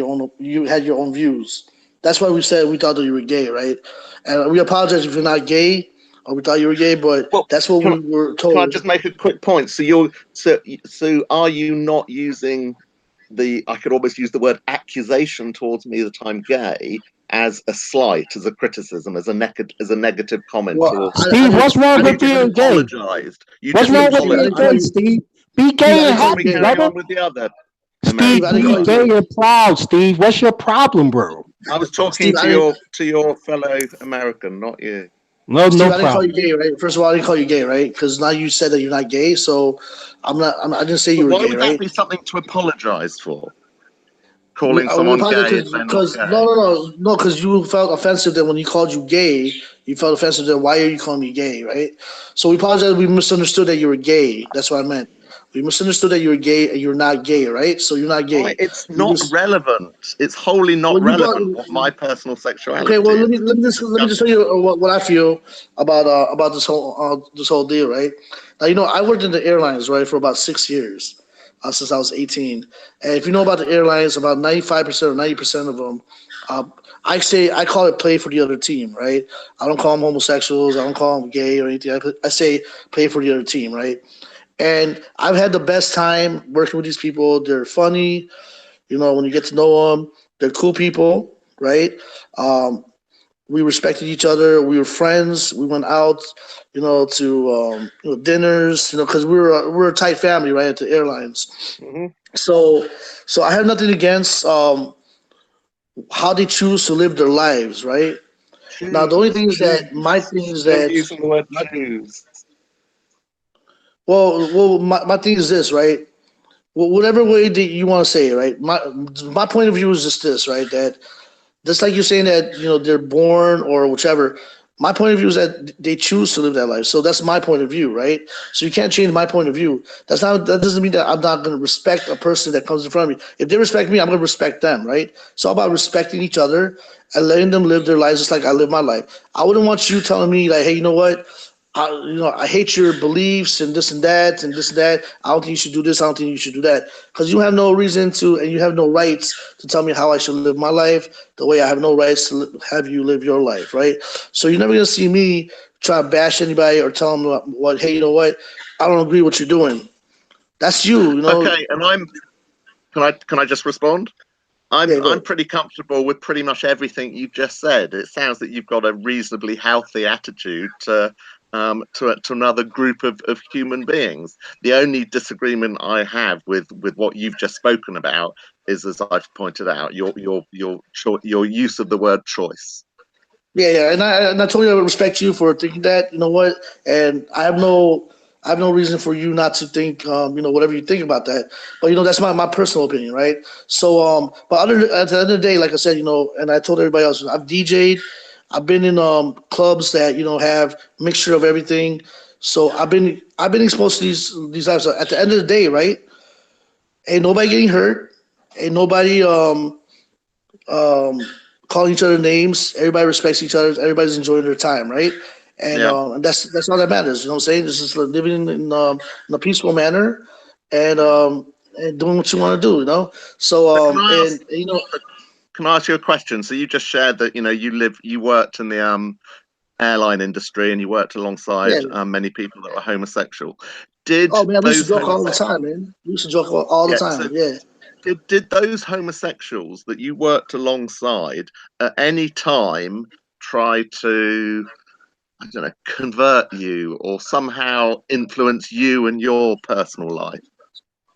your own views. That's why we said we thought that you were gay, right? And we apologize if you're not gay or we thought you were gay, but Well, that's what can, we were can I told. just make a quick point? So are you not using I could almost use the word accusation towards me that I'm gay as a slight, as a criticism, as a negative comment Well, towards me. I Steve, what's wrong I And you with didn't just being gay? apologized. You What's just wrong Steve, with Steve, I being didn't call gay, apologized. you Steve? Be Steve, gay I and didn't call Can you we happy, gay. carry brother. on with the other Steve, Steve, I American didn't be call you guy? gay gay. and proud, Steve. What's your problem, bro? I was Steve, talking I didn't to your fellow American, not you. No, Steve, no I didn't call you problem. gay, right? First of all, I didn't call you gay, right? Because now you said that you're not gay, so I didn't say you But were why gay, would that right? be something to apologize for? We, Calling we someone apologize gay if they're not because no, gay. no, no, no, because you felt offensive that when he called you gay, you felt offensive that why are you calling me gay, right? So we apologize. We misunderstood that you were gay. That's what I meant. We misunderstood that you were gay and you're not gay, right? So you're not Why? gay. It's You not just relevant. It's wholly not well, you brought. relevant what my personal Okay, sexuality well is. It's a let me just tell discussion. you what I feel about this whole deal, right? Now I worked in the airlines right for about 6 years, since I was 18, and if you know about the airlines, about 95% or 90% of them, uh, I call it play for the other team, right? I don't call them homosexuals, I don't call them gay or anything. I say play for the other team, right? And I've had the best time working with these people. They're funny, when you get to know them, they're cool people, right? Um, we respected each other. We were friends. We went out, to dinners, because we were a tight family, right, at the airlines. Hmm. So so I have nothing against how they choose to live their lives, right? Now the only thing is that my Choose. thing is Don't that using the word my, choose. my thing is this, right? Whatever way that you want to say it, right? My point of view is just this, right? That just like you're saying that they're born or whichever. My point of view is that they choose to live that life. So that's my point of view, right? So you can't change my point of view. That doesn't mean that I'm not going to respect a person that comes in front of me. If they respect me, I'm going to respect them, right? It's all about respecting each other and letting them live their lives just like I live my life. I wouldn't want you telling me like, hey, you know what? I hate your beliefs and this and that and this and that. I don't think you should do this. I don't think you should do that because you have no reason to, and you have no rights to tell me how I should live my life. The way I have no rights to have you live your life, right? So you're never gonna see me try to bash anybody or tell them what. Hey, you know what? I don't agree with what you're doing. That's you. Okay, and can I just respond? Yeah, I'm go. pretty comfortable with pretty much everything you've just said. It sounds that you've got a reasonably healthy attitude to another group of human beings. The only disagreement I have with what you've just spoken about is, as I've pointed out, your use of the word choice. Yeah, yeah, and I totally respect you for thinking that. You know what? And I have no reason for you not to think whatever you think about that. But that's my personal opinion, right? So but at the end of the day, like I said, and I told everybody else, I've DJ'd, I've been in clubs that have mixture of everything. So I've been exposed to these lives. So at the end of the day, right? Ain't nobody getting hurt. Ain't nobody um, calling each other names. Everybody respects each other. Everybody's enjoying their time, right? And Yeah. and that's all that matters. You know what I'm saying? This is living in a peaceful manner, and and doing what you want to do, you know. So But can I ask? and you know, Can I ask you a question? So you just shared that you worked in the airline industry and you worked alongside yeah. many people that were homosexual. Did Oh man, we used to those joke all the homosexuals? time, man. We used to joke all the Yeah. So time. Yeah. did those homosexuals that you worked alongside at any time try to, I don't know, convert you or somehow influence you and your personal life?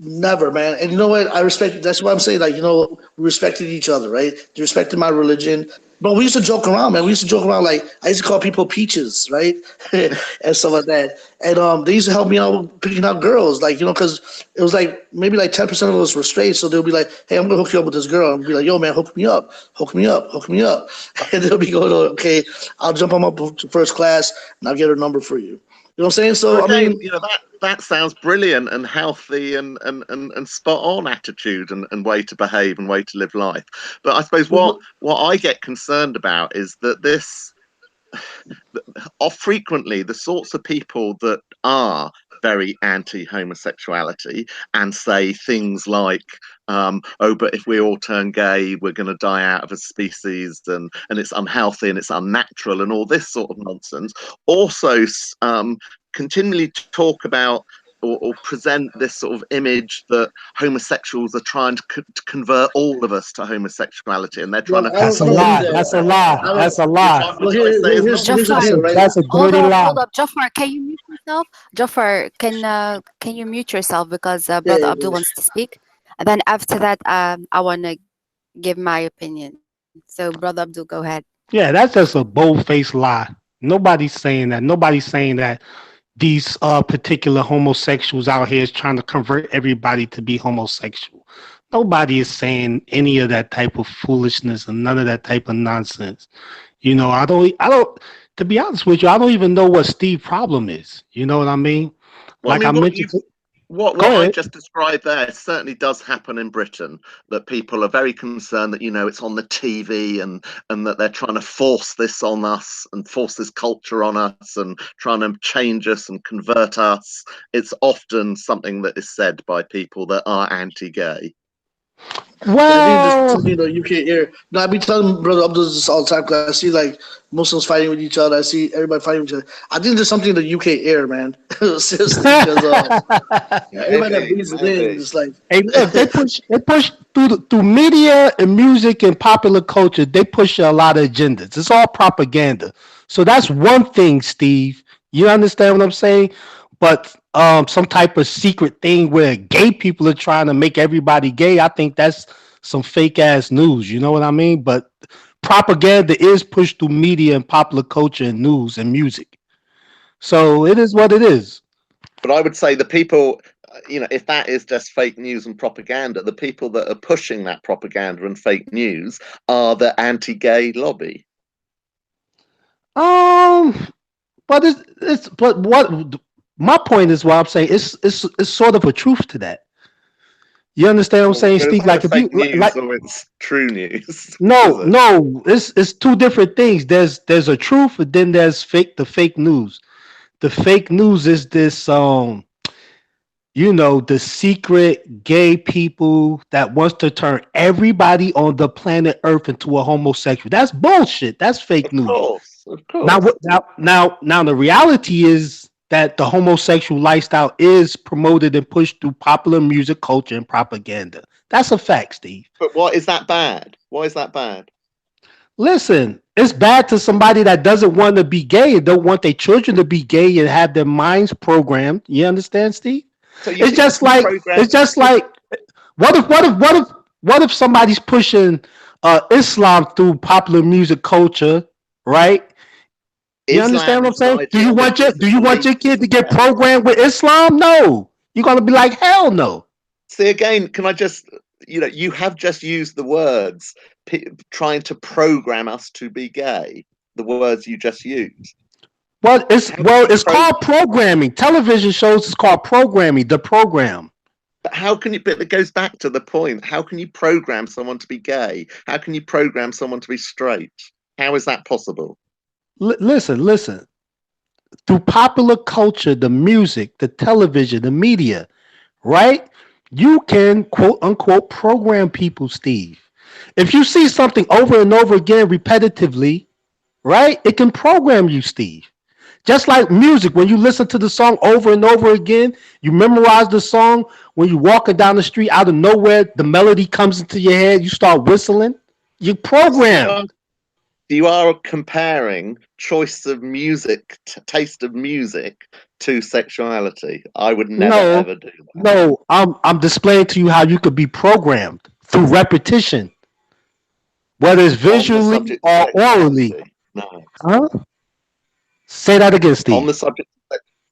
Never, man. And you know what? I respect. That's what I'm saying. Like, you know, we respected each other, right? They respected my religion. But we used to joke around, man. We used to joke around. Like, I used to call people peaches, right, and stuff like that. And they used to help me out with picking out girls, like, you know, because it was like maybe like 10% of us were straight. So they'll be like, "Hey, I'm gonna hook you up with this girl." And be like, "Yo, man, hook me up, hook me up, hook me up." And they'll be going, "Okay, I'll jump them up to first class and I'll get her number for you." You know what I'm saying? So So I again, mean, that sounds brilliant and healthy and spot on attitude and way to behave and way to live life. But I suppose what I get concerned about is that this are frequently the sorts of people that are very anti-homosexuality and say things like oh, but if we all turn gay we're going to die out of a species and it's unhealthy and it's unnatural and all this sort of nonsense also continually talk about or present this sort of image that homosexuals are trying to convert all of us to homosexuality and they're trying well, to That's a I don't force believe lie. that. That's a homosexuality lie. I don't. That's a which lie. Well, I say is here's the Jafar, That's nonsense. deal, a right? that's a dirty lie. hold up, Jafar. Can you mute yourself? Jafar, can you mute yourself because Yeah, Brother Abdul wants to speak, and then after that, I want to give my opinion. So, Brother Abdul, go ahead. Yeah, that's just a bold faced lie. Nobody's saying that. Nobody's saying that these particular homosexuals out here is trying to convert everybody to be homosexual. Nobody is saying any of that type of foolishness and none of that type of nonsense. I don't. To be honest with you, I don't even know what Steve's problem is. You know what I mean? Well, I Like I mean, mentioned. what Go I ahead. just described there certainly does happen in Britain. That people are very concerned that it's on the TV and that they're trying to force this on us and force this culture on us and trying to change us and convert us. It's often something that is said by people that are anti-gay. yeah. I think there's Well, something that you can't hear. No, I be telling Brother Abdul this all the time because I see like Muslims fighting with each other. I see everybody fighting with each other. I think there's something that you can't hear, man. Seriously, because yeah, everybody that Maybe, breathes it in maybe. is like, hey, look, they push through media and music and popular culture. They push a lot of agendas. It's all propaganda. So that's one thing, Steve. You understand what I'm saying? But some type of secret thing where gay people are trying to make everybody gay. I think that's some fake ass news. You know what I mean? But propaganda is pushed through media and popular culture and news and music. So it is what it is. But I would say the people, if that is just fake news and propaganda, the people that are pushing that propaganda and fake news are the anti-gay lobby. Um, but it's but what my point is, what I'm saying, it's sort of a truth to that. You understand what I'm Well, saying, it's Steve? either Like if you fake news like, or it's true news. Which is no, it? no, it's two different things. There's a truth, and then there's the fake news. The fake news is this the secret gay people that wants to turn everybody on the planet Earth into a homosexual. That's bullshit. That's fake Of news. course, of Now, course. now, the reality is that the homosexual lifestyle is promoted and pushed through popular music, culture, and propaganda. That's a fact, Steve. But why is that bad? Why is that bad? Listen, it's bad to somebody that doesn't want to be gay and don't want their children to be gay and have their minds programmed. You understand, Steve? So you It's think you just can like program? it's just like what if somebody's pushing Islam through popular music culture, right? You understand Islam what I'm is an saying? ideology, is a Do you want belief your kid to get system. programmed with Islam? No. You're gonna be like, hell no. See, again, can I just, you have just used the words trying to program us to be gay, the words you just used. How can you It's called programming. Television shows is called programming, the program. but how can you, but it goes back to the point. How can you program someone to be gay? How can you program someone to be straight? How is that possible? Listen. Through popular culture, the music, the television, the media, right? You can quote unquote program people, Steve. If you see something over and over again repetitively, right, it can program you, Steve. Just like music, when you listen to the song over and over again, you memorize the song. When you're walking down the street, out of nowhere, the melody comes into your head, you start whistling. You So program. you are comparing choice of music, taste of music, to sexuality. I would never No, ever do that. no, I'm displaying to you how you could be programmed through repetition, whether it's On the visually subject of or orally. sexuality, no. Huh? Say that again, On the Steve. subject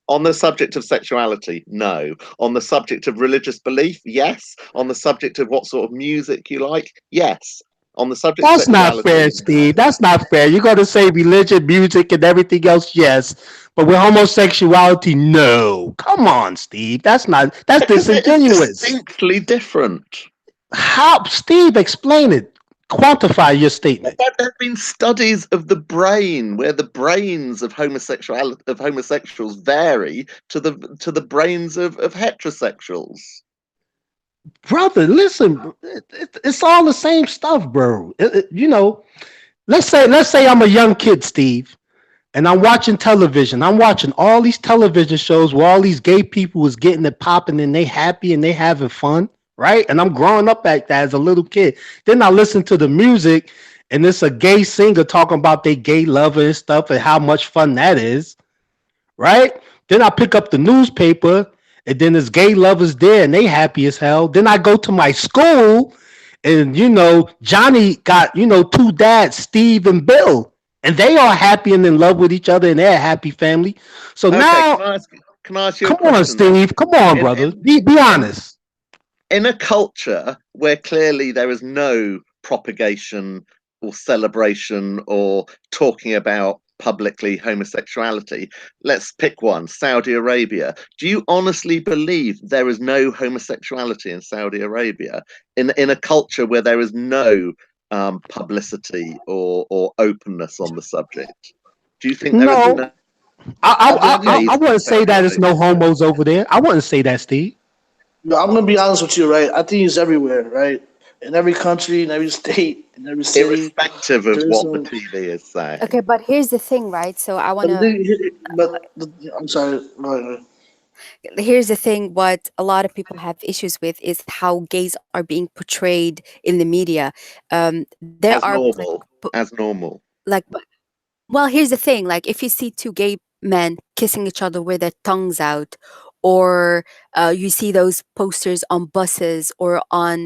on the subject of sexuality, no. On the subject of religious belief, yes. On the subject of what sort of music you like, yes. On the subject of That's not fair, sexuality, no. Steve. That's not fair. You're going to say religion, music, and everything else, yes. But with homosexuality, no. Come on, Steve. That's Because it is disingenuous. distinctly different. How, Steve, explain it. Quantify your statement. But there have been studies of the brain where the brains of homosexuals vary to the brains of heterosexuals. Brother, listen, it's all the same stuff, bro. Let's say I'm a young kid, Steve, and I'm watching television. I'm watching all these television shows where all these gay people is getting it popping and they happy and they having fun, right? And I'm growing up like that as a little kid. Then I listen to the music and it's a gay singer talking about their gay lover and stuff and how much fun that is, right? Then I pick up the newspaper and then there's gay lovers there and they happy as hell. Then I go to my school and Johnny got two dads, Steve and Bill, and they are happy and in love with each other and they're a happy family. So Okay, now, can I ask you a come on, question then? Steve, come on, In brother, in be in honest. in a culture where clearly there is no propagation or celebration or talking about publicly homosexuality, let's pick one, Saudi Arabia. Do you honestly believe there is no homosexuality in Saudi Arabia, in a culture where there is no publicity or openness on the subject? Do you think there is No, no I gays in wouldn't say Saudi that there's no Arabia? homos over there. I wouldn't say that, Steve. No, I'm gonna be honest with you, right? I think it's everywhere, right? In every country, in every state, in every city, Irrespective of there's what the some. TV is saying. Okay, but here's the thing, right? So I want But to I'm sorry. Go ahead. here's the thing, what a lot of people have issues with is how gays are being portrayed in the media. There As are normal, as normal. like well, here's the thing, like if you see two gay men kissing each other with their tongues out, or you see those posters on buses or on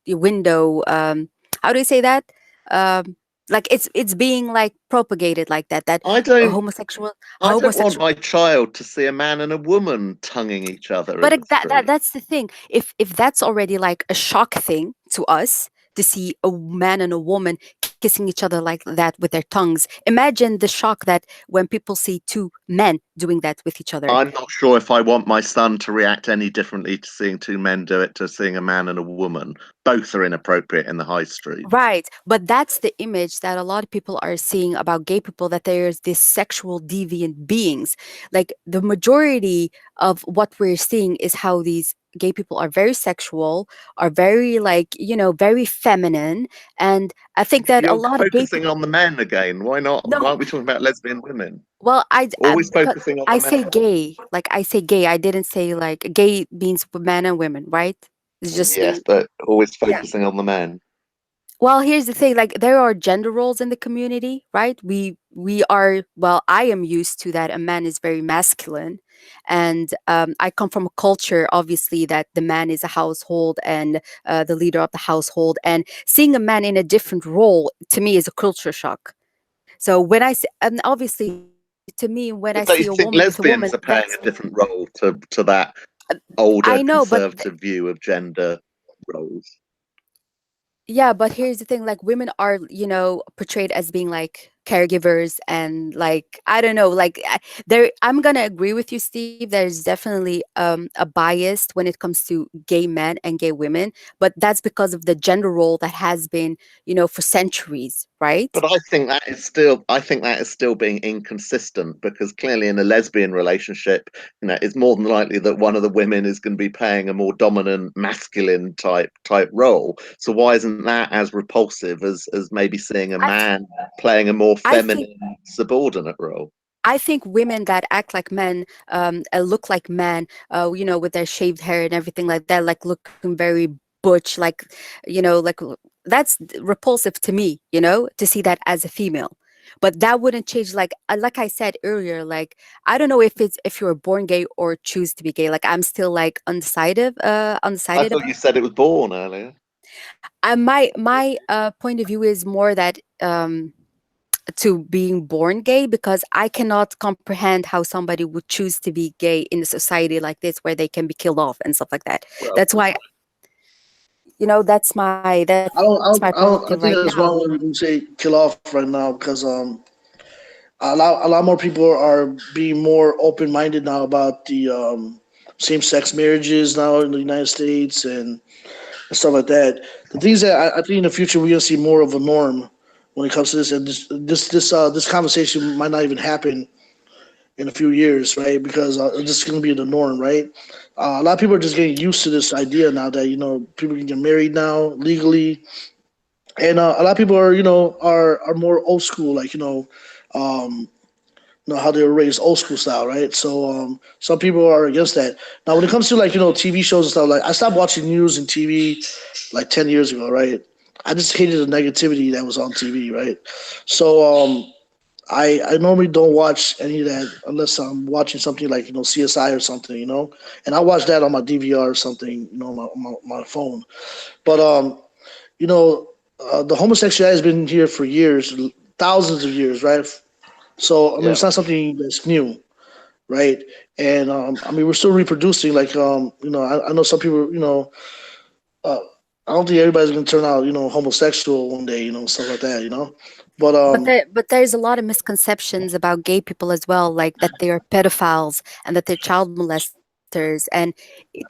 window, how do you say that, um, like it's being like propagated like that, that I don't homosexual I don't want homosexual. my child to see a man and a woman tonguing each other But in the street. that's the thing. If that's already like a shock thing to us to see a man and a woman kissing each other like that with their tongues, imagine the shock that when people see two men doing that with each other. I'm not sure if I want my son to react any differently to seeing two men do it to seeing a man and a woman. Both are inappropriate in the high street. Right. But that's the image that a lot of people are seeing about gay people, that there's this sexual deviant beings. Like the majority of what we're seeing is how these gay people are very sexual, are very like, very feminine. And I think that a You're lot of gay focusing people, on the men again. Why not? Why no, aren't we talking about lesbian women? well, Always because focusing on I the say men. gay, like I say gay, I didn't say like gay means men and women, right? It's just, Yes, but always yeah. focusing on the men. Well, here's the thing, like there are gender roles in the community, right? We are, well, I am used to that a man is very masculine, and I come from a culture obviously that the man is a household and the leader of the household, and seeing a man in a different role to me is a culture shock. So when I see, and obviously to me when I see a woman But with a they woman, think that's, lesbians are playing a different role to that I older know, but conservative view of gender roles. yeah, but here's the thing, like women are, portrayed as being like caregivers, and like I don't know, like there I'm gonna agree with you, Steve. There's definitely a bias when it comes to gay men and gay women, but that's because of the gender role that has been, for centuries, right? But I think that is still being inconsistent, because clearly in a lesbian relationship, it's more than likely that one of the women is going to be playing a more dominant masculine type role. So why isn't that as repulsive as maybe seeing a I man playing a more I think feminine subordinate role? I think women that act like men, look like men, with their shaved hair and everything like that, like looking very butch, like, that's repulsive to me, to see that as a female. But that wouldn't change, like I said earlier, like I don't know if you're born gay or choose to be gay. Like I'm still like I undecided thought about. you said it was born earlier. My point of view is more that to being born gay, because I cannot comprehend how somebody would choose to be gay in a society like this where they can be killed off and stuff like that. Well, That's why, that's my perspective right I now. think that's wrong when you say kill off right now, because a lot more people are being more open minded now about the same sex marriages now in the United States and stuff like that. The things that I think in the future we're gonna see more of a norm when it comes to this, and this conversation might not even happen in a few years, right? Because it's just gonna be the norm, right? A lot of people are just getting used to this idea now that people can get married now legally, and a lot of people are are more old school, like um, how they were raised old school style, right? So some people are against that. Now, when it comes to like TV shows and stuff, like I stopped watching news and TV like 10 years ago, right? I just hated the negativity that was on TV, right? So I normally don't watch any of that unless I'm watching something like CSI or something, and I watch that on my DVR or something, on my phone. But you know, the homosexuality has been here for years, thousands of years, right? So I mean, yeah. it's not something that's new, right? And I mean, we're still reproducing. Like I know some people, uh, I don't think everybody's gonna turn out, homosexual one day, stuff like that, But But there's a lot of misconceptions about gay people as well, like that they are pedophiles and that they're child molesters, and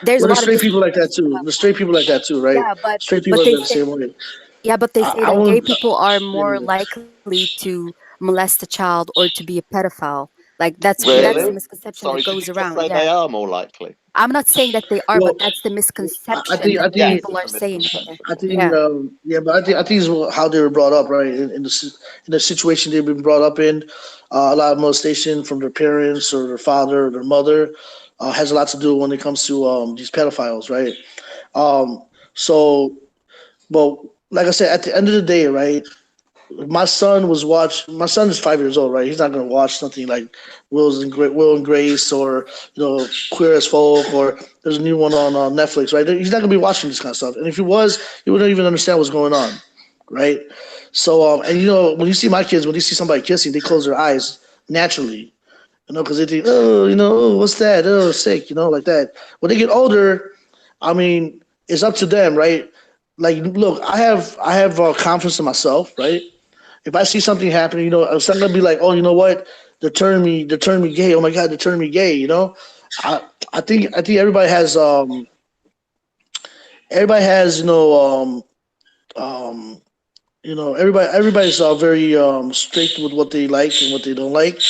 there's a lot of well, there's straight people like misconceptions that about too. that. There's straight people like that too, right? Yeah, Straight but people are they the say same way. yeah, but they I say that wouldn't. gay people are Yeah. more likely to molest a child or to be a pedophile. Like that's Really? the misconception that Sorry, did you goes just around. say Yeah. they are more likely? I'm not saying that they are, Well, but that's the I misconception think I that think Yes, people it's are a saying. misconception. I think, Yeah. yeah, but I think it's how they were brought up, right? In the situation they've been brought up in, a lot of molestation from their parents or their father or their mother has a lot to do when it comes to these pedophiles, right? So, well, like I said, at the end of the day, right? My son is 5 years old, right? He's not gonna watch something like Will and Grace, or Queer as Folk, or there's a new one on Netflix, right? He's not gonna be watching this kind of stuff. And if he was, he wouldn't even understand what's going on, right? So and when you see my kids, when they see somebody kissing, they close their eyes naturally, because they think, oh, oh, what's that? Oh, sick, like that. When they get older, I mean, it's up to them, right? Like, look, I have confidence in myself, right? If I see something happening, it's not gonna be like, oh, you know what? They're turning me gay. Oh my God, they're turning me gay. I I think everybody has everybody's very strict with what they like and what they don't like,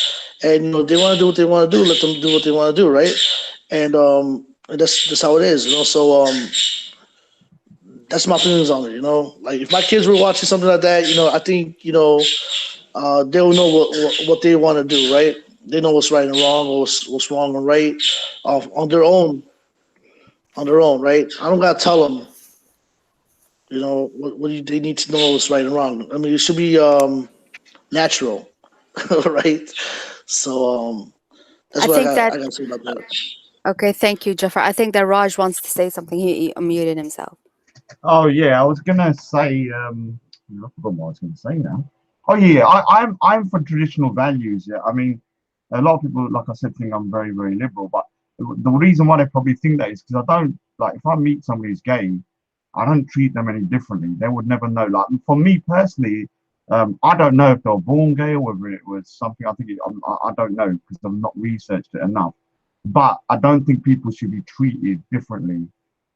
and they want to do what they want to do. Let them do what they want to do, right? And that's how it is. So that's my feelings on it. Like if my kids were watching something like that, I think they'll know what they want to do, right? They know what's right and wrong, or what's wrong and right, on their own, right? I don't gotta tell them, they need to know what's right and wrong. I mean, it should be natural, right? So that's I what think that I gotta say about that. okay, thank you, Jafar. I think that Raj wants to say something. He unmuted himself. Oh yeah, I was gonna say. I forgot what I was gonna say now. Oh yeah, I'm for traditional values. Yeah, I mean, a lot of people, like I said, think I'm very very liberal, but the reason why they probably think that is because I don't like if I meet somebody who's gay, I don't treat them any differently. They would never know. Like for me personally, I don't know if they were born gay or whether it was something. I don't know because I've not researched it enough. But I don't think people should be treated differently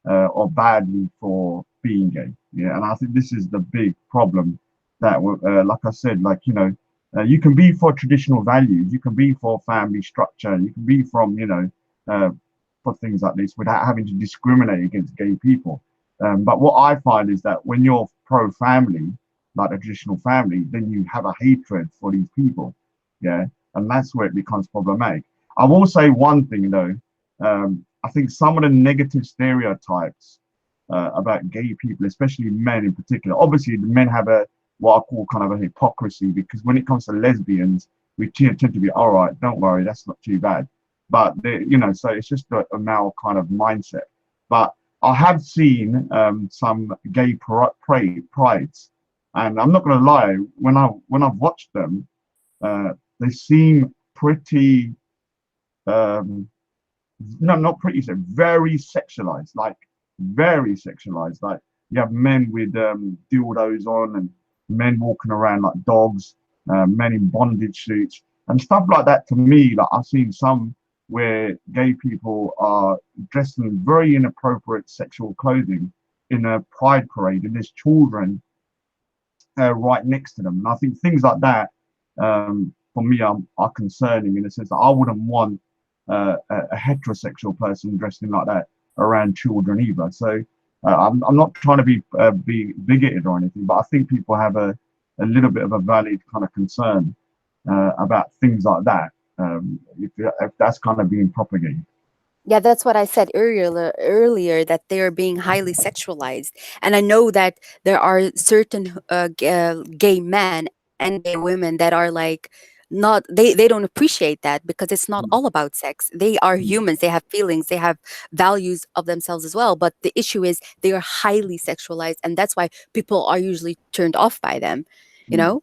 or badly for being gay. Yeah, and I think this is the big problem that, like I said, like you can be for traditional values, you can be for family structure, you can be from for things like this without having to discriminate against gay people. But what I find is that when you're pro-family, like a traditional family, then you have a hatred for these people. Yeah, and that's where it becomes problematic. I will say one thing though. I think some of the negative stereotypes about gay people, especially men in particular, obviously the men have a what I call kind of a hypocrisy because when it comes to lesbians, we tend to be all right. Don't worry, that's not too bad. But so it's just a male kind of mindset. But I have seen some gay prides, and I'm not going to lie. When I've watched them, they seem pretty um, no, not pretty, so very sexualized, like very sexualized. Like you have men with dildos on and men walking around like dogs, men in bondage suits and stuff like that. To me, like I've seen some where gay people are dressed in very inappropriate sexual clothing in a pride parade, and there's children right next to them. And I think things like that, for me, are concerning in the sense that I wouldn't want a heterosexual person dressed in like that around children either. So I'm not trying to be bigoted or anything, but I think people have a little bit of a valid kind of concern about things like that, if that's kind of being propagated. Yeah, that's what I said earlier that they are being highly sexualized. And I know that there are certain gay men and gay women that are like not they don't appreciate that because it's not all about sex. They are humans, they have feelings, they have values of themselves as well, but the issue is they are highly sexualized, and that's why people are usually turned off by them, you know?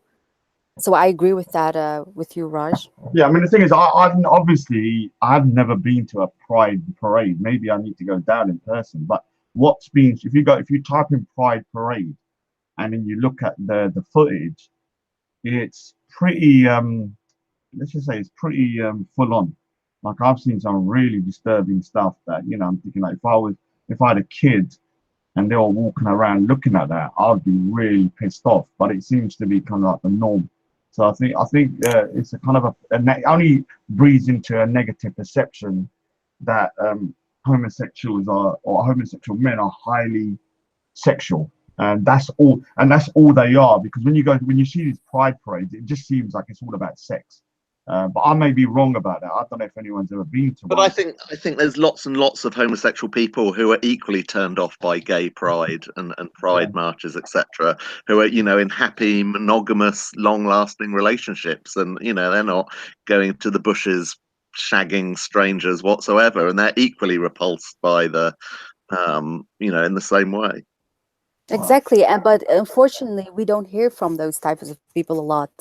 So I agree with that with you, Raj. Yeah, I mean the thing is, I've never been to a pride parade. Maybe I need to go down in person. But if you type in pride parade and then you look at the footage, it's pretty let's just say it's pretty full on. Like I've seen some really disturbing stuff that I'm thinking like if I had a kid and they were walking around looking at that, I'd be really pissed off. But it seems to be kind of like the norm. So I think it's a kind of only breeds into a negative perception that homosexuals are or homosexual men are highly sexual, and that's all they are. Because when you see these pride parades, it just seems like it's all about sex. But I may be wrong about that. I don't know if anyone's ever been to But one. I think there's lots and lots of homosexual people who are equally turned off by gay pride and Yeah. pride marches, etc., who are, in happy, monogamous, long-lasting relationships, and they're not going to the bushes shagging strangers whatsoever, and they're equally repulsed by in the same way. Wow. Exactly. And but unfortunately, we don't hear from those types of people a lot.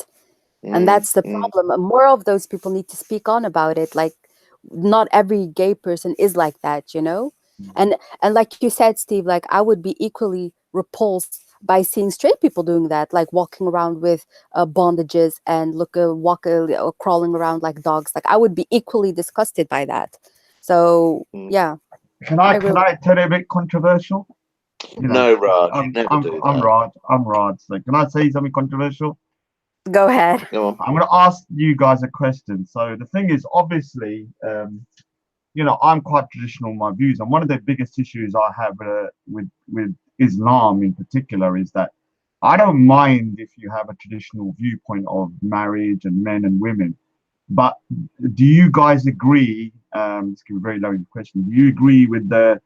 And Mm, that's the mm. problem. More of those people need to speak on about it. Like not every gay person is like that, you know? And like you said, Steve, like I would be equally repulsed by seeing straight people doing that, like walking around with bondages and crawling around like dogs. Like I would be equally disgusted by that. So Mm. yeah, Can I I agree can with I tell you a bit controversial? You know, No, Raj, you I'm never I'm do I'm that. Raj. I'm Raj. So can I say something controversial? that. Go ahead. Go on. I'm going to ask you guys a question. So the thing is, obviously, I'm quite traditional in my views, and one of the biggest issues I have with Islam in particular is that I don't mind if you have a traditional viewpoint of marriage and men and women, but do you guys agree? This can be a very loaded question. Do you agree with the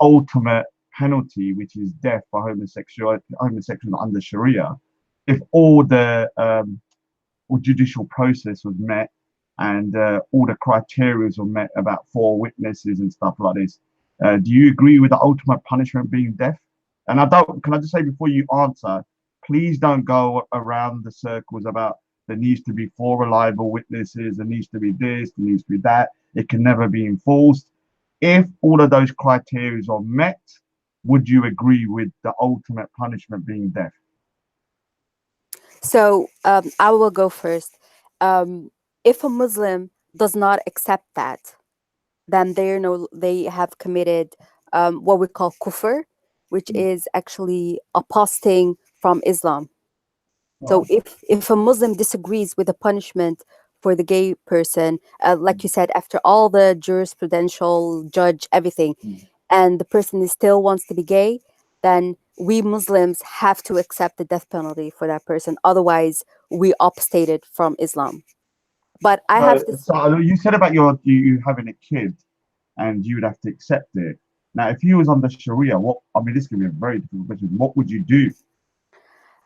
ultimate penalty, which is death for homosexual under Sharia, if all the or judicial process was met and all the criteria were met about four witnesses and stuff like this. Do you agree with the ultimate punishment being death? And can I just say before you answer, please don't go around the circles about there needs to be four reliable witnesses, there needs to be this, there needs to be that. It can never be enforced. If all of those criteria are met, would you agree with the ultimate punishment being death? So I will go first. If a Muslim does not accept that, then they have committed what we call kufr, which is actually aposting from Islam. So Right. if a Muslim disagrees with the punishment for the gay person, like you said, after all the jurisprudential judge everything, and the person is still wants to be gay, then we Muslims have to accept the death penalty for that person. Otherwise, we apostated from Islam. But I have to say, So you said about you having a kid, and you would have to accept it. Now, if you was under Sharia, what I mean, this could be a very difficult question. What would you do?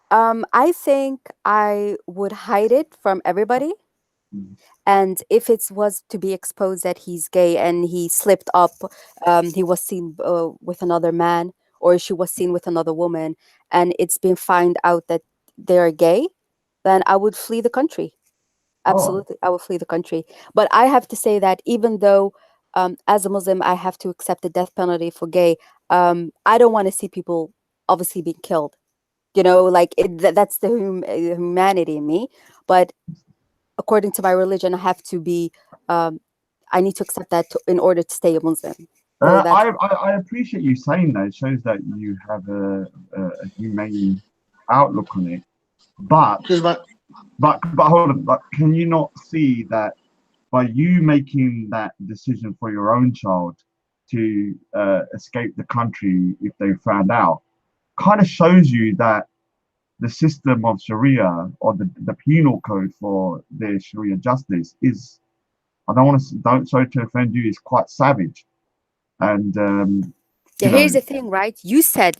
I think I would hide it from everybody. Mm. And if it was to be exposed that he's gay and he slipped up, he was seen with another man, or she was seen with another woman, and it's been found out that they're gay, then I would flee the country. Oh, Absolutely, I would flee the country. But I have to say that even though, as a Muslim, I have to accept the death penalty for gay, I don't want to see people obviously being killed. Like that's the humanity in me. But according to my religion, I have to be, um, I need to accept that in order to stay a Muslim. So that's I appreciate you saying that. It shows that you have a humane outlook on it. But Here's my but hold on. But can you not see that by you making that decision for your own child to escape the country if they found out, kind of shows you that the system of Sharia or the penal code for the Sharia justice is, I don't want to, don't, sorry to offend you, is quite savage. And, Yeah, you here's know, the thing, right? You said,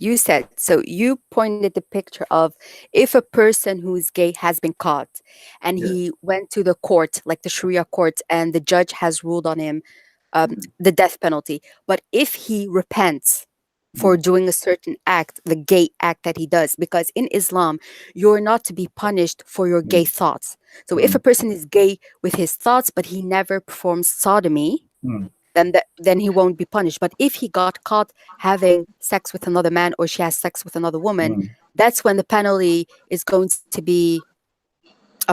so you pointed the picture of if a person who is gay has been caught and yeah, he went to the court, like the Sharia court, and the judge has ruled on him mm, the death penalty. But if he repents for mm, doing a certain act, the gay act that he does, because in Islam, you're not to be punished for your gay mm, thoughts. So if a mm, person is gay with his thoughts, but he never performs sodomy, mm, then he won't be punished. But if he got caught having sex with another man or she has sex with another woman, mm, that's when the penalty is going to be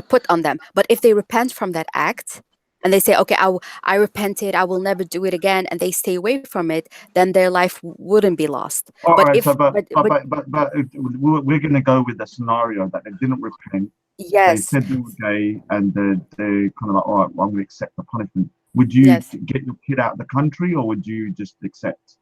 put on them. But if they repent from that act and they say, okay, I repented, I will never do it again, and they stay away from it, then their life wouldn't be lost. all But right. So, if, but we're going to go with the scenario that they didn't repent. They yes, said they were gay, and they kind of like, all right, well, I'm going to accept the punishment. Would you yes, get your kid out of the country, or would you just accept?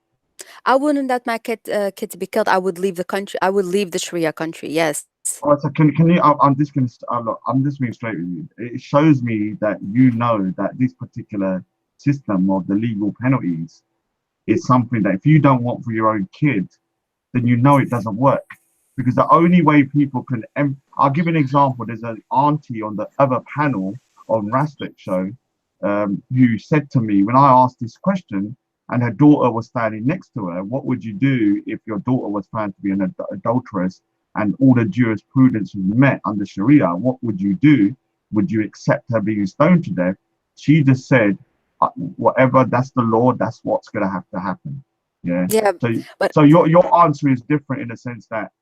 I wouldn't let my kid to be killed. I would leave the country. I would leave the Sharia country. Yes. All right, so can you? I'm just going to look. I'm just being straight with you. It shows me that you know that this particular system of the legal penalties is something that if you don't want for your own kid, then you know it doesn't work. Because the only way people can, I'll give you an example. There's an auntie on the other panel on Raspet show who said to me when I asked this question, and her daughter was standing next to her, what would you do if your daughter was found to be an adulteress and all the jurisprudence was met under Sharia? What would you do? Would you accept her being stoned to death? She just said, whatever, that's the law, that's what's going to have to happen. Yeah. Yeah, So, but so your answer is different in the sense that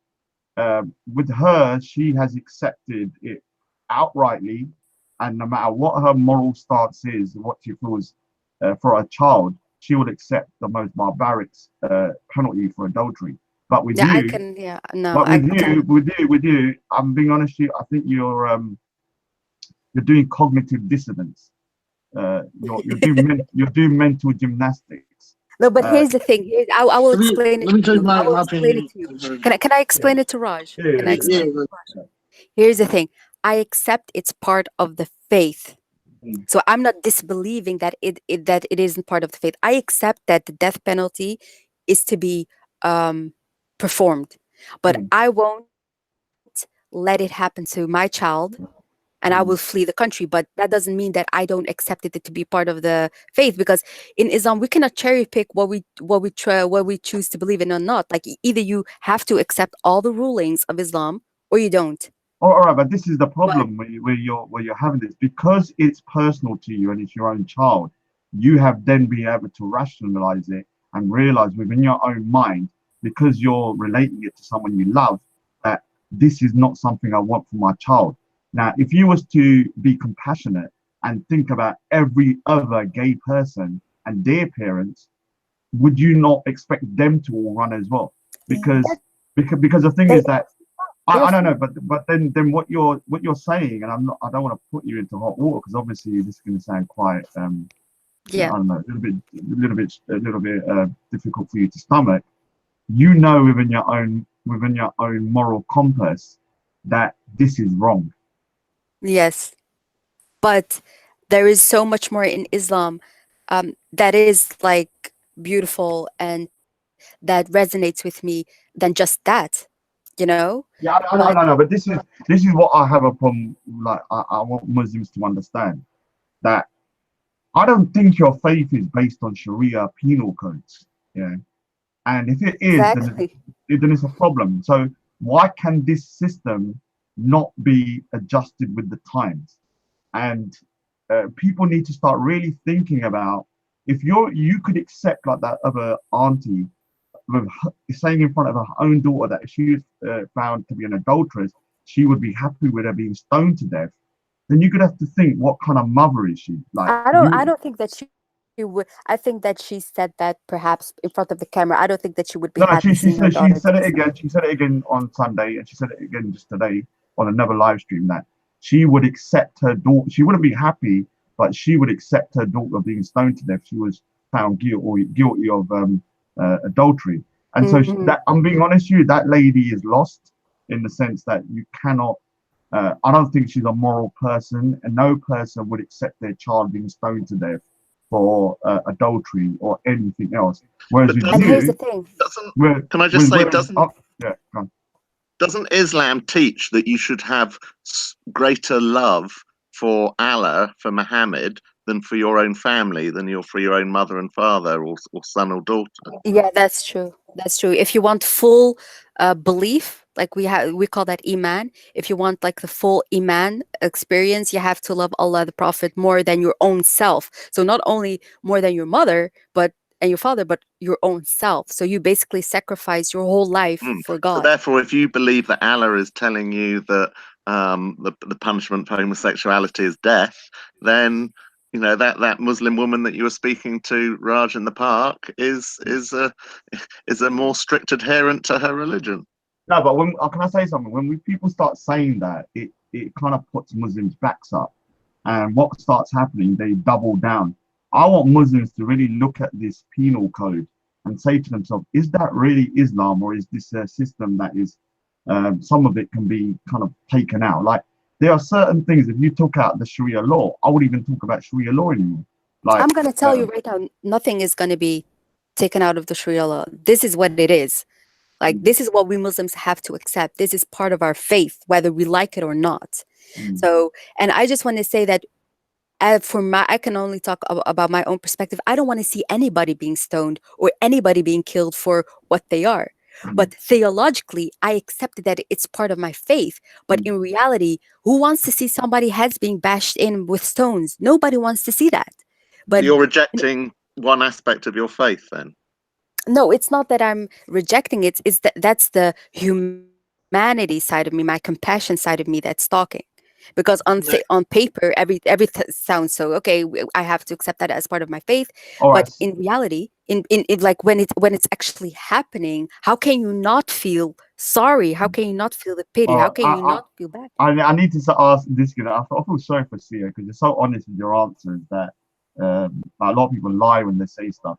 with her, she has accepted it outrightly, and no matter what her moral stance is, what she feels for a child, she would accept the most barbaric penalty for adultery. But with yeah, I you, can. Yeah, no, but I with can. you, with you, I'm being honest with you, I think you're doing cognitive dissonance. You're doing mental gymnastics. No, but Uh, here's the thing. I will explain it let me to tell you you. I will my explain it opinion. to you. Can I yeah, explain it to Raj? yeah, Can I yeah, explain Yeah, it to Raj? Here's the thing. I accept it's part of the faith. mm, So I'm not disbelieving that it isn't part of the faith. I accept that the death penalty is to be um, performed, but mm, I won't let it happen to my child, and I will flee the mm. country. But that doesn't mean that I don't accept it to be part of the faith, because in Islam we cannot cherry pick what we choose to believe in or not. Like either you have to accept all the rulings of Islam or you don't. All right, but this is the But problem where you're having this because it's personal to you and it's your own child. You have then been able to rationalize it and realize within your own mind because you're relating it to someone you love that this is not something I want for my child. Now, if you was to be compassionate and think about every other gay person and their parents, would you not expect them to all run as well? Because That because the thing they is that I don't know, but then what you're saying, and I don't want to put you into hot water because obviously this is going to sound quite I yeah. don't know, a little bit difficult for you to stomach. You know within your own moral compass that this is wrong. Yes, but there is so much more in Islam that is like beautiful and that resonates with me than just that, you know? Yeah, I But know, no, no, but this is what I have a problem. Like, I want Muslims to understand that I don't think your faith is based on Sharia penal codes. Yeah, and if it is, exactly. then it's a problem. So why can this system not be adjusted with the times? And people need to start really thinking about if you could accept like that other auntie with saying in front of her own daughter that if she was found to be an adulteress, she would be happy with her being stoned to death. Then you could have to think, what kind of mother is she? Like I you, don't think that she would. I think that she said that perhaps in front of the camera. I don't think that she would be happy no, seeing her she daughter said to be she said stoned. it again. She said it again on Sunday, and she said it again just today on another live stream that she would accept her daughter. She wouldn't be happy, but she would accept her daughter being stoned to death. She was found guilty of adultery, and so Hmm. that I'm being honest with you, that lady is lost in the sense that you cannot. I don't think she's a moral person, and no person would accept their child being stoned to death for adultery or anything else. Whereas But with And here's the you, thing. doesn't where, can I just with say whereas doesn't oh yeah, go on. doesn't Islam teach that you should have greater love for Allah, for Muhammad, than for your own family, than for your own mother and father, or son or daughter? Yeah, that's true. That's true. If you want full belief, like we call that iman. If you want like the full iman experience, you have to love Allah, the Prophet, more than your own self. So not only more than your mother, but and your father, but your own self. So you basically sacrifice your whole life Mm. for So God. therefore, if you believe that Allah is telling you that the punishment for homosexuality is death, then that Muslim woman that you were speaking to, Raj, in the park, is a more strict adherent to her religion. No, but when can I say something? When people start saying that, it kind of puts Muslims' backs up, and what starts happening, they double down. I want Muslims to really look at this penal code and say to themselves, is that really Islam, or is this a system that is some of it can be kind of taken out? Like there are certain things, if you took out the Sharia law, I would even talk about Sharia law anymore. I'm Like, gonna tell you right now, nothing is gonna be taken out of the Sharia law. This is what it is. Like this is what we Muslims have to accept. This is part of our faith, whether we like it or not. mm, So, and I just want to say that I can only talk about my own perspective. I don't want to see anybody being stoned or anybody being killed for what they are. mm, But theologically, I accept that it's part of my faith. But mm. in reality, who wants to see somebody heads being bashed in with stones? Nobody wants to see that. So But Mm. you're rejecting one aspect of your faith, then? no, it's not that I'm rejecting it. It's that that's the humanity side of me, my compassion side of me that's talking. Because on paper, sounds so okay. I have to accept that as part of my faith, All but right. in reality, in like when it's actually happening, how can you not feel sorry? How can you not feel the pity? All How right. can you not feel bad? I need to ask this because I feel sorry for Sia because you're so honest with your answers that a lot of people lie when they say stuff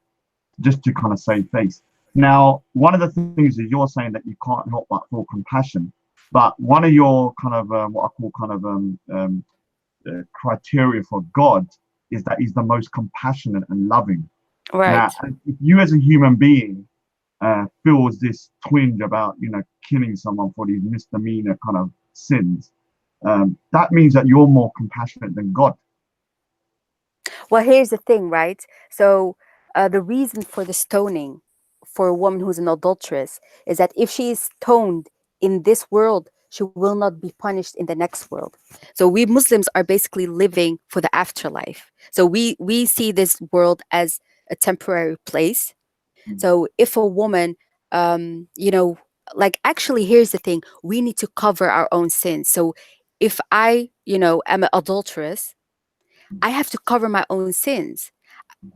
just to kind of save face. Now, one of the things is you're saying that you can't help but feel compassion, but one of your kind of what I call kind of criteria for God is that He's the most compassionate and loving. Now, Right. if you as a human being feels this twinge about killing someone for these misdemeanor kind of sins, that means that you're more compassionate than God. Well, here's the thing, right? So, the reason for the stoning for a woman who's an adulteress is that if she is stoned in this world, she will not be punished in the next world. So, we Muslims are basically living for the afterlife. So, we see this world as a temporary place. Mm, So, if a woman, you know, like, actually, here's the thing: we need to cover our own sins. So if I, am an adulteress, I have to cover my own sins.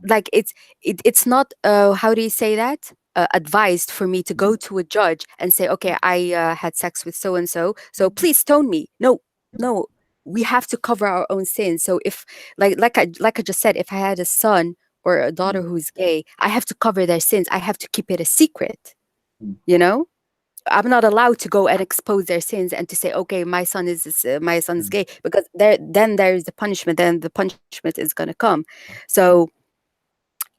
Like, it's not, how do you say that, advised for me to go to a judge and say, okay, I had sex with so and so, so please stone me. No, no, we have to cover our own sins. So if, like I just said, if I had a son or a daughter who's gay, I have to cover their sins. I have to keep it a secret, you know I'm not allowed to go and expose their sins and to say, okay, my son is gay, because there is the punishment. Then the punishment is going to come. So,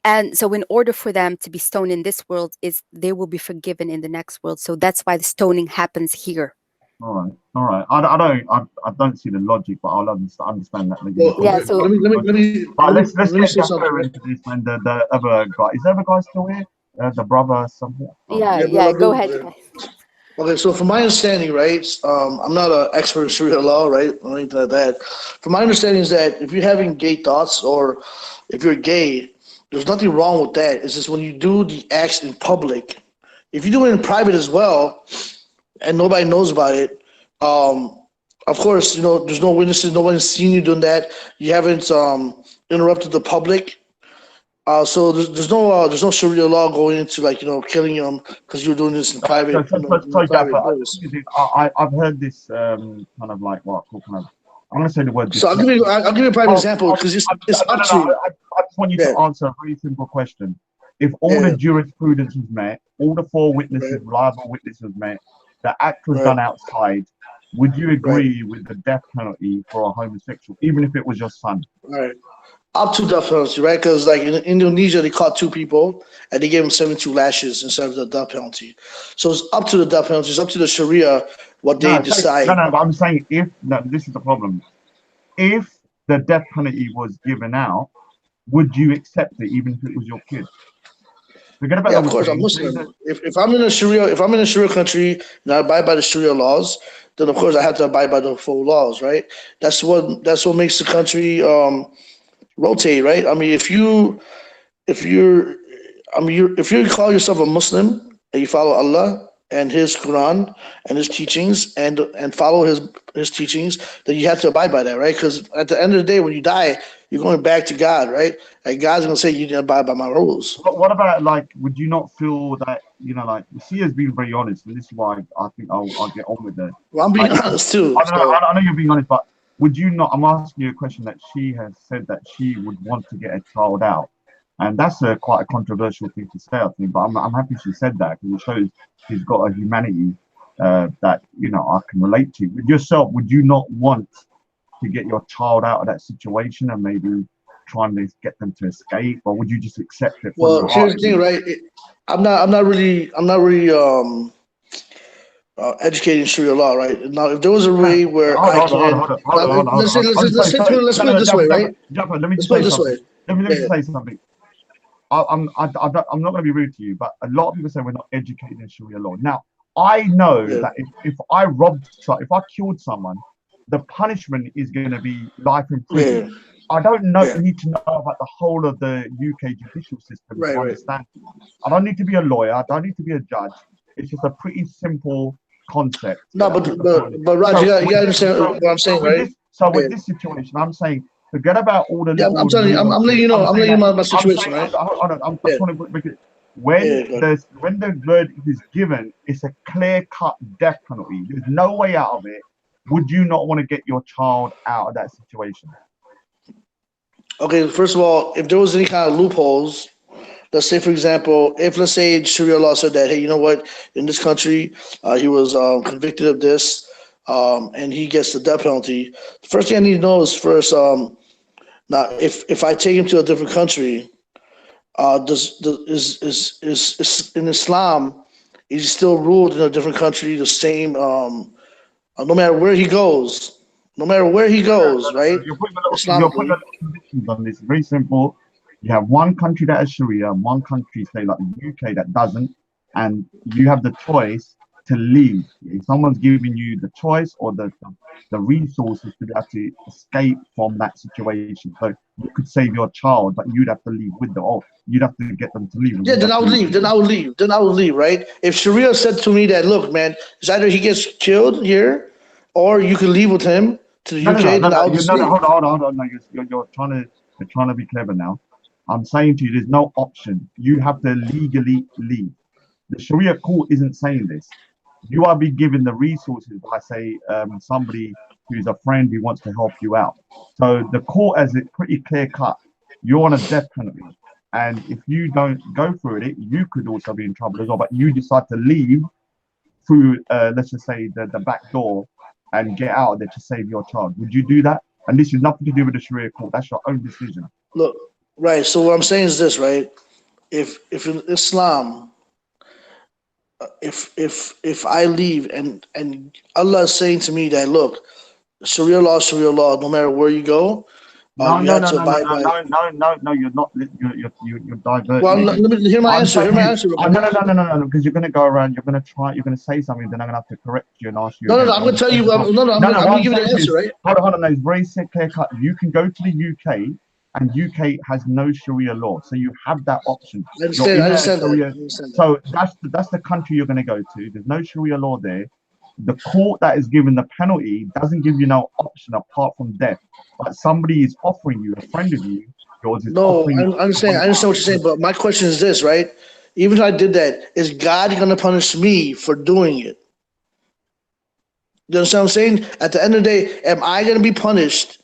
and so, in order for them to be stoned in this world, is they will be forgiven in the next world. So that's why the stoning happens here. All right, all right. I don't see the logic, but I'll understand that maybe. Well, Yeah. okay, So But let's let me get say something, Jaffer right? into this, and the other guy. Is the other guy still here? The brother something. Oh. yeah, Yeah, yeah. brother Go Abdul. ahead. Yeah. Okay, so from my understanding, right, I'm not an expert in Sharia law, right, or anything like that. From my understanding is that if you're having gay thoughts or if you're gay, there's nothing wrong with that. It's just when you do the acts in public. If you do it in private as well, and nobody knows about it, um, of course, there's no witnesses, no one's seen you doing that. You haven't interrupted the public. So there's no Sharia law going into like killing them because you're doing this in So, private so, so, in a so Jaffer, private place. I've heard this kind of like what I call kind of. I'm going to say the word So I'll give you deflection. I'll give you a prime Oh, example because it's no, up no, to no. you. I just want you Yeah, to answer a very simple question. If all the yeah, jurisprudence was met, all the four witnesses, right, reliable witnesses was met, the act was right, done outside, would you right, agree with the death penalty for a homosexual, even if it was your son? right. Up to death penalty, right? Because like in Indonesia, they caught two people and they gave them 72 lashes instead of the death penalty. So it's up to the death penalty. It's up to the Sharia what they No, no, decide. no. But I'm saying if no, this is the problem. If the death penalty was given out, would you accept it, even if it was your kid? Forget about Yeah, the of course, I'm Muslims. Say Muslim. that. If I'm in a Sharia country and I abide by the Sharia laws, then of course I have to abide by the full laws, right? That's what makes the country rotate, right? I mean, if you're if you call yourself a Muslim and you follow Allah and His Quran and His teachings and follow His teachings, then you have to abide by that, right? Because at the end of the day, when you die, you're going back to God, right? And God's gonna say you didn't abide by my rules. But what about like? Would you not feel that like Sia's being very honest, and this is why I think I'll get on with it. Well, I'm being Like, honest too. I know, So I know you're being honest, but would you not? I'm asking you a question that she has said that she would want to get a child out, and that's quite a controversial thing to say, I think. But I'm happy she said that because it shows she's got a humanity that I can relate to. With yourself, would you not want to get your child out of that situation and maybe trying to get them to escape, or would you just accept it from well, your here's heart? the thing, right? I'm not really educated in Sharia law, right? Now, if there was a Hold way where on, I hold on, hold on, can, hold on, hold now, on, hold on, hold let's say on. let's I'm let's sorry, say sorry. let's No, put no, it no, this way, right? Jumper, let me Let's just put say it this something. way. Let me Yeah, just say something. I'm not going to be rude to you, but a lot of people say we're not educated in Sharia law. Now, I know yeah, that if I if I killed someone, the punishment is going to be life in prison. yeah, I don't yeah. need to know about the whole of the UK judicial system Right, to right. understand. I don't need to be a lawyer. I don't need to be a judge. It's just a pretty simple concept No, that but people but can. but Raj, So you gotta with this, understand what I'm saying, right? so Yeah, with this situation, I'm saying forget about all the yeah. I'm little telling you, I'm letting nuances. you know. I'm I'm saying letting you that know my situation, right? hold on, I Yeah, just want to make it yeah. Good. when the verdict is given, it's a clear cut death penalty. There's no way out of it. Would you not want to get your child out of that situation? Okay, first of all, if there was any kind of loopholes, let's say, for example, if let's say Sharia law said that, hey, you know what, in this country, he was convicted of this, and he gets the death penalty. The first thing I need to know is first, now if I take him to a different country, is in Islam, is he still ruled in a different country the same? No matter where he goes, no matter where he goes, right? You're putting a Islamically, lot of conditions on this. Very simple. You have one country that has Sharia, and one country, say like the UK, that doesn't, and you have the choice to leave. If someone's giving you the choice or the resources to be able to escape from that situation. So you could save your child, but you'd have to leave with them. Or you'd have to get them to leave, and Yeah, you'd then have I to would leave leave. with Then them. I would leave. Then I would leave, right? If Sharia said to me that, look, man, it's either he gets killed here, or you can leave with him to the No, no, no, UK, no, then no. I'll You just no, no. leave. Hold on. No, you're trying to be clever now. I'm saying to you, there's no option. You have to legally leave. The Sharia court isn't saying this. You are being given the resources by, say, somebody who's a friend who wants to help you out. So the court has it pretty clear cut. You're on a death penalty. And if you don't go through it, you could also be in trouble as well. But you decide to leave through, let's just say, the back door and get out of there to save your child. Would you do that? And this is nothing to do with the Sharia court. That's your own decision. Look, right. So what I'm saying is this, right? If in Islam, if I leave and Allah is saying to me that, look, Sharia law, no matter where you go, No, you no, have no, to no, no, abide no, by. no, no, no, no. You're not. You're Well, diverting let again. me hear my I'm answer. Hear saying my you. answer, No, brother. no, no, no, no, no. Because you're gonna go around. You're gonna try. You're gonna say something. Then I'm gonna have to correct you and ask you No, no, again. no. So I'm I'm gonna just tell saying you. to you. No, no. No, no. I'm What gonna I'm give you the saying to you answer, is, right? hold on. No, it's very clear cut. You can go to the UK, and UK has no Sharia law, so you have that option. I You're understand. I in a understand that. Sharia. I understand that. So that's the country you're gonna go to. There's no Sharia law there. The court that is given the penalty doesn't give you no option apart from death. But somebody is offering you, a friend of yours is No, offering you I understand. I money understand out. what you're saying, but my question is this, right? Even if I did that, is God gonna punish me for doing it? You understand what I'm saying? At the end of the day, am I gonna be punished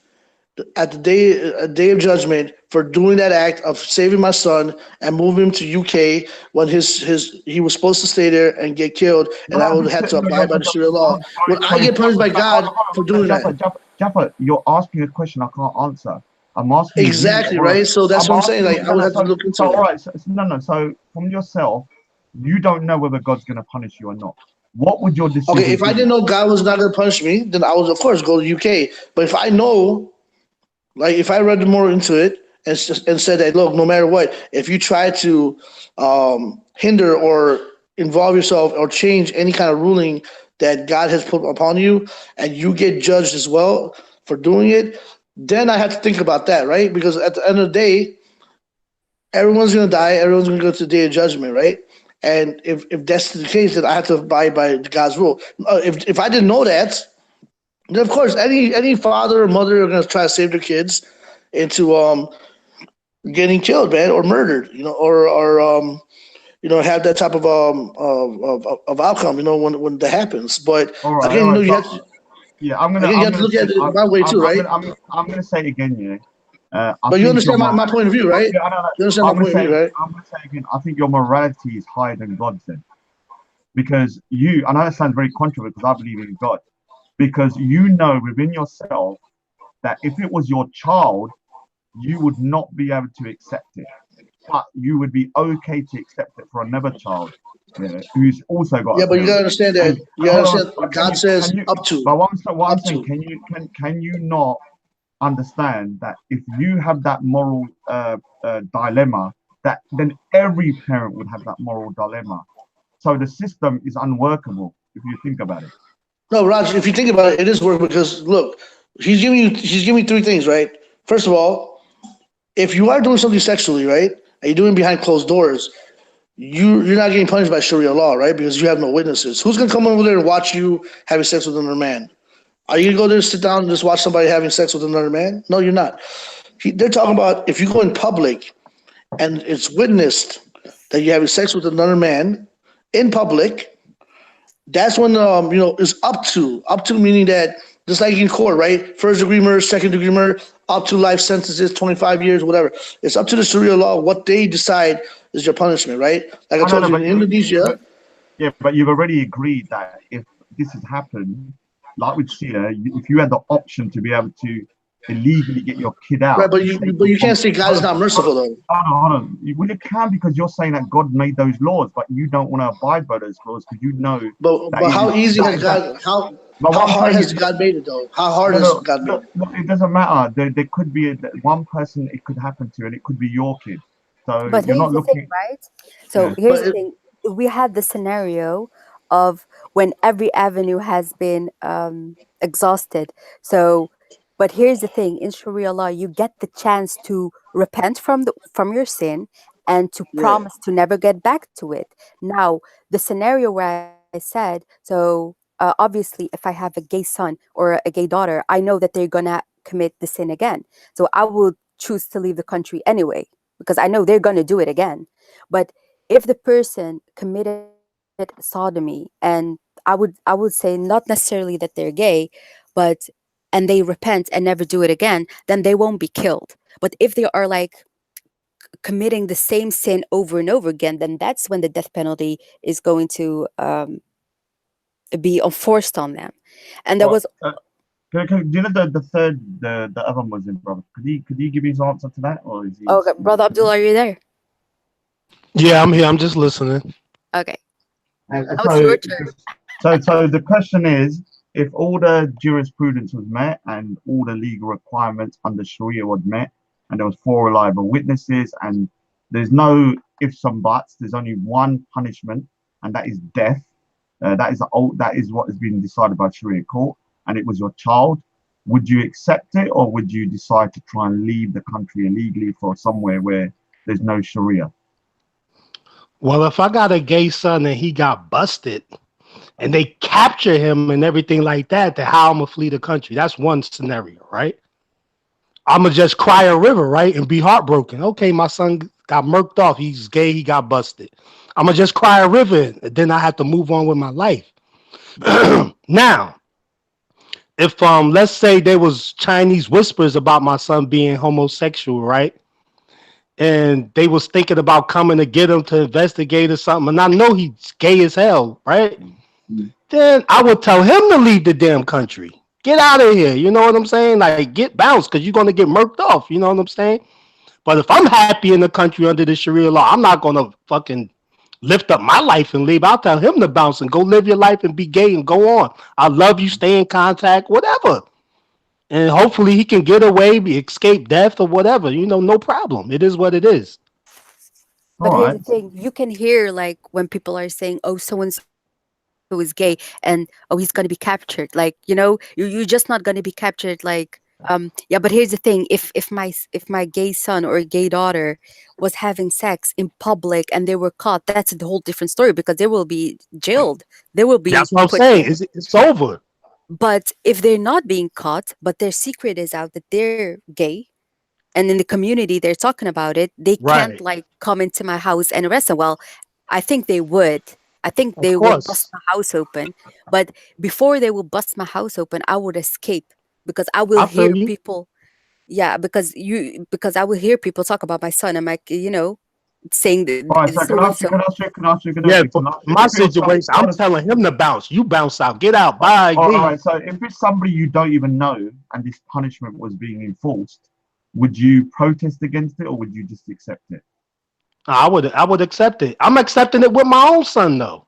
at the day of judgment for doing that act of saving my son and moving him to UK when his he was supposed to stay there and get killed, No, and I no, would have to abide by the Sharia law? Would I sorry, get punished by God for doing that? Jaffa, you're asking a question I can't answer. I'm asking you, Exactly, or right? So that's I'm what I'm saying. asking Like you, I no, would no, have to look so into all it. right, no, no, so from yourself, you don't know whether God's going to punish you or not. What would your Okay, decision if I be? didn't know God was not going to punish me, then I would, of course, go to UK. But if I know, like, if I read more into it and said that, look, no matter what, if you try to hinder or involve yourself or change any kind of ruling that God has put upon you, and you get judged as well for doing it, then I have to think about that, right? Because at the end of the day, everyone's gonna die. Everyone's gonna go to the day of judgment, right? And if that's the case, then I have to abide by God's rule. If I didn't know that, then of course any father or mother are gonna try to save their kids into getting killed, man, or murdered, or have that type of outcome, when that happens. But All again, right, you so have to yeah, you have to look at it my way too, right? I'm gonna say it again, yeah. I But you think your understand my point of view, right? yeah, I don't know. You understand my point of view, right? I'm gonna say again. I think your morality is higher than God's then, because I know that sounds very controversial because I believe in God, because you know within yourself that if it was your child, you would not be able to accept it, but you would be okay to accept it for another child, yeah, who's also got a Yeah, but you gotta parent. understand And that you gotta hold on, understand but God says can you? up to, But what I'm up saying, to. can you not understand that if you have that moral dilemma, that then every parent would have that moral dilemma. So the system is unworkable if you think about it. No, Raj, if you think about it, it is work because look, he's giving you three things, right? First of all, if you are doing something sexually, right, and you're doing it behind closed doors, you're not getting punished by Sharia law, right? Because you have no witnesses. Who's gonna come over there and watch you having sex with another man? Are you gonna go there, sit down, and just watch somebody having sex with another man? No, you're not. They're talking about if you go in public and it's witnessed that you're having sex with another man in public, that's when it's up to meaning that just like in court, right? First degree murder, second degree murder, up to life sentences, 25 years, whatever. It's up to the Sharia law what they decide is your punishment, right? Like I I don't told know, you, in Indonesia, but you've already agreed that if this has happened, like with Sia, if you had the option to be able to illegally get your kid right? out But to you save but them you can't from say God is not merciful though. hold on. Well, you can because you're saying that God made those laws, but you don't want to abide by those laws because you know But that it is how easy that has is that. God how But how what I'm hard saying has is, God made it though? How hard no, has no, God made no, it? no, it doesn't matter. There could be one person it could happen to, and it could be your kid. So But you're here's not the thing, looking. right? So Yeah. here's But the thing. We had the scenario of when every avenue has been exhausted. So, but here's the thing: in Sharia law, you get the chance to repent from your sin and to Yeah. promise to never get back to it. Now, the scenario where I said, so obviously, if I have a gay son or a gay daughter, I know that they're gonna commit the sin again. So I would choose to leave the country anyway because I know they're gonna do it again. But if the person committed sodomy, and I would say not necessarily that they're gay, but and they repent and never do it again, then they won't be killed. But if they are like committing the same sin over and over again, then that's when the death penalty is going to be enforced on them. And there Right. was Do you know the third, the other Muslim brother? Could he give his answer to that, or is he oh, still brother Abdul, are you there? Yeah, I'm here. I'm just listening. Okay, And now it's your turn. so the question is, if all the jurisprudence was met and all the legal requirements under Sharia was met, and there was four reliable witnesses, and there's no ifs and buts, there's only one punishment, and that is death. That is what has been decided by Sharia court, and it was your child. Would you accept it, or would you decide to try and leave the country illegally for somewhere where there's no Sharia? Well, if I got a gay son and he got busted and they capture him and everything like that, then how I'm gonna flee the country? That's one scenario, right? I'm gonna just cry a river, right, and be heartbroken. Okay, my son got murked off. He's gay. He got busted. I'm gonna just cry a river, and then I have to move on with my life. Now, if let's say there was Chinese whispers about my son being homosexual, right? And they was thinking about coming to get him to investigate or something, and I know he's gay as hell, right? Mm. Then I would tell him to leave the damn country. Get out of here. You know what I'm saying? Like, get bounced because you're gonna get murked off. You know what I'm saying? But if I'm happy in the country under the Sharia law, I'm not gonna fucking lift up my life and leave. I'll tell him to bounce and go live your life and be gay and go on. I love you, stay in contact, whatever. And hopefully he can get away, escape death or whatever. You know, no problem. It is what it is. But All here's right. the thing: you can hear like when people are saying, "Oh, so and so is gay," and "Oh, he's gonna be captured." Like, you're just not gonna be captured. Like, yeah. But here's the thing: if my gay son or gay daughter was having sex in public and they were caught, that's a whole different story because they will be jailed. They will be That's what I'm put saying. in. It's over. But if they're not being caught, but their secret is out that they're gay, and in the community they're talking about it, they can't Right. like come into my house and arrest them. Well, I think they would. I think Of they will bust course. my house open. But before they will bust my house open, I would escape because I will I hear feel you. people. Yeah, because I will hear people talk about my son. I'm like, saying All right. So so and so. Yeah, can but I ask you, my if it was some, situation, I'm telling him to bounce. You bounce out. Get out. all Bye. right, Leave. so if it's somebody you don't even know and this punishment was being enforced, would you protest against it or would you just accept it? I would accept it. I'm accepting it with my own son though.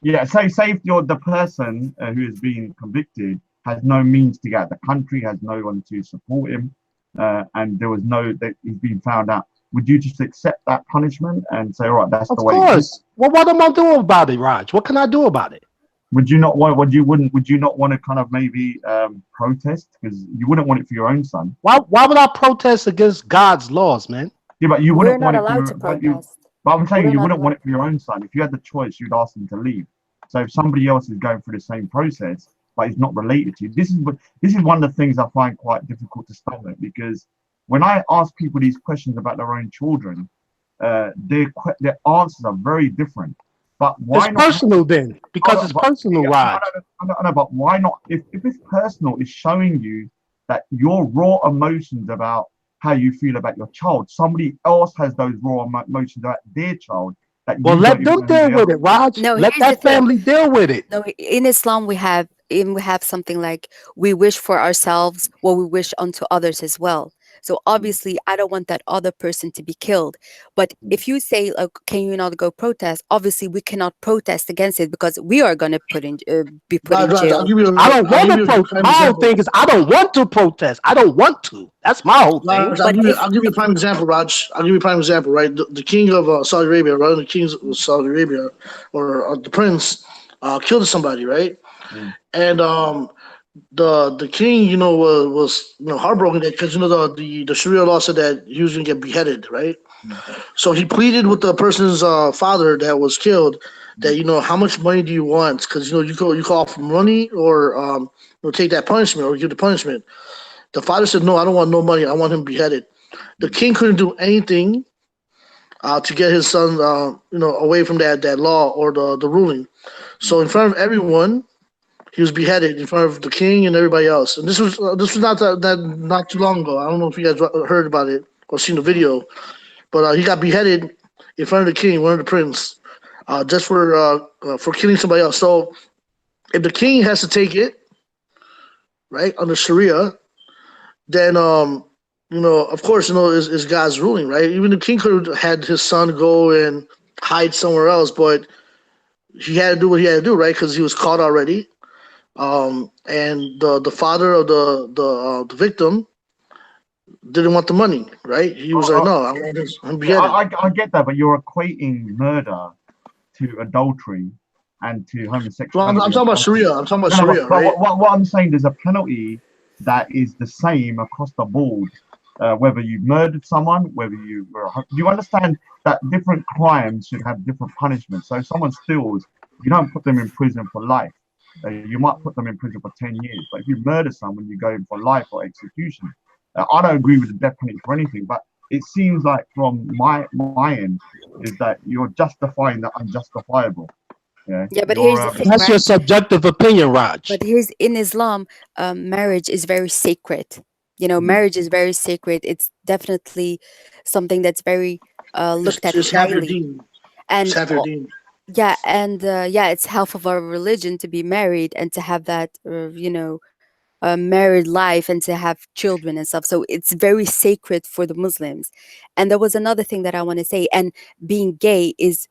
Yeah, say if you're the person who is being convicted has no means to get out of the country, has no one to support him, and there was no that he's been found out. Would you just accept that punishment and say, all right, that's the Of way it is? course. Well, what am I doing about it, Raj? What can I do about it? Would you not want? Would you not want to kind of maybe protest because you wouldn't want it for your own son? Why would I protest against God's laws, man? Yeah, but you We're wouldn't not want it for allowed your, to protest. but I'm saying We're you not wouldn't allowed. want it for your own son. If you had the choice, you'd ask him to leave. So if somebody else is going through the same process, but is not related to you, this is one of the things I find quite difficult to stomach because when I ask people these questions about their own children, their answers are very different. But It's why not have personal then, hold because on, it's but personal, yeah, Raj. I know, but why not? If it's personal, it's showing you that your raw emotions about how you feel about your child, somebody else has those raw emotions about their child that Well, you don't let even them know who deal they with are. it, Raj. No, Let here's the that thing. family deal with it. No, in Islam we have something like we wish for ourselves what we wish unto others as well. So obviously I don't want that other person to be killed. But if you say like, can you not go protest? Obviously we cannot protest against it because we are gonna be put in Raj, jail. I I'll don't give want you to a protest. prime My whole example. thing is I don't want to protest. I don't want to. That's my whole thing. Raj, But if I'll give you a prime example, Raj. I'll give you a prime example, right? The king of Saudi Arabia, right? The king of Saudi Arabia, or the prince, killed somebody, right? Mm. And the king, was heartbroken because the Sharia law said that he was gonna get beheaded, right? Mm. So he pleaded with the person's father that was killed that Mm. how much money do you want? Because you call offer money or take that punishment or give the punishment. The father said no, I don't want no money. I want him beheaded. The Mm. king couldn't do anything to get his son away from that law or the ruling. So Mm. in front of everyone, he was beheaded in front of the king and everybody else. And this was not that not too long ago. I don't know if you guys heard about it or seen the No. video, but he got beheaded in front of the king, one of the prince, just for killing somebody else. So if the king has to take it, right, under Sharia, then of course, is God's ruling, right? Even the king could have had his son go and hide somewhere else, but he had to do what he had to do, right? Because he was caught already. And the father of the victim didn't want the money, right? He was like, I, no, I want him yeah, beheaded. I get that, but you're equating murder to adultery and to Well, I'm homosexuality talking as about something. Sharia. I'm talking about No, no, Sharia, but right? what I'm saying, there's a penalty that is the same across the board, whether you murdered someone, whether you were. You understand that different crimes should have different punishments. So if someone steals, you don't put them in prison for life. You might put them in prison for 10 years. But if you murder someone, you go in for life or execution. I don't agree with the death penalty for anything, but it seems like from my end is that you're justifying the unjustifiable. Yeah, Yeah, but you're here's the thing, That's your right? subjective opinion, Raj. But here's in Islam, marriage is very sacred. mm, Marriage is very sacred. It's definitely something that's very looked at It's half your highly. deen. It's And half your deen. yeah, and yeah, it's half of our religion to be married and to have that, married life and to have children and stuff. So it's very sacred for the Muslims. And there was another thing that I want to say. And being gay is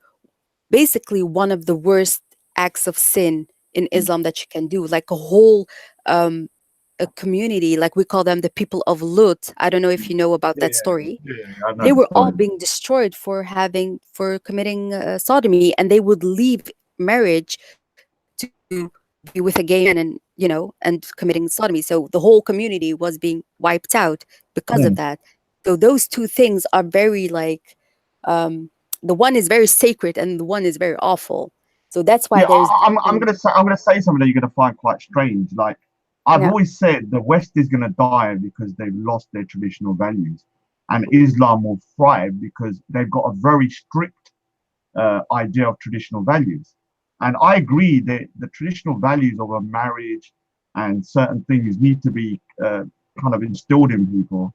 basically one of the worst acts of sin in mm. Islam that you can do. Like a whole um, a community, like we call them the people of Lut. I don't know if you know about Yeah, that yeah, story. yeah. I know They the were all story. being destroyed for committing sodomy, and they would leave marriage to be with a gay man and committing sodomy. So the whole community was being wiped out because of Mm. that. So those two things are very like um, the one is very sacred and the one is very awful. So that's why Yeah, there's I'm and gonna say something that you're gonna find quite strange. Like I've yeah, always said, the West is gonna die because they've lost their traditional values, and Islam will thrive because they've got a very strict idea of traditional values. And I agree that the traditional values of a marriage and certain things need to be kind of instilled in people,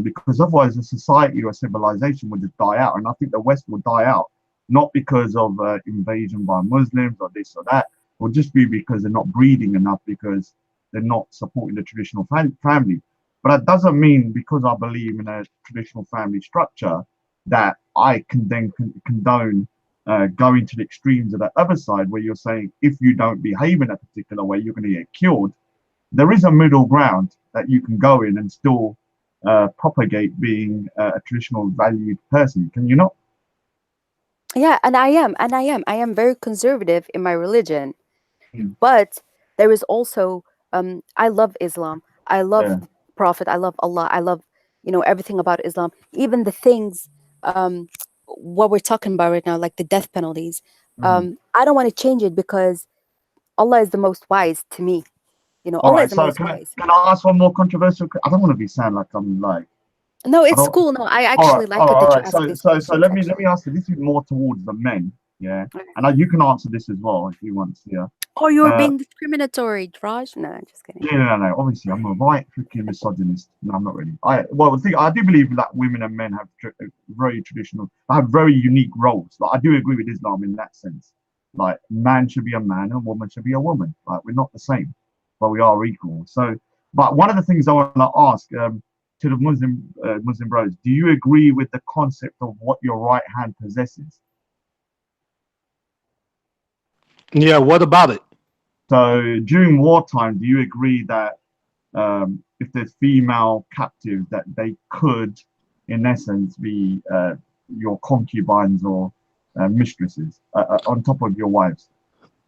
because otherwise a society or a civilization would just die out. And I think the West will die out, not because of invasion by Muslims or this or that, it will just be because they're not breeding enough, because they're not supporting the traditional family. But that doesn't mean because I believe in a traditional family structure that I can then condone going to the extremes of that other side, where you're saying if you don't behave in a particular way, you're going to get killed. There is a middle ground that you can go in and still propagate being a traditional valued person. Can you not? yeah, I am very conservative in my religion, Mm. but there is also I love Islam. I love Yeah. the Prophet. I love Allah. I love everything about Islam. Even the things what we're talking about right now, like the death penalties. Mm. I don't want to change it because Allah is the most wise to me. All Allah is right. the So most can wise. I ask one more controversial? I don't want to be sound like I'm like No, I it's don't. cool. No, I All right, actually all like right, it all that you right. ask So, these so questions. let me Actually, ask you. This is more towards the men, yeah. okay. And you can answer this as well if you want, yeah. Or you're Uh, being discriminatory, Raj. No, I'm just kidding. yeah, no, no, no. Obviously, I'm a right freaking misogynist. No, I'm not really. Well, the thing I do believe that women and men have very traditional, have very unique roles. Like I do agree with Islam in that sense. Like man should be a man and a woman should be a woman. Like we're not the same, but we are equal. So, but one of the things I want to ask to the Muslim brothers, do you agree with the concept of what your right hand possesses? Yeah, what about it? So during wartime, do you agree that if there's female captives, that they could, in essence, be your concubines or mistresses on top of your wives?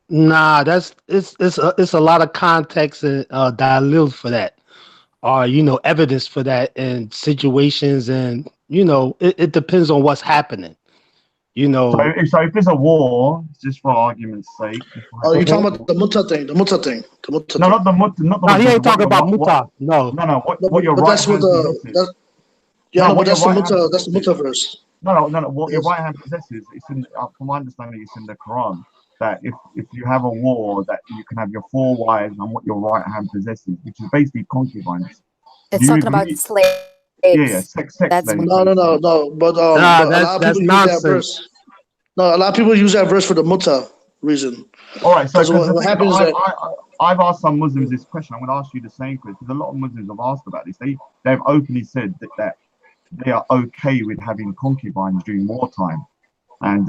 Nah, it's a lot of context and dalil for that, or evidence for that, and situations, and it depends on what's happening. You So know, if there's a war, just for argument's sake, Oh, you're talking Mhm. about the Mutta thing, the Mutta thing, the Mutta no, thing. not the No, he Muslims. ain't talking about muta. No, No, No, what your but right that's what hand the possesses. that, yeah, No, no, but what your right hand That's the possesses. Mutta verse. No. What your Yes. right hand possesses, it's in, from my understanding, it's in the Quran that if you have a war, that you can have your four wives and what your right hand possesses, which is basically concubines. Do It's you talking about agree? slaves. Yeah, sex That's slaves, Muta. basically. No. nah, But a lot of that's people use that nonsense. verse. No, a lot of people use that verse for the Mutta reason. All right, so Because because the what thing is, happens is that I've asked some Muslims this question. I'm going to ask you the same question because a lot of Muslims have asked about this. They've openly said that they are okay with having concubines during wartime, and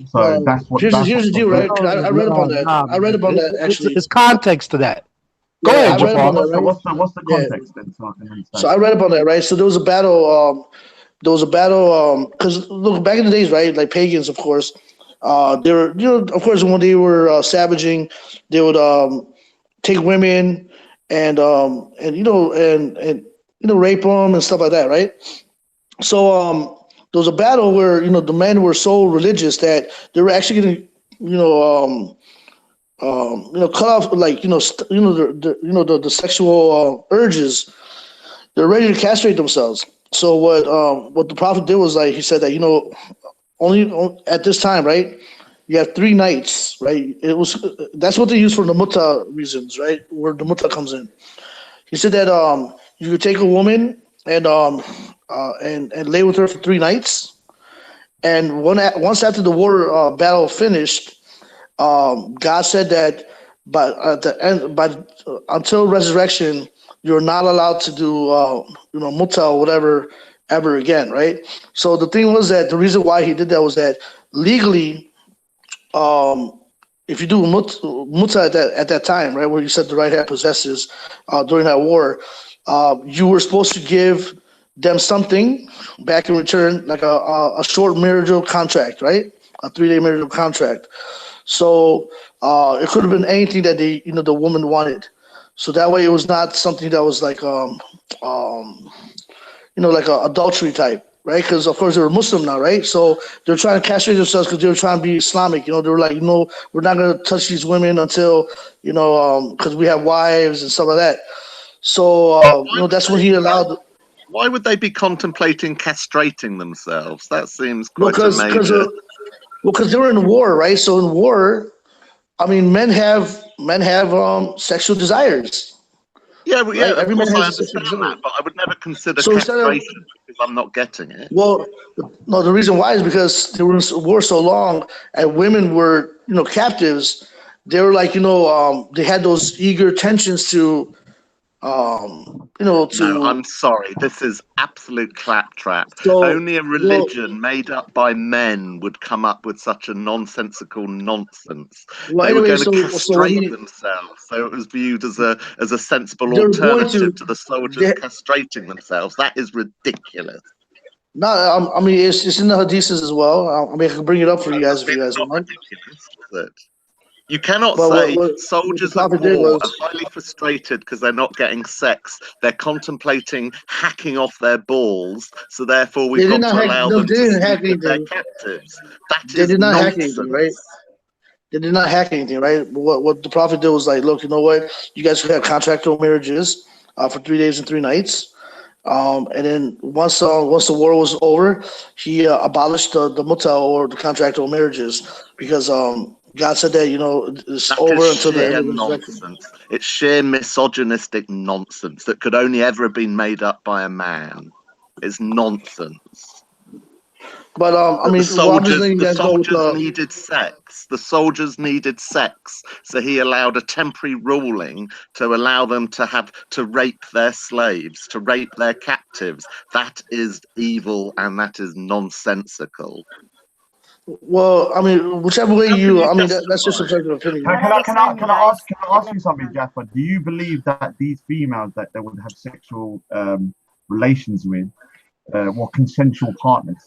so here's the the deal, verse. right? 'Cause No, I read up on no, that. nah, I read man. up on that actually. It's context to that. Go Yeah, ahead, I Right, read up on Jafar. that, right? what's the Yeah. context then, so I can So understand? I read up on that, right? So there was a battle. Because look, back in the days, right? Like pagans, of course. They were, of course, when they were savaging, they would take women and rape them and stuff like that, right? So there was a battle where the men were so religious that they were actually getting you know cut off, like the sexual urges. They're ready to castrate themselves. So what the prophet did was, like, he said that only at this time, right? You have 3 nights, right? It was That's what they use for the mutta reasons, right? Where the mutta comes in. He said that you could take a woman and lay with her for 3 nights, and once after the war battle finished, God said that at the end, until resurrection, you're not allowed to do mutta or whatever ever again, right? So the thing was that the reason why he did that was that legally, um, if you do mutta at that time, right, where you said the right hand possesses during that war, you were supposed to give them something back in return, like a short marital contract, right? A 3-day marital contract. So it could have been anything that the woman wanted. So that way, it was not something that was like um, like a adultery type, right? Because of course they were Muslim now, right? So they're trying to castrate themselves because they were trying to be Islamic. They were like, we're not going to touch these women until because we have wives and stuff like that. So Why would that's when he allowed. why would they be contemplating castrating themselves? That seems Well, quite a major. because they were in war, right? So in war, I mean, men have sexual desires, Yeah, well, yeah, right? of Every man course I has a sexual understand desire. that, but I would never consider So instead of castration because I'm not getting it. Well, no, the reason why is because they were in war so long, and women were, captives. They were like, they had those eager tensions to, No, to. I'm sorry. This is absolute claptrap. So, Only a well, religion made up by men would come up with such a nonsensical nonsense. well. They were Anyway, going to so what castrate he, themselves, so it was viewed as a sensible they were going alternative to, to the soldiers they, castrating themselves. That is ridiculous. not. I mean, it's in the hadiths as well. I mean, I can bring it up for you guys if you It's guys not want. ridiculous, is it? You cannot But say what the soldiers at prophet did war are was, highly frustrated because they're not getting sex. They're contemplating hacking off their balls, so therefore we've they did got not to hack. allow No, them they to didn't hack sleep with their anything. captives. That They is did not hack anything, right? nonsense. They did not hack anything, right? What the prophet did was like, look, you know what? You guys could have contractual marriages for 3 days and 3 nights. And then once the war was over, he abolished the mutta, or the contractual marriages, because God said that it's That is over until the end sheer of the resurrection. nonsense. It's sheer misogynistic nonsense that could only ever have been made up by a man. It's nonsense. But I That mean, well, I'm just letting you the guys know with soldiers needed sex. The soldiers needed sex, so he allowed a temporary ruling to allow them to rape their slaves, to rape their captives. That is evil and that is nonsensical. well, I mean, whichever way How can you I mean, that's your justify it? subjective opinion, Can, right? can I can I Understand, you can I guys. ask can I ask you something, Jaffa? Do you believe that these females that they would have sexual relations with were consensual partners?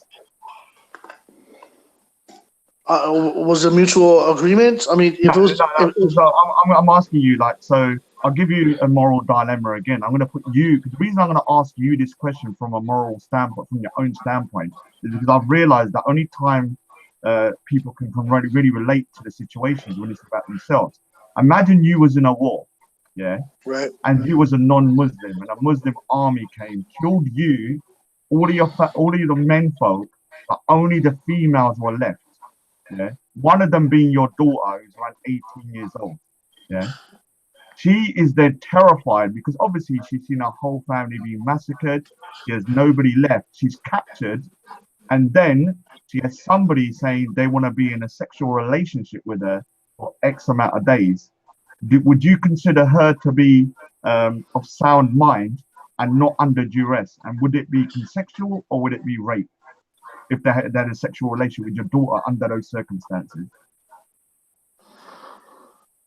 Was a mutual agreement? I mean, if it was, if So I'm asking you, like, so I'll give you a moral dilemma again. I'm going to put you, because the reason I'm going to ask you this question from a moral standpoint, from your own standpoint, is because I've realized that only time people can really relate to the situations when it's about themselves. Imagine you was in a war, yeah, right. and you was a non-Muslim, and a Muslim army came, killed you, all of your men folk, but only the females were left. Yeah, one of them being your daughter, who's around 18 years old. Yeah, she is then terrified because obviously she's seen her whole family being massacred. She has nobody left. She's captured, and then she has somebody saying they want to be in a sexual relationship with her for X amount of days. Would you consider her to be of sound mind and not under duress? And would it be consensual or would it be rape if they had a sexual relation with your daughter under those circumstances?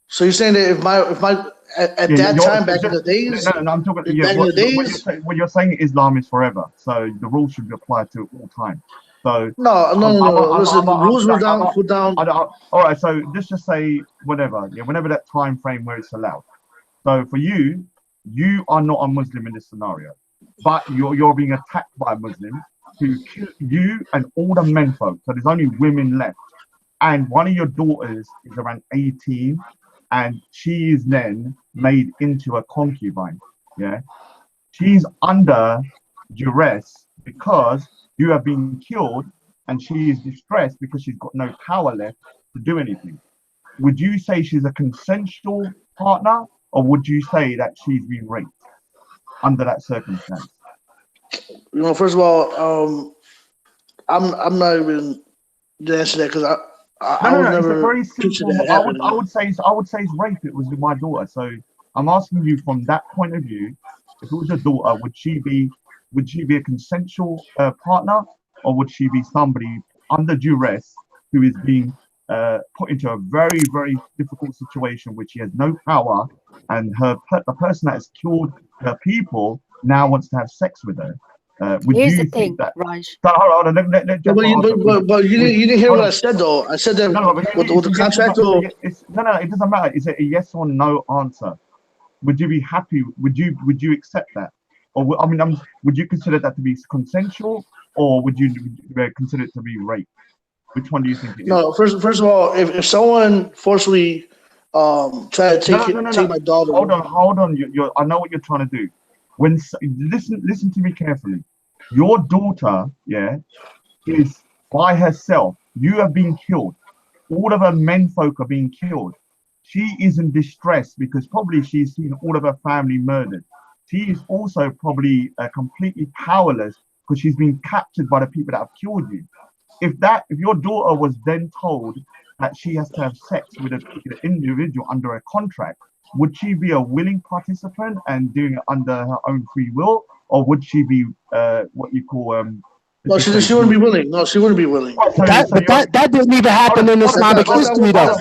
So you're saying that if my at Yeah, that you're time back in the days, no, I'm talking. Yeah, back in the days, what you're saying, Islam is forever, so the rules should be applied to all time. So no, no, no, no. Listen, the rules were down, put down. all right, so just say whatever, yeah, whenever that time frame where it's allowed. So for you, you are not a Muslim in this scenario, but you're being attacked by Muslims who kill you and all the men folk. So there's only women left, and one of your daughters is around 18, and she is then made into a concubine. Yeah, she's under duress because you have been killed, and she is distressed because she's got no power left to do anything. Would you say she's a consensual partner, or would you say that she's been raped under that circumstance? First of all, I'm not even to answer that because I No, was no. It's a never very picture simple. that happening. I would say it's rape. It was with my daughter. So I'm asking you from that point of view. If it was your daughter, would she be a consensual partner, or would she be somebody under duress who is being put into a very difficult situation, which she has no power, and the person that has killed her people now wants to have sex with her? Would Here's the you think thing, that? Raj. So, hold on, let But, Jaffa answer, please. but you didn't hear Hold what I on. said though. I said that No, but with it's the a yes or contract. no. Or, No. It doesn't matter. Is it a yes or no answer? Would you be happy? Would you accept that? Or I mean, would you consider that to be consensual, or would you consider it to be rape? Which one do you think it is? no, first of all, if someone forcefully try to take No. my daughter, Hold on. I know what you're trying to do. Listen to me carefully. Your daughter, yeah, is by herself. You have been killed. All of her menfolk are being killed. She is in distress because probably she's seen all of her family murdered. She is also probably completely powerless because she's been captured by the people that have killed you. If your daughter was then told that she has to have sex with a particular individual under a contract, would she be a willing participant and doing it under her own free will, or would she be what you call no, she wouldn't be willing. No, she wouldn't be willing. That didn't even happen in Islamic history though.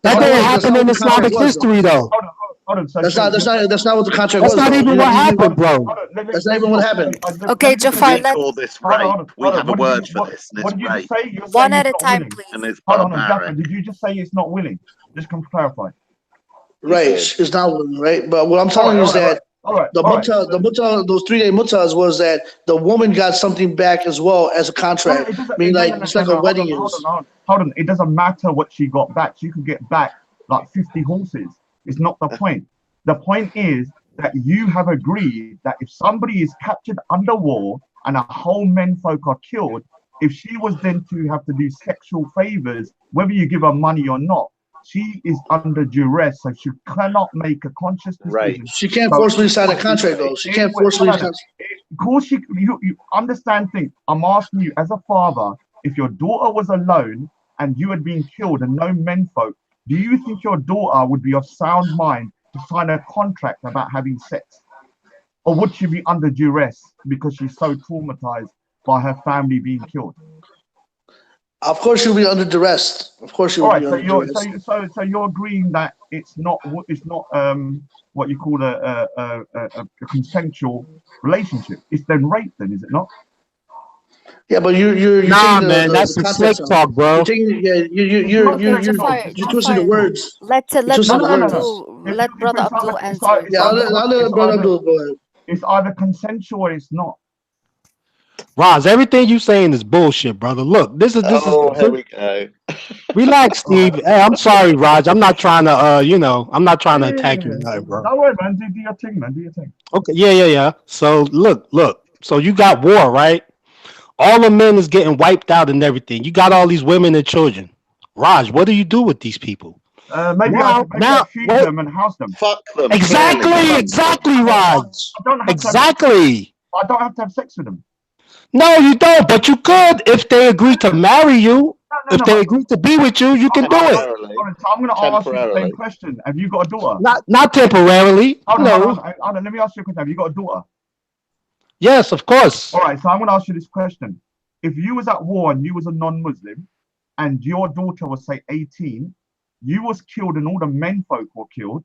That didn't happen in what the contract Islamic was though. history though. Hold on. That's not what the contract That's was not though. even what happened, bro. That's not even what happened. Okay, Jafar, We call this rape. We have a word for this, and What it's did you just rape, say? You're one saying at it's a not time, willing. and please. it's Hold on, Jaffa, barbaric. did you just say it's not willing? Just come clarify. Right, it's not willing, right? But what I'm telling you is that All right. the mutta, those 3-day muttas was that the woman got something back as well as a No, contract. it doesn't. I mean, like No. it's like a Hold wedding on, is. hold on. It doesn't matter what she got back. She could get back like 50 horses. It's not the point. The point is that you have agreed that if somebody is captured under war and a whole menfolk are killed, if she was then to have to do sexual favors, whether you give her money or not, she is under duress, so she cannot make a conscious Right. decision. She can't So forcibly sign a contract though. She can't forcibly. of course, you understand things. I'm asking you as a father, if your daughter was alone and you had been killed and no menfolk, do you think your daughter would be of sound mind to sign a contract about having sex? Or would she be under duress because she's so traumatized by her family being killed? Of course, she'll be under duress. Of course, she All will be right, so under you're duress. so you're agreeing that it's not what you call a consensual relationship. It's then rape, then is it not? Yeah, but you're taking Nah, man, that's the some slick context out. talk, You're bro. taking yeah It's not Okay, slick talk. Jafar, It's you're not twisting slick the Jafar, talk. words. let You're let twisting the brother No, no, no. words. Abdul It's, let it's, brother it's Abdul either it's, answer. Yeah, I'll let it's brother either Abdul go ahead. it's either consensual or it's not. Roz, everything you saying is bullshit, brother. Look, this is Oh, here we go. relax, All right. Steve. Hey, I'm sorry, Raj. I'm not trying to I'm not trying to Yeah, yeah, attack you, yeah. nothing, bro. Don't worry, man. Do your thing, man. Do your thing. Okay, yeah. So look. So you got war, right? All the men is getting wiped out and everything. You got all these women and children. Raj, what do you do with these people? Maybe I Now, feed what? them and house them. Fuck them, clearly. Exactly, Fuck them. exactly, Raj. I don't have to have Exactly. I don't have to have sex with them. No, you don't, but you could if they agree to marry you. No, If no, they but agree to be with you, you can do it. Temporarily. so I'm going to ask you the same Temporarily. question. Have you got a daughter? Not temporarily. No. Hold on. Let me ask you a question. Have you got a daughter? Yes, of course. All right. So I'm going to ask you this question. If you was at war and you was a non-Muslim and your daughter was say 18, you was killed and all the men folk were killed,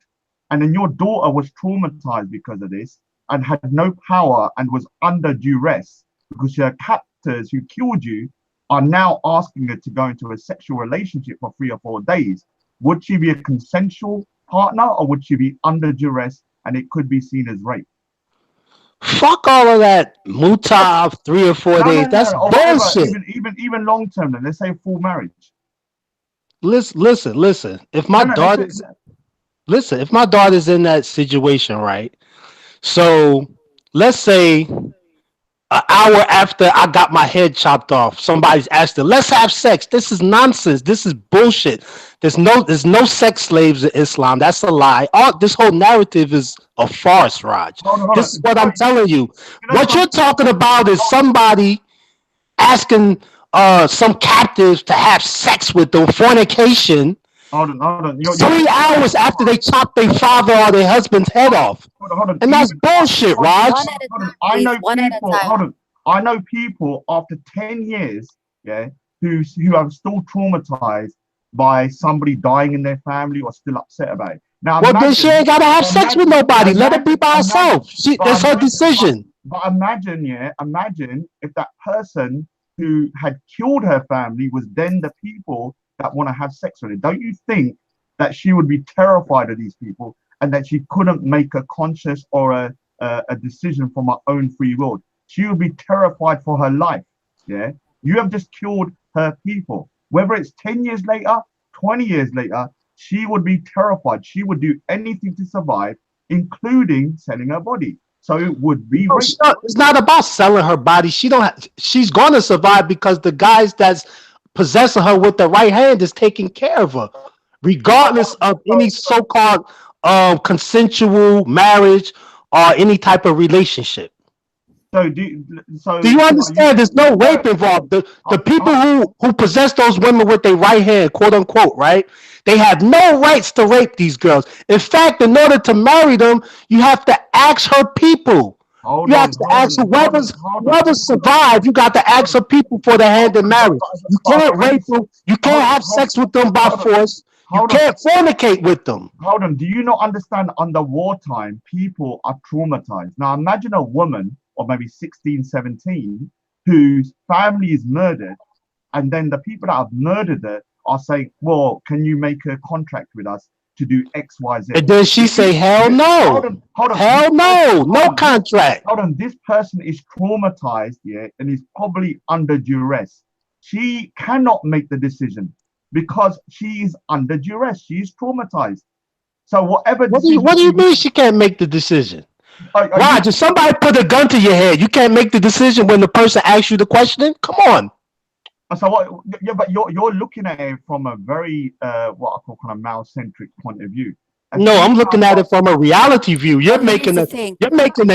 and then your daughter was traumatized because of this and had no power and was under duress because your captors who killed you are now asking her to go into a sexual relationship for 3 or 4 days. Would she be a consensual partner or would she be under duress and it could be seen as rape? Fuck all of that mutab 3 or 4 No, no, days. no, That's no. Or whatever, bullshit. even long term, then let's say full marriage. Listen. If my No, no, let's say daughter's listen, if my daughter's in that situation, right? So let's say an hour after I got my head chopped off, somebody's asked her, "Let's have sex." This is nonsense. This is bullshit. There's no sex slaves in Islam. That's a lie. All this whole narrative is a farce, Raj. hold This on. is what I'm telling you. You know What you're something? talking about is somebody asking some captives to have sex with them, fornication, Hold on. 3 hours after they chop their father or their husband's head off. hold on. And that's bullshit, Raj. One at a Hold on. time, please. One at a time. I know people after 10 years, yeah, who are still traumatized by somebody dying in their family or still upset about it. Now Well, then she ain't gotta have sex with nobody. Let her be by herself. That's her decision. But imagine if that person who had killed her family was then the people that want to have sex with her. Don't you think that she would be terrified of these people and that she couldn't make a conscious or a decision from her own free will? She would be terrified for her life. Yeah, you have just killed her people. Whether it's 10 years later, 20 years later, she would be terrified. She would do anything to survive, including selling her body. So it would be rape. It's not about selling her body. She's gonna survive because the guys that's possessing her with the right hand is taking care of her, regardless of any so-called consensual marriage or any type of relationship. So Do you understand? There's no rape involved. The people who possess those women with their right hand, quote unquote, right? They have no rights to rape these girls. In fact, in order to marry them, you have to ask her people. You have to ask whoever survived. You got to ask her people for the hand in marriage. You can't rape them. You can't have sex with them by force. You can't fornicate with them. Hold on. Do you not understand? Under wartime, people are traumatized. Now, imagine a woman of maybe 16, 17, whose family is murdered, and then the people that have murdered her are saying, "Well, can you make a contract with us to do X, Y, Z?" And then she say, "Hell no, hold on. hell no, no contract." Hold on. This person is traumatized, yeah, and is probably under duress. She cannot make the decision because she is under duress. She is traumatized. So whatever What decision do you mean she can't make the decision? are Raj, if somebody put a gun to your head, you can't make the decision when the person asks you the question? Come on. so what? Yeah, but you're looking at it from a very what I call kind of male-centric point of view. No, I'm looking at it from a reality view. You're Well, here's making the a thing.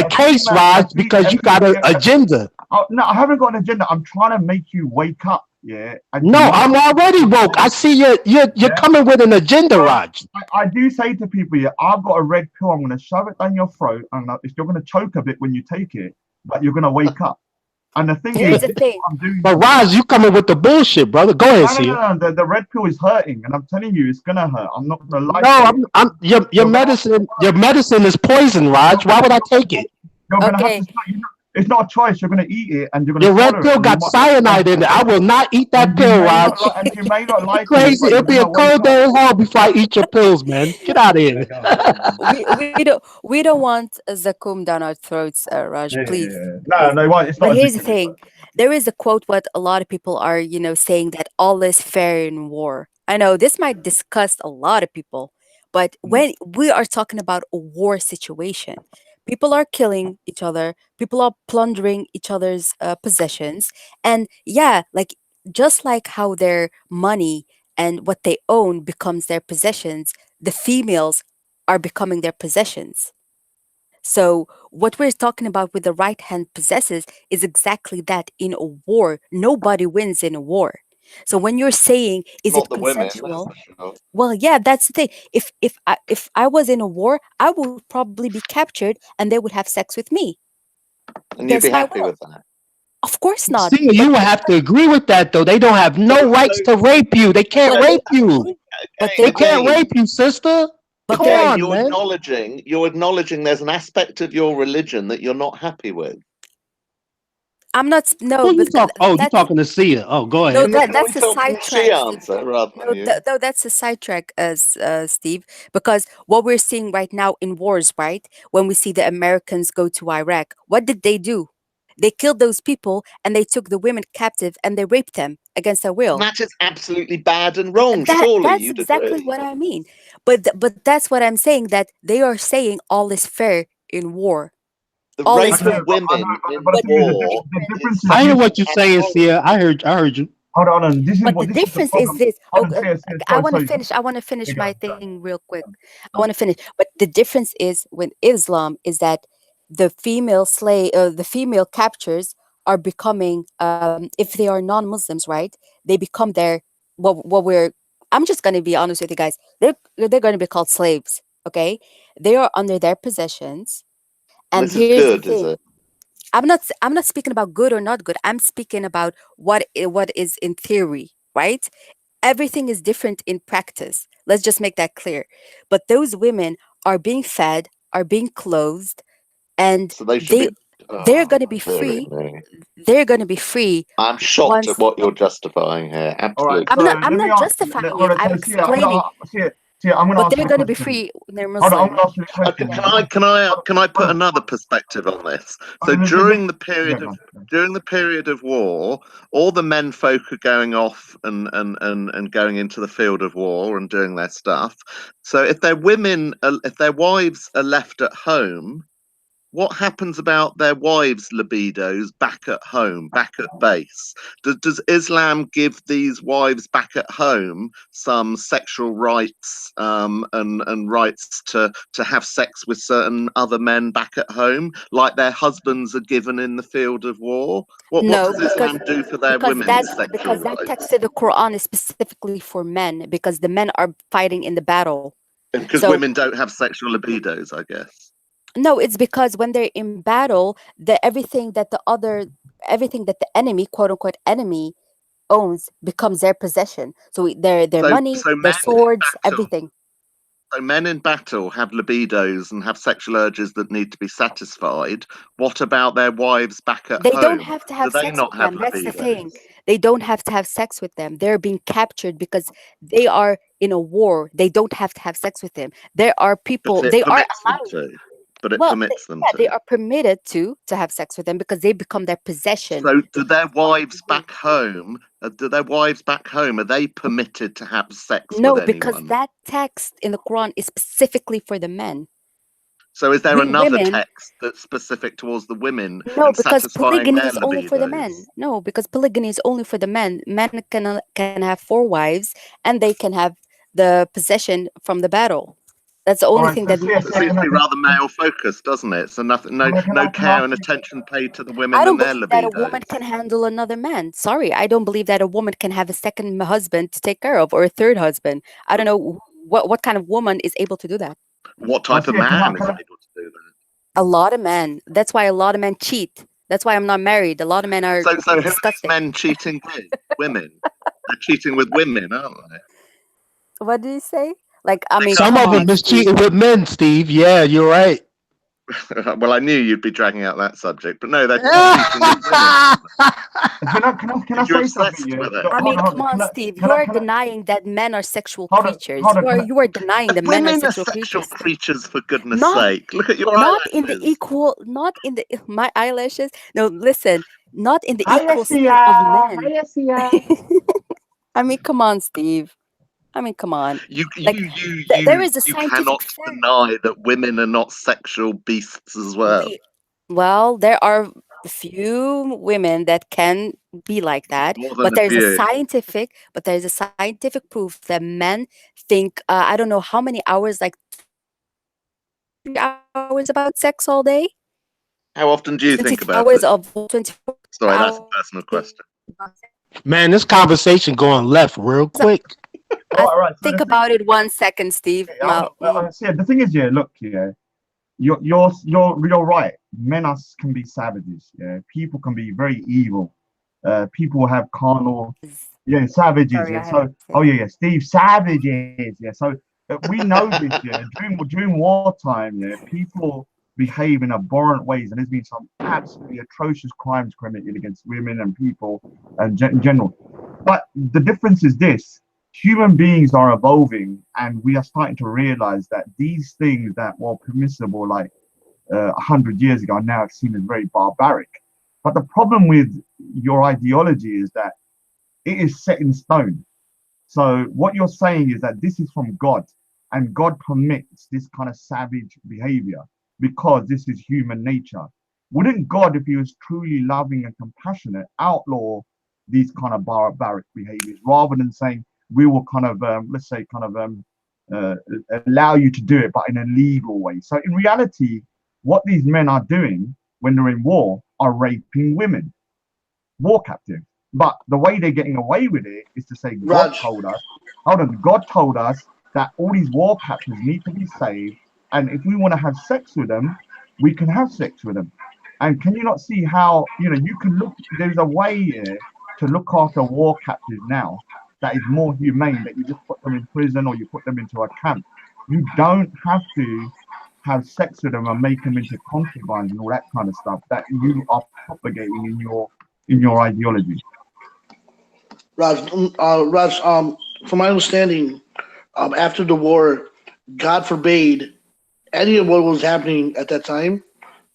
case, Raj, because you got an agenda. No, I haven't got an agenda. I'm trying to make you wake up. Yeah. No, I'm already woke. I see you're coming with an agenda, Raj. I do say to people, yeah, I've got a red pill. I'm going to shove it down your throat, and you're going to choke a bit when you take it, but you're going to wake up. And the thing Here's is, the thing. I'm doing. But Raj, you coming with the bullshit, brother. Go ahead, Siyaa. No. The red pill is hurting, and I'm telling you, it's gonna hurt. I'm not gonna lie. No, your medicine is poison, Raj. Why would I take it? You're gonna have Okay. to start. It's not a choice. You're going to eat it and you're going Your to red swallow it, pill got cyanide in it. I will not eat that pill, Raj. and you may not You like it, crazy? but It'll you're be going a to wake cold up. day in hell before I eat your pills, man. Get out of here. We don't want Zakum down our throats, Raj. Yeah, Please, no, please. no, well, it's But not here's the addictive. thing: there is a quote what a lot of people are, saying that all is fair in war. I know this might disgust a lot of people, but Mm. when we are talking about a war situation, people are killing each other, people are plundering each other's possessions, and yeah, like just like how their money and what they own becomes their possessions, the females are becoming their possessions. So, what we're talking about with the right hand possesses is exactly that in a war. Nobody wins in a war. So, when you're saying, is Not it the women, that's consensual? for sure. Well, yeah, that's the thing. If I was in a war, I would probably be captured and they would have sex with me And you'd against be my happy will. with that. Of course not. See, you But will have to agree with that, though. They don't have So, no rights so, to rape you. They can't but so they rape you. but again, they They can't again, rape you, sister. but Come they're again, on, man. you're acknowledging there's an aspect of your religion that you're not happy with. I'm not no, Who you but talk? Oh, you that's talking to Sia? Oh, go no, ahead. Can we that's a talk? Can she sidetrack, Steve. answer rather than No, you? no, that's a sidetrack, Steve, because what we're seeing right now in wars, right? When we see the Americans go to Iraq, what did they do? They killed those people and they took the women captive and they raped them against their And will. that is absolutely bad and wrong. Surely That's you'd exactly agree. what I mean. But that's what I'm saying, that they are saying all is fair in war. The All I is rape fair. of know, women but in the But thing is, war the is difference is I hear this. what you're saying, abhorrent. Sia. I heard you. Hold on. This is the the difference problem. is this. Hold Oh, on, see, I sorry, want to sorry. finish. I want to finish You go, my go, thing real quick. I go. want to finish. But the difference is when Islam is that the female captures are becoming, if they are non-Muslims, right? They become their what we're. I'm just gonna be honest with you guys. They're gonna be called slaves. Okay, they are under their possessions. And And this is here's the good, is thing. it? I'm not speaking about good or not good. I'm speaking about what is in theory, right? Everything is different in practice. Let's just make that clear. But those women are being fed, are being clothed, and So they should be. they're going Oh, to be dearie free. me. They're going to be free I'm shocked at once. what you're justifying here. All right, Absolutely so I'm let me not ask. justifying All it. right, I'm so explaining. I'm gonna But ask they're you a going to be question. free when they're Hold on, I'm Muslim. gonna ask you a Okay, question. Yeah. can I Hold on, put another perspective on this? hold So on, yeah, go on. during the period of war, all the men folk are going off and going into the field of war and doing their stuff. So if their wives are left at home, what happens about their wives' libidos back at home, back at base? Does Islam give these wives back at home some sexual rights and rights to have sex with certain other men back at home, like their husbands are given in the field of war? What No, does Islam do for their women's sexual because that text rights? in the Quran is specifically for men because the men are fighting in the battle. Because So women don't have sexual libidos, I guess. no, it's because when they're in battle, everything that the enemy, quote unquote enemy, owns becomes their possession. So their So money, so their men in swords, battle everything. So men in battle have libidos and have sexual urges that need to be satisfied. What about their wives back at They don't home? have to Do have they sex not with have them. That's the thing. libidos? They don't have to have sex with them. They're being captured because they are in a war. They don't have to have sex with them. There are But people. it They are permits them allowed. to. But it Well, permits them yeah, they to. are permitted to have sex with them because they become their possession. So do their wives back home? Are they permitted to have sex with No, because anyone? that text in the Quran is specifically for the men. So is there We another women, text that's specific towards the women no, and because satisfying polygyny their is only for the men. libidos? No, because polygyny is only for the men. Men can have four wives and they can have the possession from the battle. That's the All only right, thing so that see, men It can seems have. to be rather male focused, doesn't it? So nothing, no can I care ask and you? attention paid to the I women don't and their believe that a woman libidos. can handle another man. Sorry, I don't believe that a woman can have a second husband to take care of or a third husband. I don't know what kind of woman is able to do that. What I type of see. Can I? man Can is I? able to do that? A lot of men. That's why a lot of men cheat. That's why I'm not married. A lot of men are So who are these disgusting. men cheating with? Women. They're cheating with women, aren't they? What did you say? Like, I mean, Because Some come of on, them is Steve. cheating with men, Steve. Yeah, you're right. Well, I knew you'd be dragging out that subject, but no, they're competing with women. Can I You're say something? obsessed Yeah? with it. Look, I hold mean, on, hold come on. on, Steve. You are denying that men are sexual creatures. Hold on, You are denying that men are Women are sexual sexual creatures. creatures, for goodness Not sake. Look at your not in the eyelashes. equal, not in the my eyelashes. No, listen, not in the Hiya, equal scale of Siyaa. men. Hiya, Siyaa. I mean, come on, Steve. I mean, come on. You Like, you you there you is a you scientific cannot fact. deny that women are not sexual beasts as well. Well, there are a few women that can be like that, More but than a there's a few. scientific proof that men think I don't know how many hours, like 23 hours about sex all day. How often do you think 24 about hours it? of 24 Sorry, hours that's a personal question. about sex. Man, this conversation going left real So quick. Right. So think the thing, about it 1 second, Steve. see, the thing is, yeah. Look, yeah. You're right. Men can be savages. Yeah, people can be very evil. People have carnal. Yeah, savages. Sorry, Yeah. I had So, to say oh that. yeah, Steve, savages. Yeah. So we know this. Yeah, during wartime, yeah, people behave in abhorrent ways, and there's been some absolutely atrocious crimes committed against women and people and in general. But the difference is this: human beings are evolving, and we are starting to realize that these things that were permissible like 100 years ago are now seen as very barbaric. But the problem with your ideology is that it is set in stone. So what you're saying is that this is from God, and God permits this kind of savage behavior because this is human nature. Wouldn't God, if He was truly loving and compassionate, outlaw these kind of barbaric behaviors rather than saying we will kind of, let's say, kind of uh, allow you to do it, but in a legal way? So in reality, what these men are doing when they're in war are raping women, war captive. But the way they're getting away with it is to say God Raj, told us, hold on, God told us that all these war captives need to be saved, and if we want to have sex with them, we can have sex with them. And can you not see how, you can look, there's a way here to look after war captives now that is more humane, that you just put them in prison or you put them into a camp. You don't have to have sex with them and make them into concubines and all that kind of stuff that you are propagating in your ideology. Raj, from my understanding, after the war, God forbade any of what was happening at that time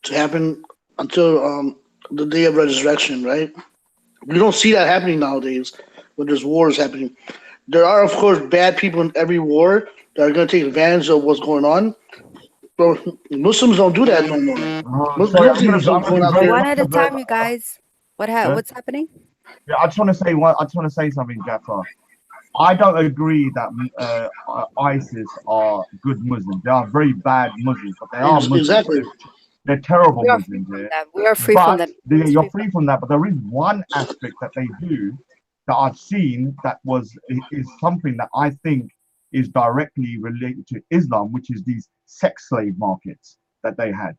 to happen until the day of resurrection, right? We don't see that happening nowadays when there's wars happening. There are, of course, bad people in every war that are going to take advantage of what's going on. But Muslims don't do that no more. You Sorry, don't see Muslims I'm gonna going be out very there. One at a time, controversial. you guys. Yeah, What's happening? yeah. I just want to say something, Jafar. I don't agree that ISIS are good Muslims. They are very bad Muslims, but they are Muslims. But Exactly. they're terrible We are free Muslims. from Yeah. that. We are free from But that. Everyone's you're free free from from that. But there is one aspect that they do that I've seen that is something that I think is directly related to Islam, which is these sex slave markets that they had.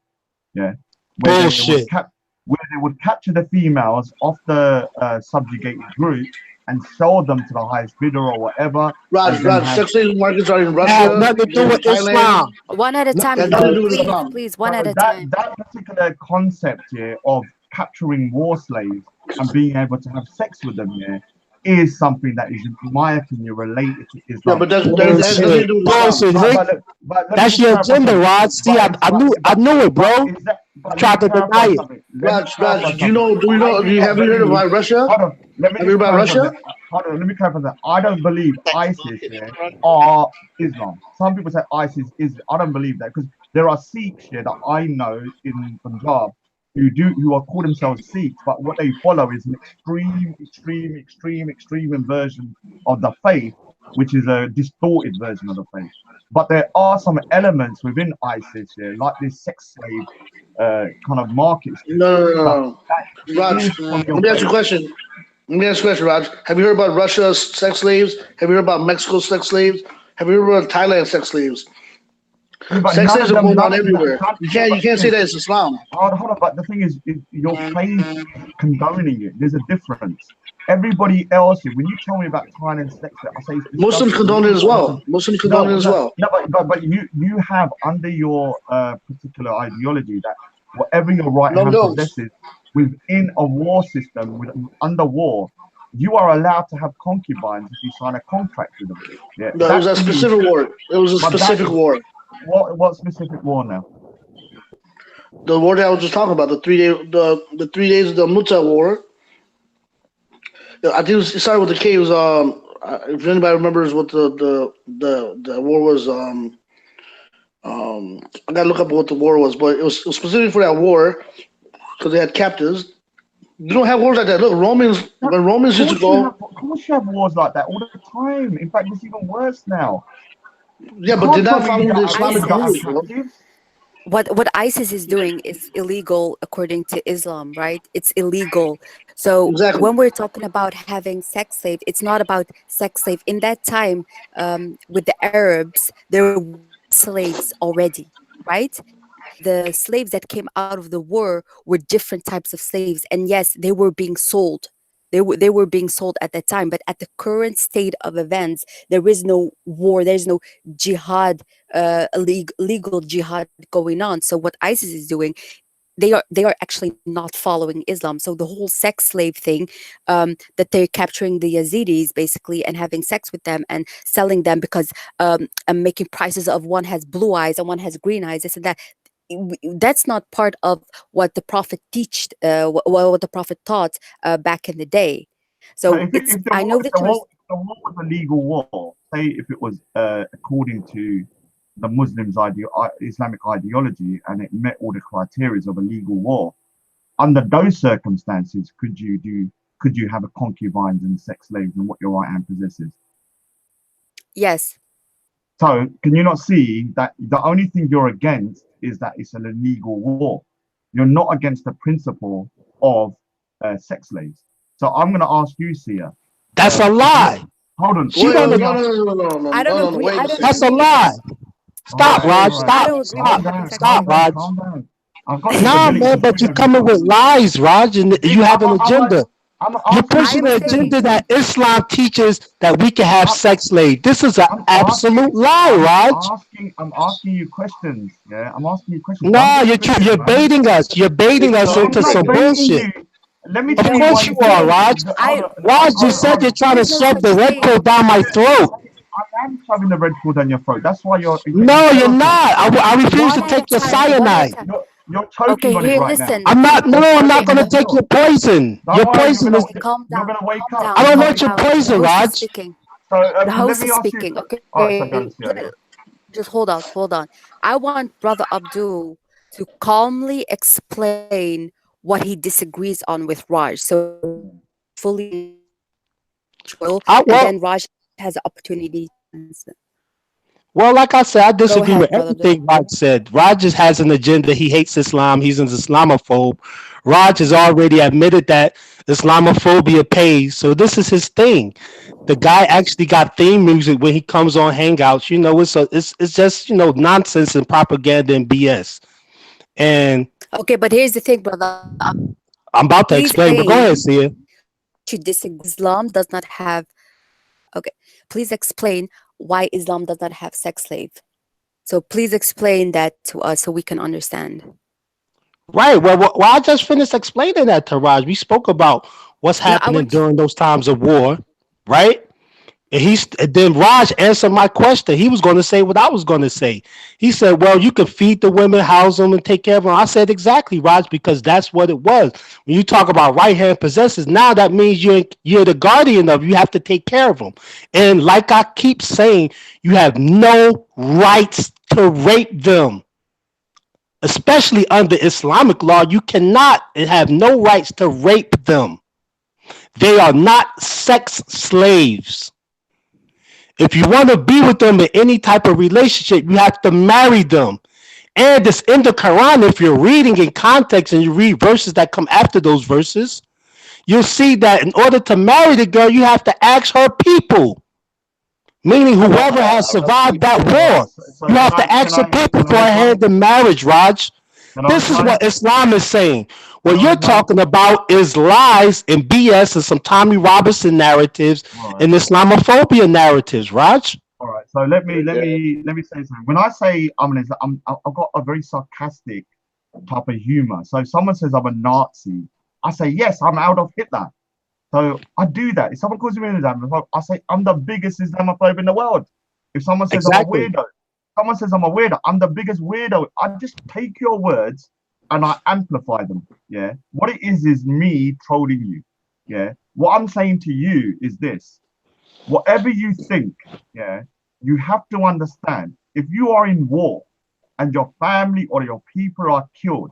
Yeah, where they would Bullshit. capture the females of the subjugated group and sell them to the highest bidder or whatever, and then Raj, have sex slave markets are in That had Russia, nothing to do with Thailand. Islam. that. One at a Nothing time, Has to do nothing to Steve. with do with Please, Islam. Islam. please, so one at a that time. that particular concept here of capturing war slaves and being able to have sex with them here is something that is, in my opinion, related to Yeah, Islam. but that has nothing to Bullshit. do with Islam. Bullshit, But Hick. but let me That's just your clarify agenda, something. Rod. See, But I, it's I but knew I but knew it, but bro. is that? But let me Tried to clarify deny it. something. Let me clarify Do you something. know? I Do do you not have you heard believe. about Russia? Hold on. Let me Have you just heard about clarify Russia? that. Hold on. Let me clarify that. I don't believe Sex ISIS markets here in Russia. are Islam. Some people say ISIS is. I don't believe that because there are Sikhs here that I know in Punjab who are call themselves Sikhs, but what they follow is an extreme inversion of the faith, which is a distorted version of the faith. But there are some elements within ISIS here, like this sex slave kind of market No, no, no, stuff no. that Raj, is from let your me ask you a faith. question. Let me ask you a question, Raj. Have you heard about Russia's sex slaves? Have you heard about Mexico's sex slaves? Have you heard about Thailand's sex slaves? Yeah, but Sex none slaves of are them, going none on of everywhere. can't, You yeah, can't but you the can't thing say is, that it's Islam. hold on, but the thing is, your faith is condoning it. There's a difference. Everybody else, when you tell me about Thailand and sex, I say it's Muslims disgusting. condone This it is as not well. Muslim. Muslims condone it No, as no, well. no, but you have under your particular ideology that whatever your right No, we hand don't. possesses within a war system, under war, you are allowed to have concubines if you sign a contract with them. Yeah, No, it was that a to me, specific war. It was a but that specific war. what specific war now? The war that I was just talking about, the 3 days of the Muta War. I think it started with the K. It was if anybody remembers what the war was, I gotta look up what the war was, but it was specifically for that war because they had captives. You don't have wars like that. Look, Romans when Romans used to go, Of course you have wars like that all the time. In fact, it's even worse now. You yeah, but they're can't tell not me following the women Islamic don't have ISIS, rules, bro. captives. what ISIS is doing is illegal according to Islam, right? It's illegal. So Exactly. when we're talking about having sex slave, it's not about sex slave. In that time, with the Arabs, there were slaves already, right? The slaves that came out of the war were different types of slaves, and yes, they were being sold. They were being sold at that time, but at the current state of events, there is no war. There's no jihad, legal jihad going on. So what ISIS is doing, they are actually not following Islam. So the whole sex slave thing, that they're capturing the Yazidis basically and having sex with them and selling them because and making prices of one has blue eyes and one has green eyes, this and that. That's not part of what the prophet teached, what the prophet taught back in the day. But So it's, I know that you're if the war was a legal war, say if it was according to the Islamic ideology and it met all the criteria of a legal war, under those circumstances, could you have a concubines and sex slaves and what your right hand possesses? yes. So can you not see that the only thing you're against is that it's an illegal war? You're not against the principle of sex slaves. So I'm going to ask you, Sia. That's a If you lie. hold on, She Wait, don't. let no, me no, ask. no, no, no, no, no, I don't no, no. agree. Wait I a don't That's second. a agree with lie. sex. Stop, Raj. All I Stop. don't agree with Stop. having sex Stop, with them. Raj. calm down. I've got this Nah, ability man, to but switch you're over coming with people. lies, Raj, and This, you have an agenda. I'm You're asking I pushing am the questions. agenda saying, that Islam teaches that we can have I'm, sex slave. This is an I'm asking. absolute lie, Raj. I'm asking you questions. Yeah, I'm asking you questions. Don't No, get triggered, you're man. baiting us. You're baiting us No, I'm into not some baiting bullshit. you. Let me Of tell you no, why course you you think. are, Raj. I Raj just Hold said you're on. trying to there's no shove such the red thing. pill down my throat. I am shoving the red pill down your throat. That's why you're getting No, you're irritated. not. I refuse One to at a take your time. One at a cyanide. time. You're choking Okay, on it here, right now. listen. No, I'm You're not Okay, choking going on to the take pill. your poison. Don't Your worry, poison is, okay, calm you're down. gonna wake Calm up. I down. don't You're gonna Calm want wake your up. down. The poison, host is Raj. speaking. So The let host me is ask you. speaking. All right, so Okay, go and see. just hold on. Hold on. I want Brother Abdul to calmly explain what he disagrees on with Raj so we can fully neutral, I, and well, then Raj has the opportunity to answer. Well, like I said, I Go disagree with ahead, Brother Abdul. everything Raj said. Raj just has an agenda. He hates Islam. He's an Islamophobe. Raj has already admitted that Islamophobia pays. So this is his thing. The guy actually got theme music when he comes on Hangouts. It's just nonsense and propaganda and BS. And Okay, but here's the thing, Brother Abdul. I'm about to Please explain, but go explain ahead, Sia. what you disagree. Islam does not have. Okay, please explain why Islam does not have sex slave. So please explain that to us so we can understand. Right. Well, I just finished explaining that to Raj. We spoke about what's No, I happening want you. during those times of war, right? And then Raj answered my question. He was going to say what I was going to say. He said, "Well, you can feed the women, house them, and take care of them." I said, "Exactly, Raj, because that's what it was." When you talk about right hand possessors, now that means you're the guardian of. You have to take care of them. And like I keep saying, you have no rights to rape them, especially under Islamic law. You cannot and have no rights to rape them. They are not sex slaves. If you want to be with them in any type of relationship, you have to marry them. And it's in the Quran. If you're reading in context and you read verses that come after those verses, you'll see that in order to marry the girl, you have to ask her people. Meaning, I love whoever that. has I love survived that Right. war, So you have to ask the people can for I a reply? hand in marriage, Raj. Can I This is reply? what Islam is saying. Can What I you're reply? talking about is lies and BS and some Tommy Robinson narratives All right. and Islamophobia narratives, Raj. All right. So let me Very let good. me let me say something. When I say I've got a very sarcastic type of humor. So if someone says I'm a Nazi, I say yes, I'm out of Hitler. So I do that. If someone calls me an Islamophobe, I say I'm the biggest Islamophobe in the world. If someone says I'm a Exactly. weirdo, someone says I'm a weirdo, I'm the biggest weirdo. I just take your words and I amplify them. Yeah. What it is me trolling you. Yeah. What I'm saying to you is this: whatever you think, yeah, you have to understand if you are in war and your family or your people are killed,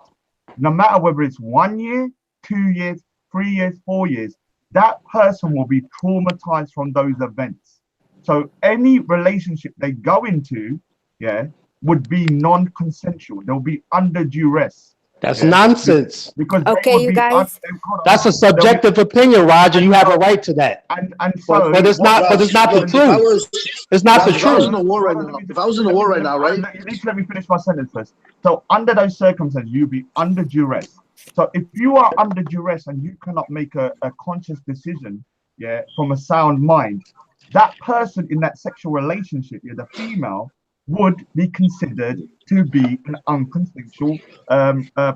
no matter whether it's 1 year, 2 years, 3 years, 4 years, that person will be traumatized from those events. So any relationship they go into, yeah, would be non-consensual. They'll be under duress, That's yeah, nonsense. because they Okay, would you be guys. That's a they'll be subjective opinion, Roger. and You have a so right to that. and But so what but it's Raj, not the look, and if I truth. was It's not the and Raj, if I was in truth. a war right hold on, now, if I was in a war right now, right? you need to let me finish my sentence first. So under those circumstances, you'll be under duress. So if you are under duress and you cannot make a conscious decision, yeah, from a sound mind, that person in that sexual relationship, yeah, the female, would be considered to be an unconsensual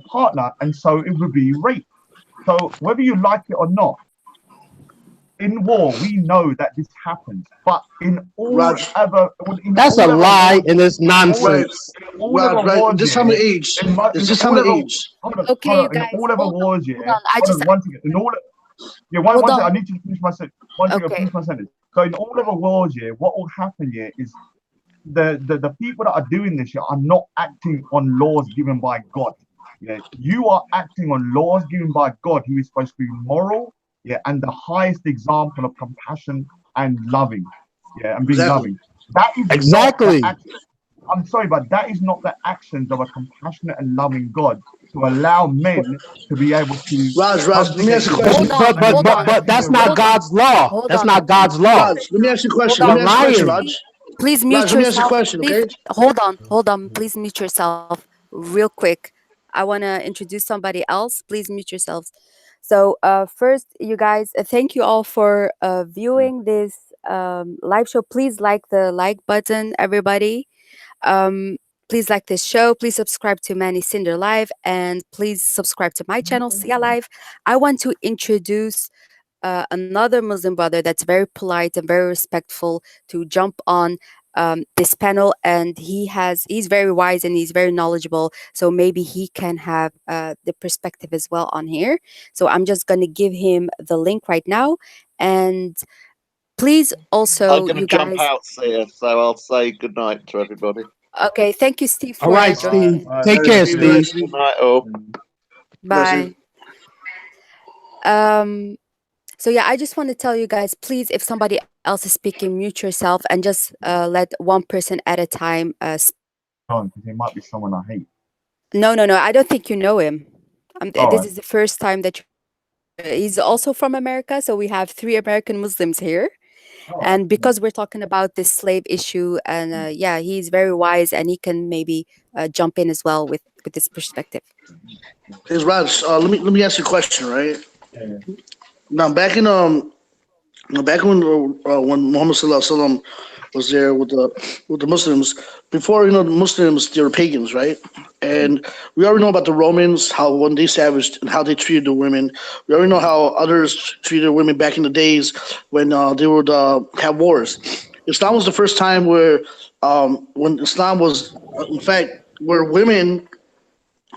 partner, and so it would be rape. So whether you like it or not, in war, we know that this happens, but Raj, in That's a all other lie wars, and it's right, nonsense. in all Raj, other right. wars, Just tell yeah, me age. It's in just tell all me other age. Okay, hold you on, in guys. all other wars, Hold yeah, on. I hold just on one second, in all yeah, hold one second, I on. need you to finish my sentence. One second, Okay. finish my sentence. So in all other wars, yeah, what will happen here is the people that are doing this here are not acting on laws given by God. Yeah, you are acting on laws given by God, who is supposed to be moral, yeah, and the highest example of compassion and loving, yeah, and being Exactly. loving. That is not the Exactly. action. I'm sorry, but that is not the actions of a compassionate and loving God to allow men to be able to Raj, let me subjugate ask you a women Hold question. on. and Hold on. But violate that's their not Hold rights. on. God's law. Hold That's on. not God's law. Raj, let me ask you a Hold question. Let on. me You're ask you a question, lying. Raj. Please mute Raj, let me ask you a yourself. question, Please okay? hold on. Hold on. Please mute yourself real quick. I want to introduce somebody else. Please mute yourselves. So, first, you guys, thank you all for viewing this live show. Please like the like button, everybody. Um, please like this show. Please subscribe to Manny Sinder Live, and please subscribe to my channel, Siyaa Live. I want to introduce another Muslim brother that's very polite and very respectful to jump on this panel, and he's very wise and he's very knowledgeable. So maybe he can have the perspective as well on here. So I'm just gonna give him the link right now, and please I'm also, going to you jump guys. out, Sia, so I'll say good night to everybody. Okay, thank you, Steve, All for right, joining Steve. in. All Take right, Hey, care, thank Steve, good night, Steve. you. Good Steve. night, all. Good night, Steve. Bye. Um, So yeah, I just want to tell you guys, please, if somebody else is speaking, mute yourself and just let one person at a time speak. On, because he might be someone I hate. No, no, no. I don't think you know him. All This right. is the first time that you're here. He's also from America, so we have three American Muslims here. All right. And because we're talking about this slave issue, and yeah, he's very wise, and he can maybe jump in as well with this perspective. Hey, Raj, let me ask you a question, right? Yeah. Now, back when Muhammad Sallallahu Alaihi Wasallam was there with the Muslims, before the Muslims they were pagans, right? And we already know about the Romans, how when they savaged and how they treated the women. We already know how others treated women back in the days when they would have wars. Islam was the first time where when Islam was in fact where women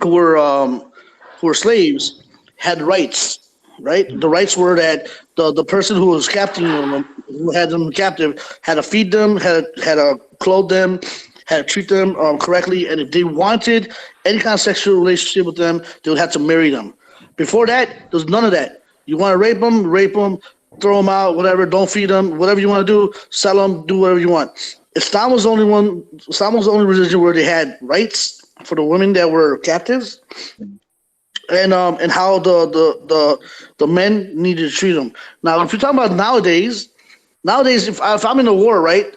who were um, who were slaves had rights, right? The rights were that the person who was captain them, who had them captive, had to feed them, had to clothe them, had to treat them correctly, and if they wanted any kind of sexual relationship with them, they would have to marry them. Before that, there was none of that. You want to rape them, throw them out, whatever. Don't feed them, whatever you want to do, sell them, do whatever you want. Islam was the only one. Islam was the only religion where they had rights for the women that were captives, and how the men needed to treat them. Now, if you're talking about nowadays, if I'm in a war, right?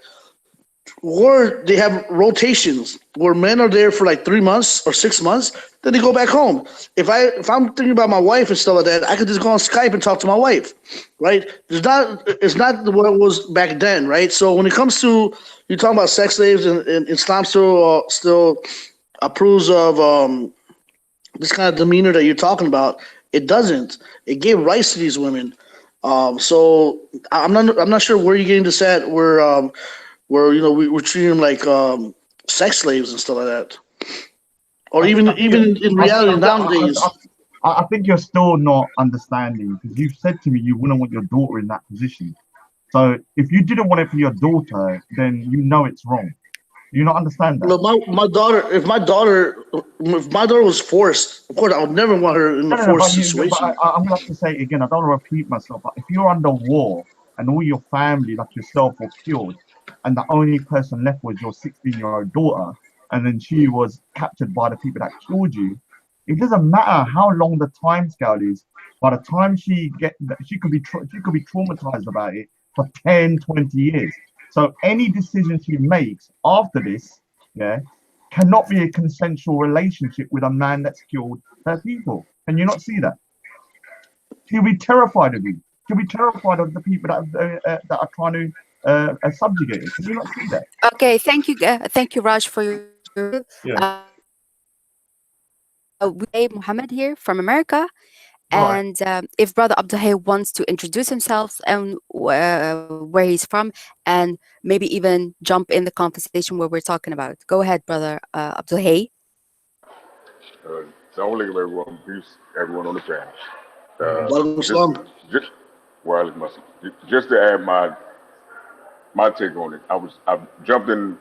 or they have rotations where men are there for like 3 months or 6 months, then they go back home. If I'm thinking about my wife and stuff like that, I could just go on Skype and talk to my wife, right? It's not what it was back then, right? So when it comes to you talking about sex slaves and Islam still approves of this kind of demeanor that you're talking about. It doesn't. It gave rights to these women. So I'm not sure where you're getting this at. Where we're treating them like sex slaves and stuff like that, or even I think you, even in reality nowadays. I think you're still not understanding because you've said to me you wouldn't want your daughter in that position. So if you didn't want it for your daughter, then you know it's wrong. Do you not understand that? Look, my daughter. If my daughter was forced, of course, I would never want her in a No, but forced but situation. I'm gonna have to say it again. I don't want to repeat myself, but if you're under war and all your family, like yourself, were killed, and the only person left was your 16-year-old daughter, and then she was captured by the people that killed you, it doesn't matter how long the time scale is. By the time she could be traumatized about it for 10, 20 years. So any decision she makes after this, yeah, cannot be a consensual relationship with a man that's killed her people. Can you not see that? She'll be terrified of you. She'll be terrified of the people that are trying to subjugate her. Can you not see that? Okay, thank you, Raj, for your Yeah. we Muhammad here from America. Right. And if Brother Abdulhay wants to introduce himself and where he's from, and maybe even jump in the conversation where we're talking about. Go ahead, Brother Abdulhay. Assalamu alaikum, everyone. Peace, everyone on the panel. Walaikum Just, salam. just, well, just to add my take on it. I jumped in.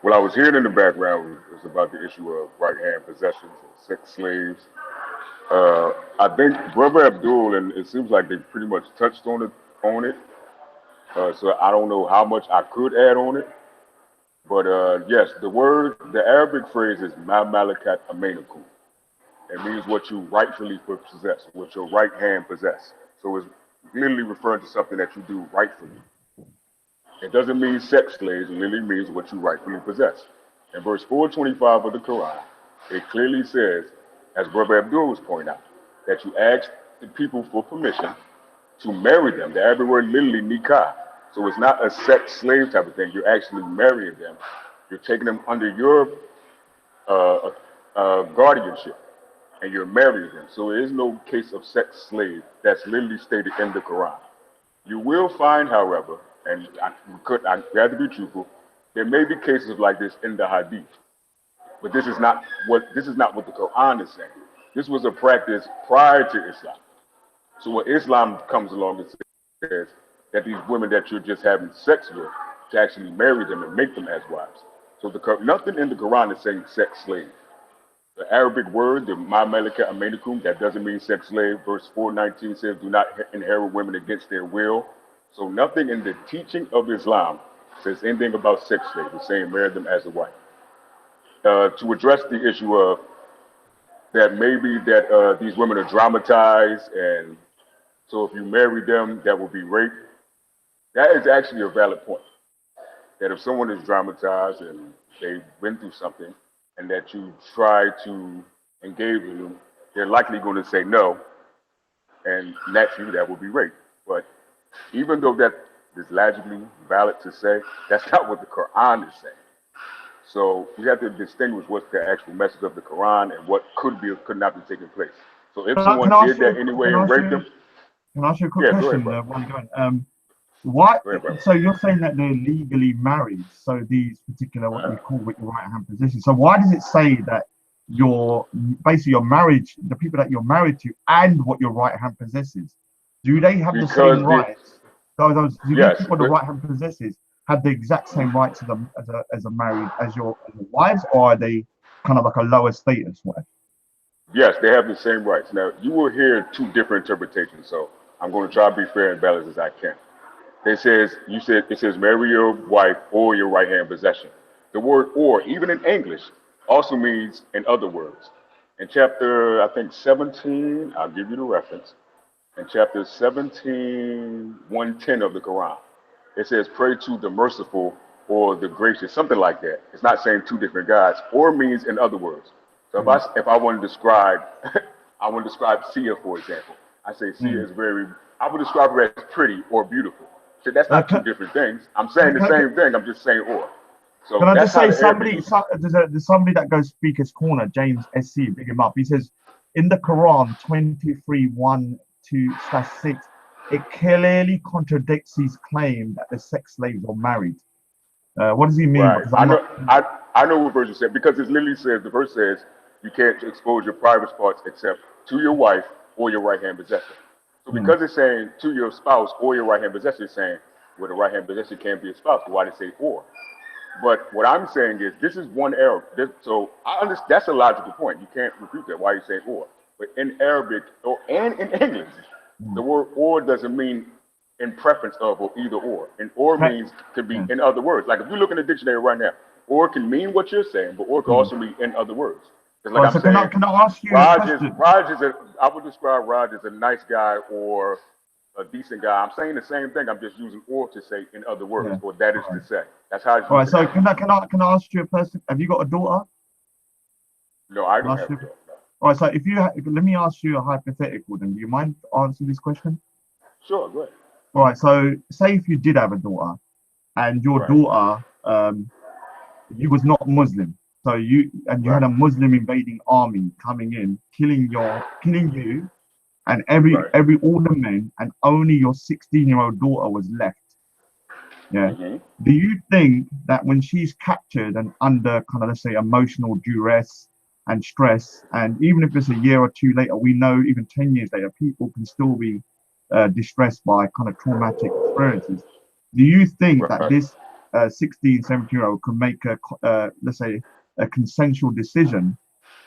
What I was hearing in the background was about the issue of right hand possessions and sex slaves. I think Brother Abdul, and it seems like they pretty much touched on it. So I don't know how much I could add on it. But yes, the Arabic phrase is ma malakat amanakum. It means what you rightfully possess, what your right hand possess. So it's literally referring to something that you do rightfully. It doesn't mean sex slaves. It literally means what you rightfully possess. In verse 425 of the Quran, it clearly says, as Brother Abdul was pointing out, that you ask the people for permission to marry them. The Arabic word literally nikah. So it's not a sex slave type of thing. You're actually marrying them. You're taking them under your guardianship, and you're marrying them. So there is no case of sex slave that's literally stated in the Quran. You will find, however, and I have to be truthful, there may be cases like this in the Hadith, but this is not what the Quran is saying. This was a practice prior to Islam. So when Islam comes along and says that these women that you're just having sex with, to actually marry them and make them as wives. So nothing in the Quran is saying sex slave. The Arabic word, the ma malaka amanakum, that doesn't mean sex slave. Verse 419 says, do not inherit women against their will. So nothing in the teaching of Islam says anything about sex slaves. It's saying marry them as a wife. To address the issue of that maybe that these women are dramatized, and so if you marry them, that will be rape. That is actually a valid point. That if someone is dramatized and they've been through something, and that you try to engage with them, they're likely going to say no, and naturally that will be rape. But even though that is logically valid to say, that's not what the Quran is saying. So we have to distinguish what's the actual message of the Quran and what could not be taking place. So if Can someone I ask did you? that anyway Can I and ask raped you? them, Can I ask you a quick yeah, go ahead, question? brother. While you're going, why? Go ahead, brother. So you're saying that they're legally married. So these particular what you call with your right hand position. So why does it say that your basically your marriage, the people that you're married to, and what your right hand possesses, do they have the Because same rights? Do these yes, people the right hand possesses have the exact same rights as a married as your wives, or are they kind of like a lower status wife? yes, they have the same rights. Now you will hear two different interpretations, so I'm going to try to be fair and balanced as I can. It says marry your wife or your right hand possession. The word or, even in English, also means in other words. In chapter, I think 17, I'll give you the reference. In chapter 17, 110 of the Quran, it says, pray to the merciful or the gracious, something like that. It's not saying two different gods. Or means in other words. So if I want to describe, I want to describe Siyaa, for example. I say Siyaa is very. I would describe her as pretty or beautiful. So that's not two different things. I'm saying the same thing. I'm just saying or. So can I that's just how say the Arabic. there's somebody that goes Speaker's Corner, James SC, big him up. He says in the Quran 23:1-6, it clearly contradicts his claim that the sex slaves are married. What does he mean? Right. Because I I'm know. not. I know what verse you said because it literally says the verse says you can't expose your private parts except to your wife or your right hand possessor. So because it's saying to your spouse or your right hand possessor, it's saying well the right hand possessor can't be a spouse. So why did it say or? But what I'm saying is this is one error. So I understand that's a logical point. You can't refute that. Why you saying or? But in Arabic and in English, the word or doesn't mean in preference of or either or. And or means could be in other words. Like if you look in the dictionary right now, or can mean what you're saying, but or can also mean in other words. It's like Right, I'm so saying, can I ask you a question? I would describe Raj as a nice guy or a decent guy. I'm saying the same thing. I'm just using or to say in other words, Yeah. or that is to say. That's how it's All right. used in So Arabic. can I ask you a person? Have you got a daughter? No, I Can I don't ask have you- a job. No. All right. So let me ask you a hypothetical. Then do you mind answering this question? Sure, go ahead. All right. So say if you did have a daughter, and your Right. daughter, you was not Muslim, so you had Right. a Muslim invading army coming in, killing you, and Right. all the men, and only your 16-year-old daughter was left. Yeah. Mm-hmm. Do you think that when she's captured and under kind of, let's say, emotional duress and stress, and even if it's a year or two later, we know even 10 years later, people can still be distressed by kind of traumatic experiences. Do you think that Right. this 16, 17-year-old can make let's say, a consensual decision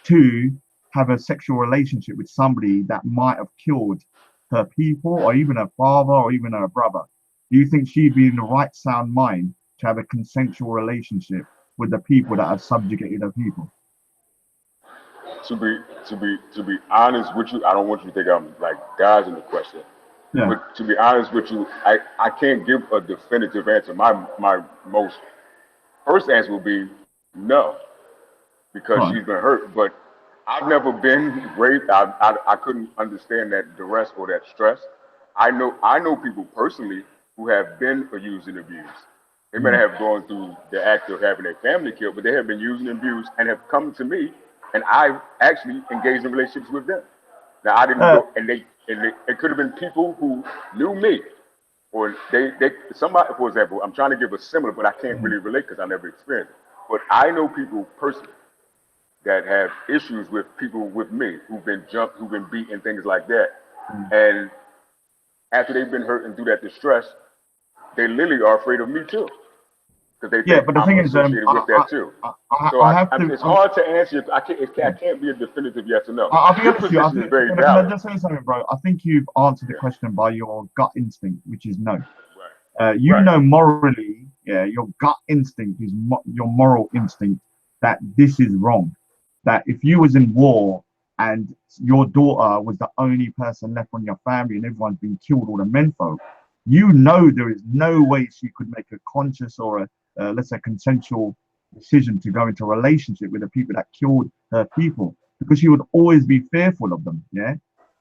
to have a sexual relationship with somebody that might have killed her people, or even her father, or even her brother? Do you think she'd be in the right sound mind to have a consensual relationship with the people that have subjugated her people? To be honest with you, I don't want you to think I'm like dodging the question. Yeah. But to be honest with you, I can't give a definitive answer. My most first answer will be no, because Right. she's been hurt. But I've never been raped. I couldn't understand that duress or that stress. I know people personally who have been abused and abused. They may not have gone through the act of having their family killed, but they have been used and abused and have come to me, and I've actually engaged in relationships with them. Now I didn't Uh, go, and it could have been people who knew me, or they somebody, for example. I'm trying to give a similar, but I can't really relate because I never experienced it. But I know people personally that have issues with people with me who've been jumped, who've been beaten, things like that, and after they've been hurt and through that distress, they literally are afraid of me too, because they yeah, think but the I'm thing is, associated with that too. So I have to. it's hard to answer. I can't be a definitive yes or no. I'll be Your honest with you. I position is think, very can I valid. just say something, bro? I think you've answered the Yeah. question by your gut instinct, which is no. Right. You Right. know morally, yeah, your gut instinct is your moral instinct that this is wrong. That if you was in war and your daughter was the only person left on your family and everyone's been killed, all the menfolk, you know there is no way she could make a conscious or a let's say consensual decision to go into a relationship with the people that killed her people, because she would always be fearful of them. Yeah.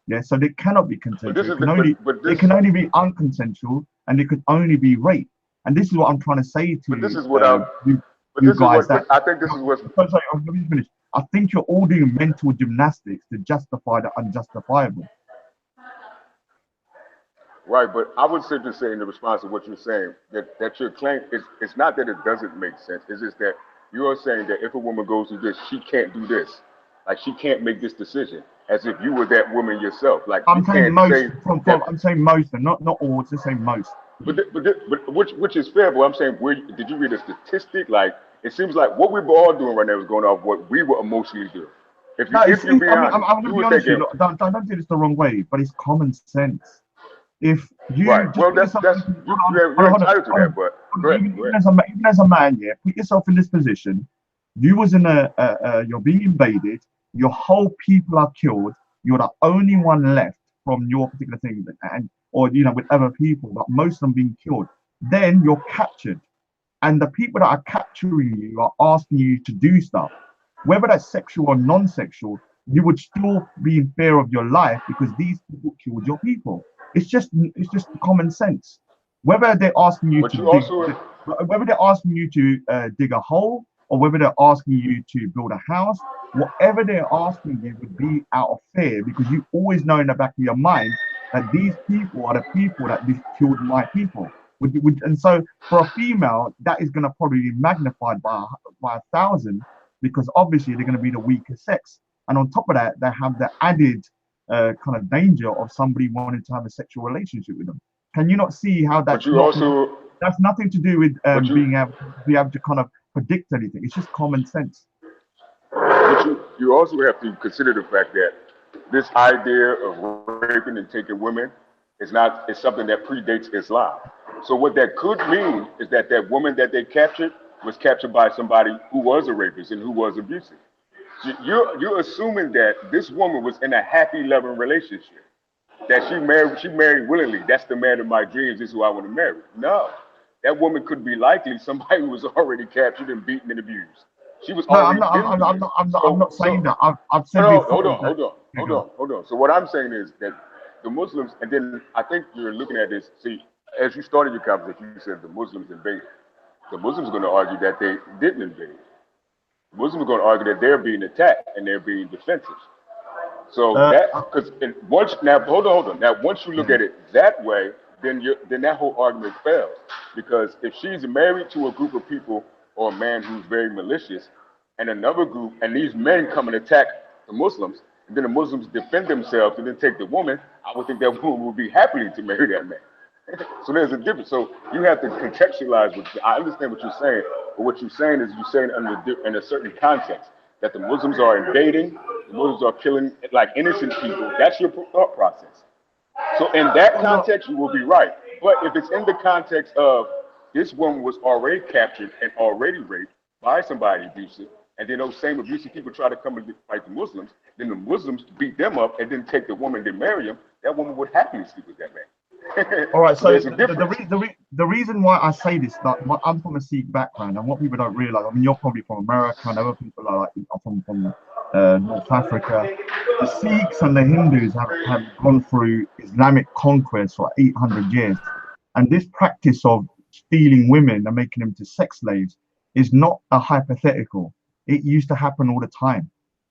Yeah, so they cannot be But this consensual. is the, but It this can only be unconsensual, and it could only be rape. And this is what I'm trying to say but this to is what I but you this is guys. what but That I think this is what's sorry, let me finish. I think you're all doing mental gymnastics to justify the unjustifiable. right. But I would simply say in the response to what you're saying that your claim is it's not that it doesn't make sense. It's just that you are saying that if a woman goes through this, she can't do this. Like she can't make this decision, as if you were that woman yourself. Like you I'm saying can't most. say that. I'm saying most, and not all. Just saying most. But which is fair. But I'm saying, where did you read a statistic? Like it seems like what we're all doing right now is going off what we would emotionally do. No, If you be I mean, honest, I'm you going to be would honest with think, you. Look, don't do this the wrong way, but it's common sense. If you right. just Well, put yourself that's into, you're entitled to that. But go ahead, go even ahead. as even as a man, yeah, put yourself in this position. You was in you're being invaded. Your whole people are killed. You're the only one left from your particular thing, and or with other people, but most of them being killed. Then you're captured. and the people that are capturing you are asking you to do stuff, whether that's sexual or non-sexual, you would still be in fear of your life because these people killed your people. It's just common sense. Whether they're asking you But to you also, whether they're asking you to dig a hole or whether they're asking you to build a house, whatever they're asking you would be out of fear because you always know in the back of your mind that these people are the people that this killed my people. And so for a female, that is going to probably be magnified by 1,000 because obviously they're going to be the weaker sex. And on top of that, they have the added kind of danger of somebody wanting to have a sexual relationship with them. Can you not see how but you also, that's nothing to do with but you, being able to kind of predict anything? It's just common sense. but you also have to consider the fact that this idea of raping and taking women is something that predates Islam. So what that could mean is that that woman that they captured was captured by somebody who was a rapist and who was abusive. You're assuming that this woman was in a happy, loving relationship, that she married willingly. That's the man of my dreams. This is who I want to marry. No, that woman could be likely somebody who was already captured and beaten and abused. She was No, I'm already not. been through this. I'm not saying So that. I've said no, no, hold before on, that. hold on, Yeah, hold go on. on, hold on. So what I'm saying is that the Muslims, and then I think you're looking at this. See, as you started your conversation, you said the Muslims invaded. The Muslims are going to argue that they didn't invade. Muslims are going to argue that they're being attacked and they're being defensive. So Uh, that uh, because once now hold on. Now once you look yeah. at it that way, then that whole argument fails. Because if she's married to a group of people or a man who's very malicious, and another group, and these men come and attack the Muslims, and then the Muslims defend themselves and then take the woman, I would think that woman would be happy to marry that man. So there's a difference. So you have to contextualize. I understand what you're saying, but what you're saying is you're saying in a certain context that the Muslims are invading, the Muslims are killing like innocent people. That's your thought process. So in that Oh, no. context, you will be right. But if it's in the context of this woman was already captured and already raped by somebody abusive, and then those same abusive people try to come and fight the Muslims, then the Muslims beat them up and then take the woman and marry him, that woman would happily sleep with that man. All right. So So there's a difference. the reason why I say this, that I'm from a Sikh background, and what people don't realize, I mean, you're probably from America, and other people are like are from North Africa. The Sikhs and the Hindus have gone through Islamic conquest for 800 years, and this practice of stealing women and making them to sex slaves is not a hypothetical. It used to happen all the time.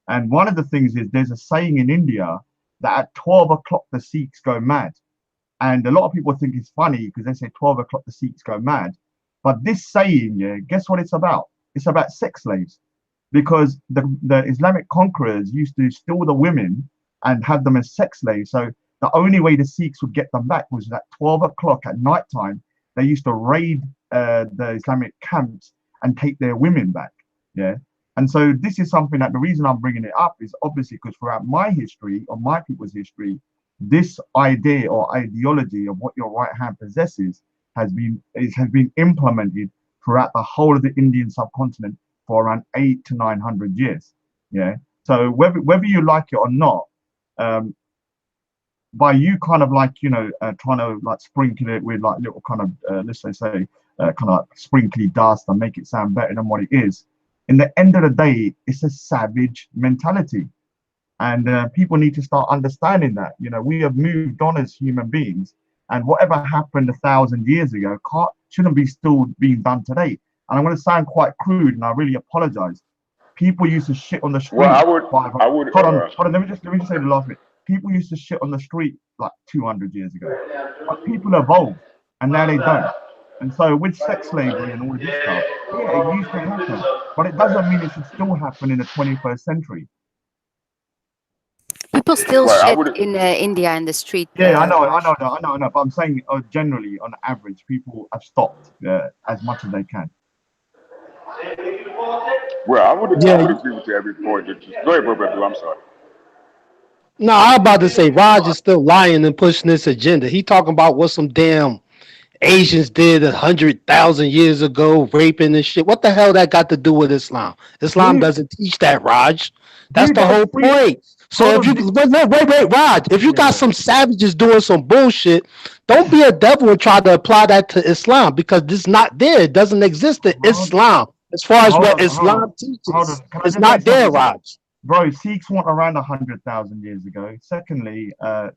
And one of the things is there's a saying in India that at 12 o'clock the Sikhs go mad. And a lot of people think it's funny because they say 12 o'clock the Sikhs go mad. But this saying, yeah, guess what it's about? It's about sex slaves. Because the Islamic conquerors used to steal the women and have them as sex slaves. So the only way the Sikhs would get them back was at 12 o'clock at night time. They used to raid the Islamic camps and take their women back. Yeah. And so this is something that the reason I'm bringing it up is obviously because throughout my history or my people's history, this idea or ideology of what your right hand possesses has been implemented throughout the whole of the Indian subcontinent for around 800 to 900 years. Yeah. So whether you like it or not, um, by you kind of like trying to like sprinkle it with like little kind of let's say kind of like sprinkly dust and make it sound better than what it is. In the end of the day, it's a savage mentality. And people need to start understanding that, we have moved on as human beings, and whatever happened 1,000 years ago shouldn't be still being done today. And I'm going to sound quite crude, and I really apologize. People used to shit on the Well, street. I would, Hold on. Let me just say the last bit. People used to shit on the street like 200 years ago, but people evolved, and now they don't. And so with sex slavery and all of this stuff, yeah, it used to happen, but it doesn't mean it should still happen in the 21st century. People still right, I shit would, in India in the street, Yeah, Raj. I know. But I'm saying generally, on average, people have stopped as much as they can. I Yeah. would agree with you every point that you. Go ahead, bro, bro. I'm sorry. No, I'm about to say Raj is still lying and pushing this agenda. He talking about what some damn Asians did 100,000 years ago, raping and shit. What the hell that got to do with Islam? Islam Dude, doesn't teach that, Raj. That's dude, the that was whole point. So Hold if you on. wait, Raj, if you got Yeah. some savages doing some bullshit, don't be a devil and try to apply that to Islam because this not there. It doesn't exist in Hold, Islam. As far as hold what on. Hold on. Islam Hold teaches, on. Can I it's just say not there, something? Raj. Bro, Sikhs weren't around 100,000 years ago. Secondly,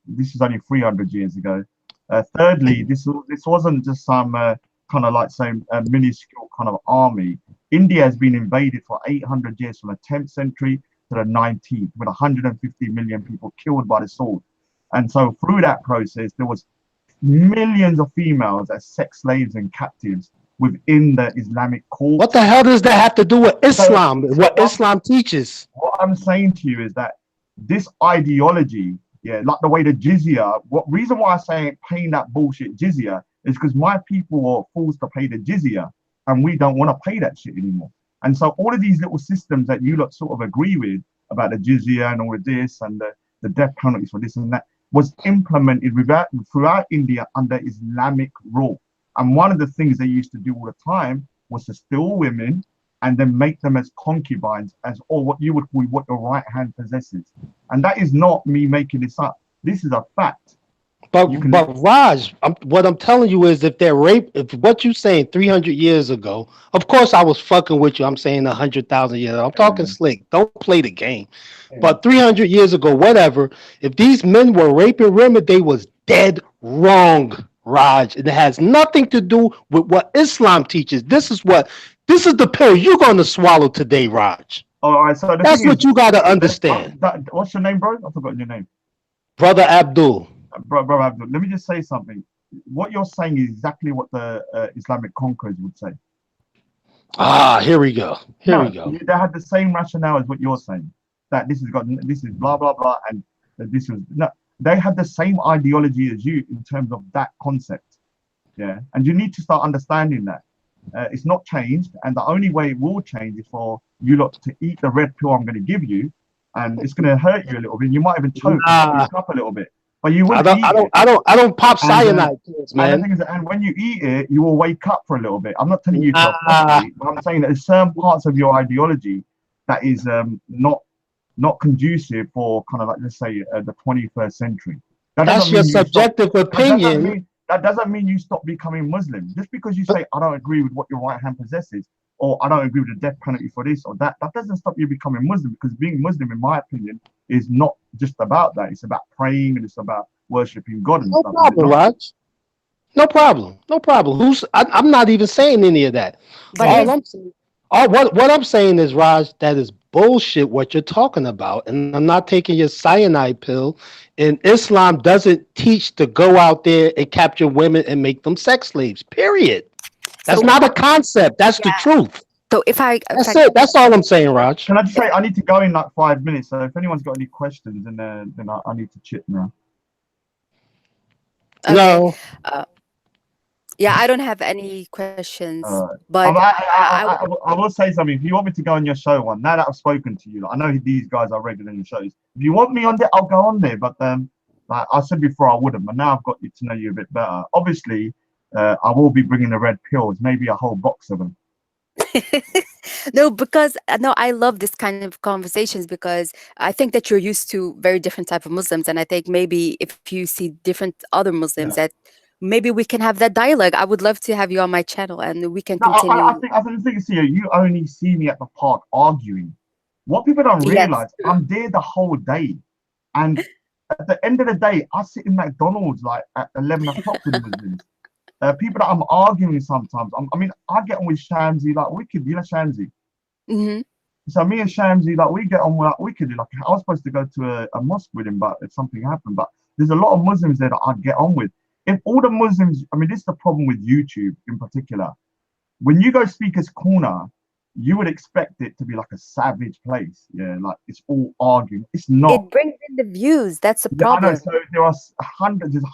this is only 300 years ago. Thirdly, this wasn't just some kind of like same minuscule kind of army. India has been invaded for 800 years from the 10th century to the 19th, with 150 million people killed by the sword. And so through that process, there was millions of females as sex slaves and captives within the Islamic What the courts. hell does that have to do with So, Islam? so What Islam teaches? what I'm saying to you is that this ideology, yeah, like the way the jizya, what reason why I say paying that bullshit jizya is because my people are forced to pay the jizya and we don't want to pay that shit anymore. And so all of these little systems that you lot sort of agree with about the jizya and all of this and the death penalties for this and that was implemented throughout India under Islamic rule. And one of the things they used to do all the time was to steal women and then make them as concubines, as or what you would call what your right hand possesses. And that is not me making this up. This is a fact. You can. But Raj, what I'm telling you is if they're rape, if what you saying 300 years ago, of course I was fucking with you. I'm saying 100,000 years. I'm talking slick. Don't play the game. Yeah. But 300 years ago, whatever. If these men were raping women, they was dead wrong, Raj. It has nothing to do with what Islam teaches. This is the pill you're going to swallow today, Raj. All right. So the That's thing is, what you got to understand, what's your name, bro? I forgot your name. brother Abdul. Bro, Abdul, let me just say something. What you're saying is exactly what the Islamic conquerors would say. Ah, here we go. Here we go. They had the same rationale as what you're saying. That this is blah blah blah, and that this was no. They had the same ideology as you in terms of that concept. Yeah, and you need to start understanding that it's not changed, and the only way it will change is for you lot to eat the red pill I'm going to give you, and it's going to hurt you a little bit. You might even choke and Nah, puke up a little bit, but you will I don't, eat I don't, it. I don't, I don't pop And cyanide pills, and the man. thing is, and when you eat it, you will wake up for a little bit. I'm not telling you to Nah, apostate, but I'm saying that there's certain parts of your ideology that is not conducive for kind of like, let's say, the 21st century. That doesn't that's your mean you stop. subjective That doesn't opinion. mean you stop becoming Muslim. Just because you say I don't agree with what your right hand possesses, or I don't agree with the death penalty for this or that, that doesn't stop you becoming Muslim. Because being Muslim, in my opinion, is not just about that. It's about praying and it's about worshiping God and No stuff. Is it problem, not? Raj. No problem. No problem. I'm not even saying any of that. But All here's I'm saying, what I'm saying is, Raj, that is bullshit. What you're talking about, and I'm not taking your cyanide pill. And Islam doesn't teach to go out there and capture women and make them sex slaves. Period. That's so not a concept. That's the yeah. truth. So if That's I it. That's all I'm saying, Raj. Can I just say I need to go in like 5 minutes? So if anyone's got any questions, then I need to chip now. okay, No, uh, yeah, I don't have any questions, Uh, but I will say something. If you want me to go on your show one, now that I've spoken to you, I know these guys are regular in your shows. If you want me on there, I'll go on there. But like I said before, I wouldn't. But now I've got you to know you a bit better. Obviously, I will be bringing the red pills, maybe a whole box of them. no, because no, I love this kind of conversations because I think that you're used to very different type of Muslims, and I think maybe if you see different other Muslims, Yeah. that maybe we can have that dialogue. I would love to have you on my channel, and we can No, continue. I think the thing is here, you only see me at the park arguing. What people don't Yes, realize, I'm there the whole day. And at the end of the day, I sit in McDonald's like at 11 o'clock with Muslims. People that I'm arguing with sometimes. I mean, I get on with Shamsi like wicked, you know Shamsi. hmm So me and Shamsi, like we get on like wicked. Like I was supposed to go to a mosque with him, but something happened. But there's a lot of Muslims there that I'd get on with. If all the Muslims, I mean, this is the problem with YouTube in particular. When you go Speaker's Corner, you would expect it to be like a savage place. Yeah, like it's all arguing. It's not. it brings in the views. That's a Yeah, I know. problem. So there's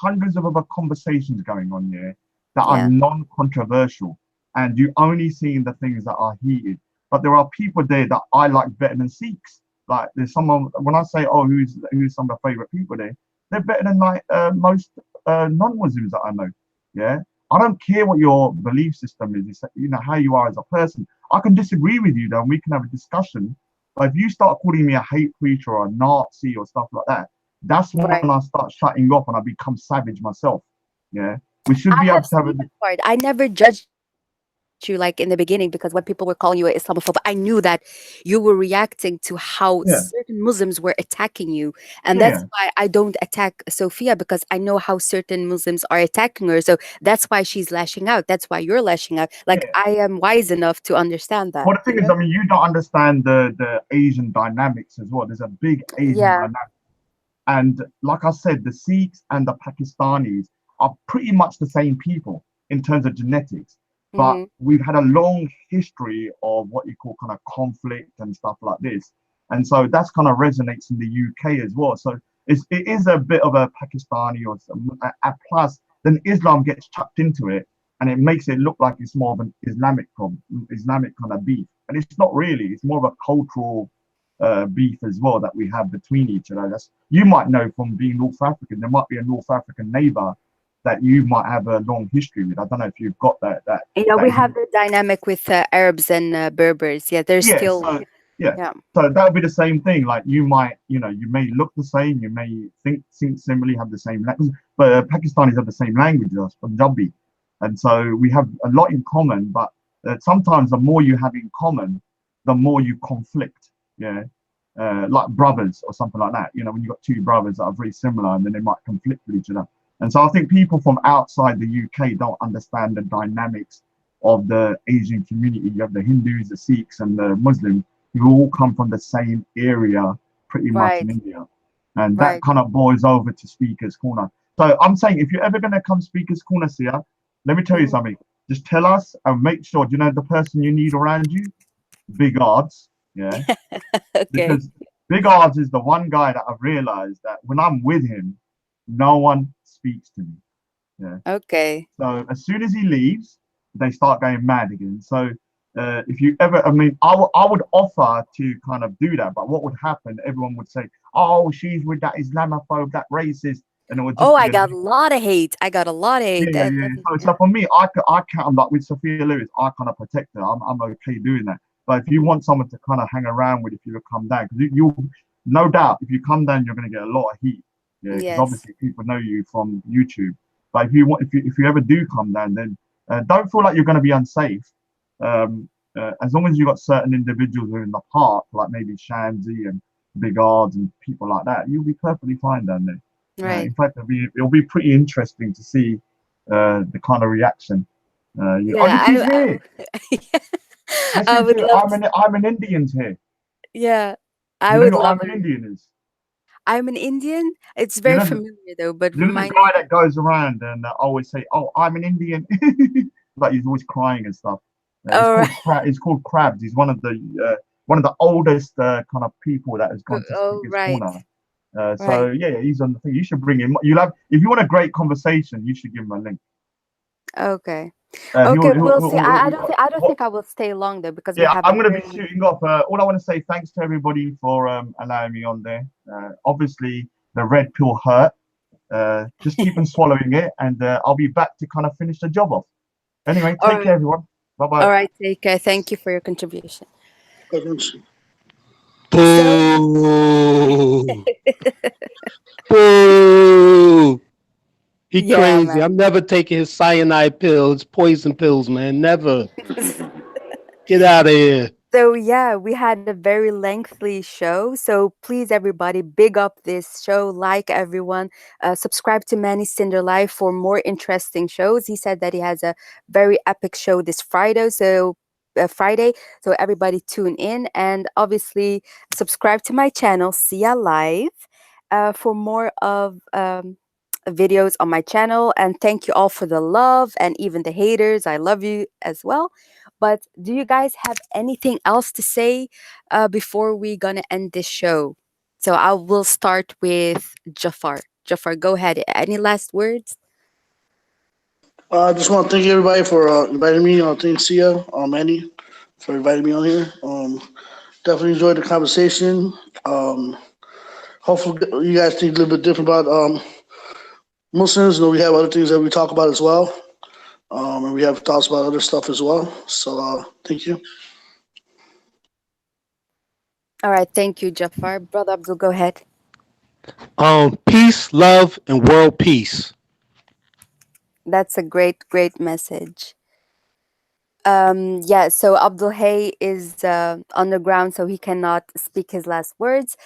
hundreds of other conversations going on here that are Yeah, non-controversial, and you only seeing the things that are heated. But there are people there that I like better than Sikhs. Like there's someone when I say, oh, who's some of the favorite people there, they're better than like most non-Muslims that I know. Yeah, I don't care what your belief system is. It's, you know how you are as a person. I can disagree with you, though, and we can have a discussion. But if you start calling me a hate preacher or a Nazi or stuff like that, that's when Right. I start shutting off and I become savage myself. Yeah, we should I be able have to have a seen that part. I never judged you like in the beginning because when people were calling you an Islamophobe, I knew that you were reacting to how yeah, certain Muslims were attacking you. And that's yeah, why I don't attack Sophia because I know how certain Muslims are attacking her. So that's why she's lashing out. That's why you're lashing out. Like yeah. I am wise enough to understand that, Well, the thing is, I mean, you don't understand the Asian dynamics as well. There's a big Asian Yeah. dynamic. And like I said, the Sikhs and the Pakistanis are pretty much the same people in terms of genetics. But Hmm. we've had a long history of what you call kind of conflict and stuff like this. And so that's kind of resonates in the UK as well. So it is a bit of a Pakistani or some, plus then Islam gets chucked into it and it makes it look like it's more of an Islamic problem, Islamic kind of beef. And it's not really, it's more of a cultural beef as well that we have between each other. That's you might know from being North African. There might be a North African neighbor that you might have a long history with. I don't know if you've got Yeah, that we have the dynamic with Arabs and Berbers. Yeah, there's yeah. still, Yeah. yeah. So that would be the same thing. Like you might, you may look the same, you may think similarly, have the same language, but Pakistanis have the same language as Punjabi, and so we have a lot in common. But sometimes the more you have in common, the more you conflict. Yeah. Like brothers or something like that. When you've got two brothers that are very similar and then they might conflict with each other. And so I think people from outside the UK don't understand the dynamics of the Asian community. You have the Hindus, the Sikhs, and the Muslims who all come from the same area pretty much in Right, India. And that right. kind of boils over to Speaker's Corner. So I'm saying if you're ever going to come Speaker's Corner, Siyaa, let me tell you Mhm. something. Just tell us and make sure, do you know the person you need around you? Big odds. Yeah, Okay. because Big Odds is the one guy that I've realized that when I'm with him, no one speaks to me. Yeah. Okay. So as soon as he leaves, they start going mad again. So if you ever, I mean, I would offer to kind of do that, but what would happen? Everyone would say, "Oh, she's with that Islamophobe, that racist," and it would Oh, just I be a got a lot of hate. I got a lot of yeah, hate. yeah, yeah. So Yeah. for me, I can't like with Sophia Lewis, I kind of protect her. I'm okay doing that. But if you Mhm. want someone to kind of hang around with, if you come down, because you no doubt, if you come down, you're going to get a lot of heat. Yeah, because Yes. obviously people know you from YouTube. But if you ever do come down, then don't feel like you're going to be unsafe. As long as you've got certain individuals within the park, like maybe Shanzi and Big Ards and people like that, you'll be perfectly fine down there. Right. In fact, it'll be pretty interesting to see the kind of reaction. Yeah, She's here. Yes, I she's would here. love to. I'm an Indian's here. Yeah, You I know would who love I'm an it. Indian is. I'm an Indian. It's You very know, familiar though, but you know the remind me guy again. that goes around and always say, "Oh, I'm an Indian," but he's always crying and stuff. All right. He's called Krabs. He's one of the oldest kind of people that has gone to Oh, Speaker's right. Corner. So Right. yeah, he's on the thing. You should bring him. You'll have if you want a great conversation, you should give him a link. Okay. He'll, Okay, he'll, we'll see. he'll, I don't what, think I will stay long though because we yeah, have a I'm going to be very shooting off. All I want to say thanks to everybody for allowing me on there. Obviously, the red pill hurt. Just keep on swallowing it, and I'll be back to kind of finish the job off. Anyway, all take care, right. everyone. Bye All bye. right, take care. Thank you for your contribution. So Boo! Boo! He yeah, crazy. I'm man. never taking his cyanide pills, poison pills, man. Never. Get out of here. So yeah, we had a very lengthy show. So please, everybody, big up this show. Like everyone, subscribe to Manny Cinder Live for more interesting shows. He said that he has a very epic show this Friday. So everybody tune in and obviously subscribe to my channel Siyaa Live for more of videos on my channel. And thank you all for the love and even the haters. I love you as well. But do you guys have anything else to say before we gonna end this show? So I will start with Jafar. Jafar, go ahead. Any last words? I just want to thank everybody for inviting me. Thank Sia, Manny, for inviting me on here. Definitely enjoyed the conversation. Um, Hopefully, you guys think a little bit different about Muslims. You know, we have other things that we talk about as well, and we have thoughts about other stuff as well. So, thank you. All right, thank you, Jafar. Brother Abdul, go ahead. Peace, love, and world peace. That's a great, great message. Yeah, so Abdul Hay is underground, so he cannot speak his last words.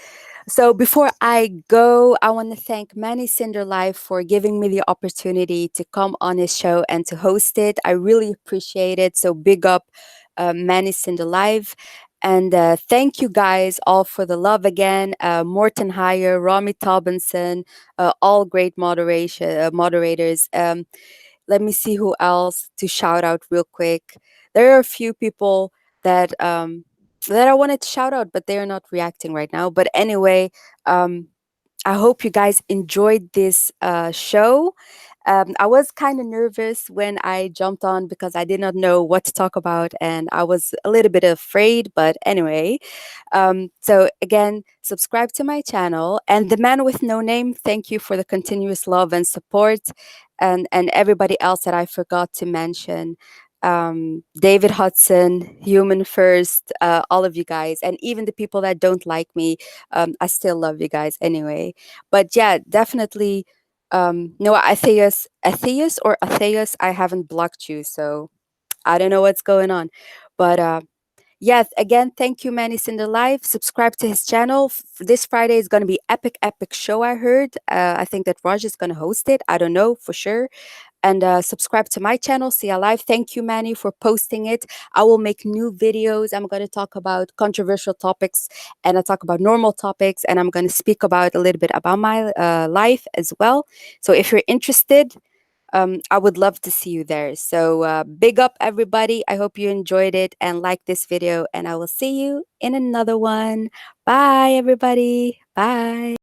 So before I go, I want to thank Manny Cinder Live for giving me the opportunity to come on his show and to host it. I really appreciate it. So big up Manny Cinder Live. And thank you guys all for the love again. Morton Heyer, Rami Tobinson, all great moderators. Let me see who else to shout out real quick. There are a few people that I wanted to shout out, but they are not reacting right now. But anyway, um, I hope you guys enjoyed this show. I was kind of nervous when I jumped on because I did not know what to talk about and I was a little bit afraid. But anyway, so again, subscribe to my channel. And the man with no name, thank you for the continuous love and support. And everybody else that I forgot to mention. David Hudson, Human First, all of you guys, and even the people that don't like me, I still love you guys anyway. But yeah, definitely. No, Atheus or Atheus, I haven't blocked you, so I don't know what's going on. But yes, again, thank you, Manny Cinder Live. Subscribe to his channel. This Friday is going to be epic, epic show. I heard. I think that Raj is going to host it. I don't know for sure. And subscribe to my channel, Siyaa Live. Thank you, Manny, for posting it. I will make new videos. I'm going to talk about controversial topics and I talk about normal topics. And I'm going to speak about a little bit about my life as well. So if you're interested, I would love to see you there. So big up, everybody. I hope you enjoyed it and like this video. And I will see you in another one. Bye, everybody. Bye.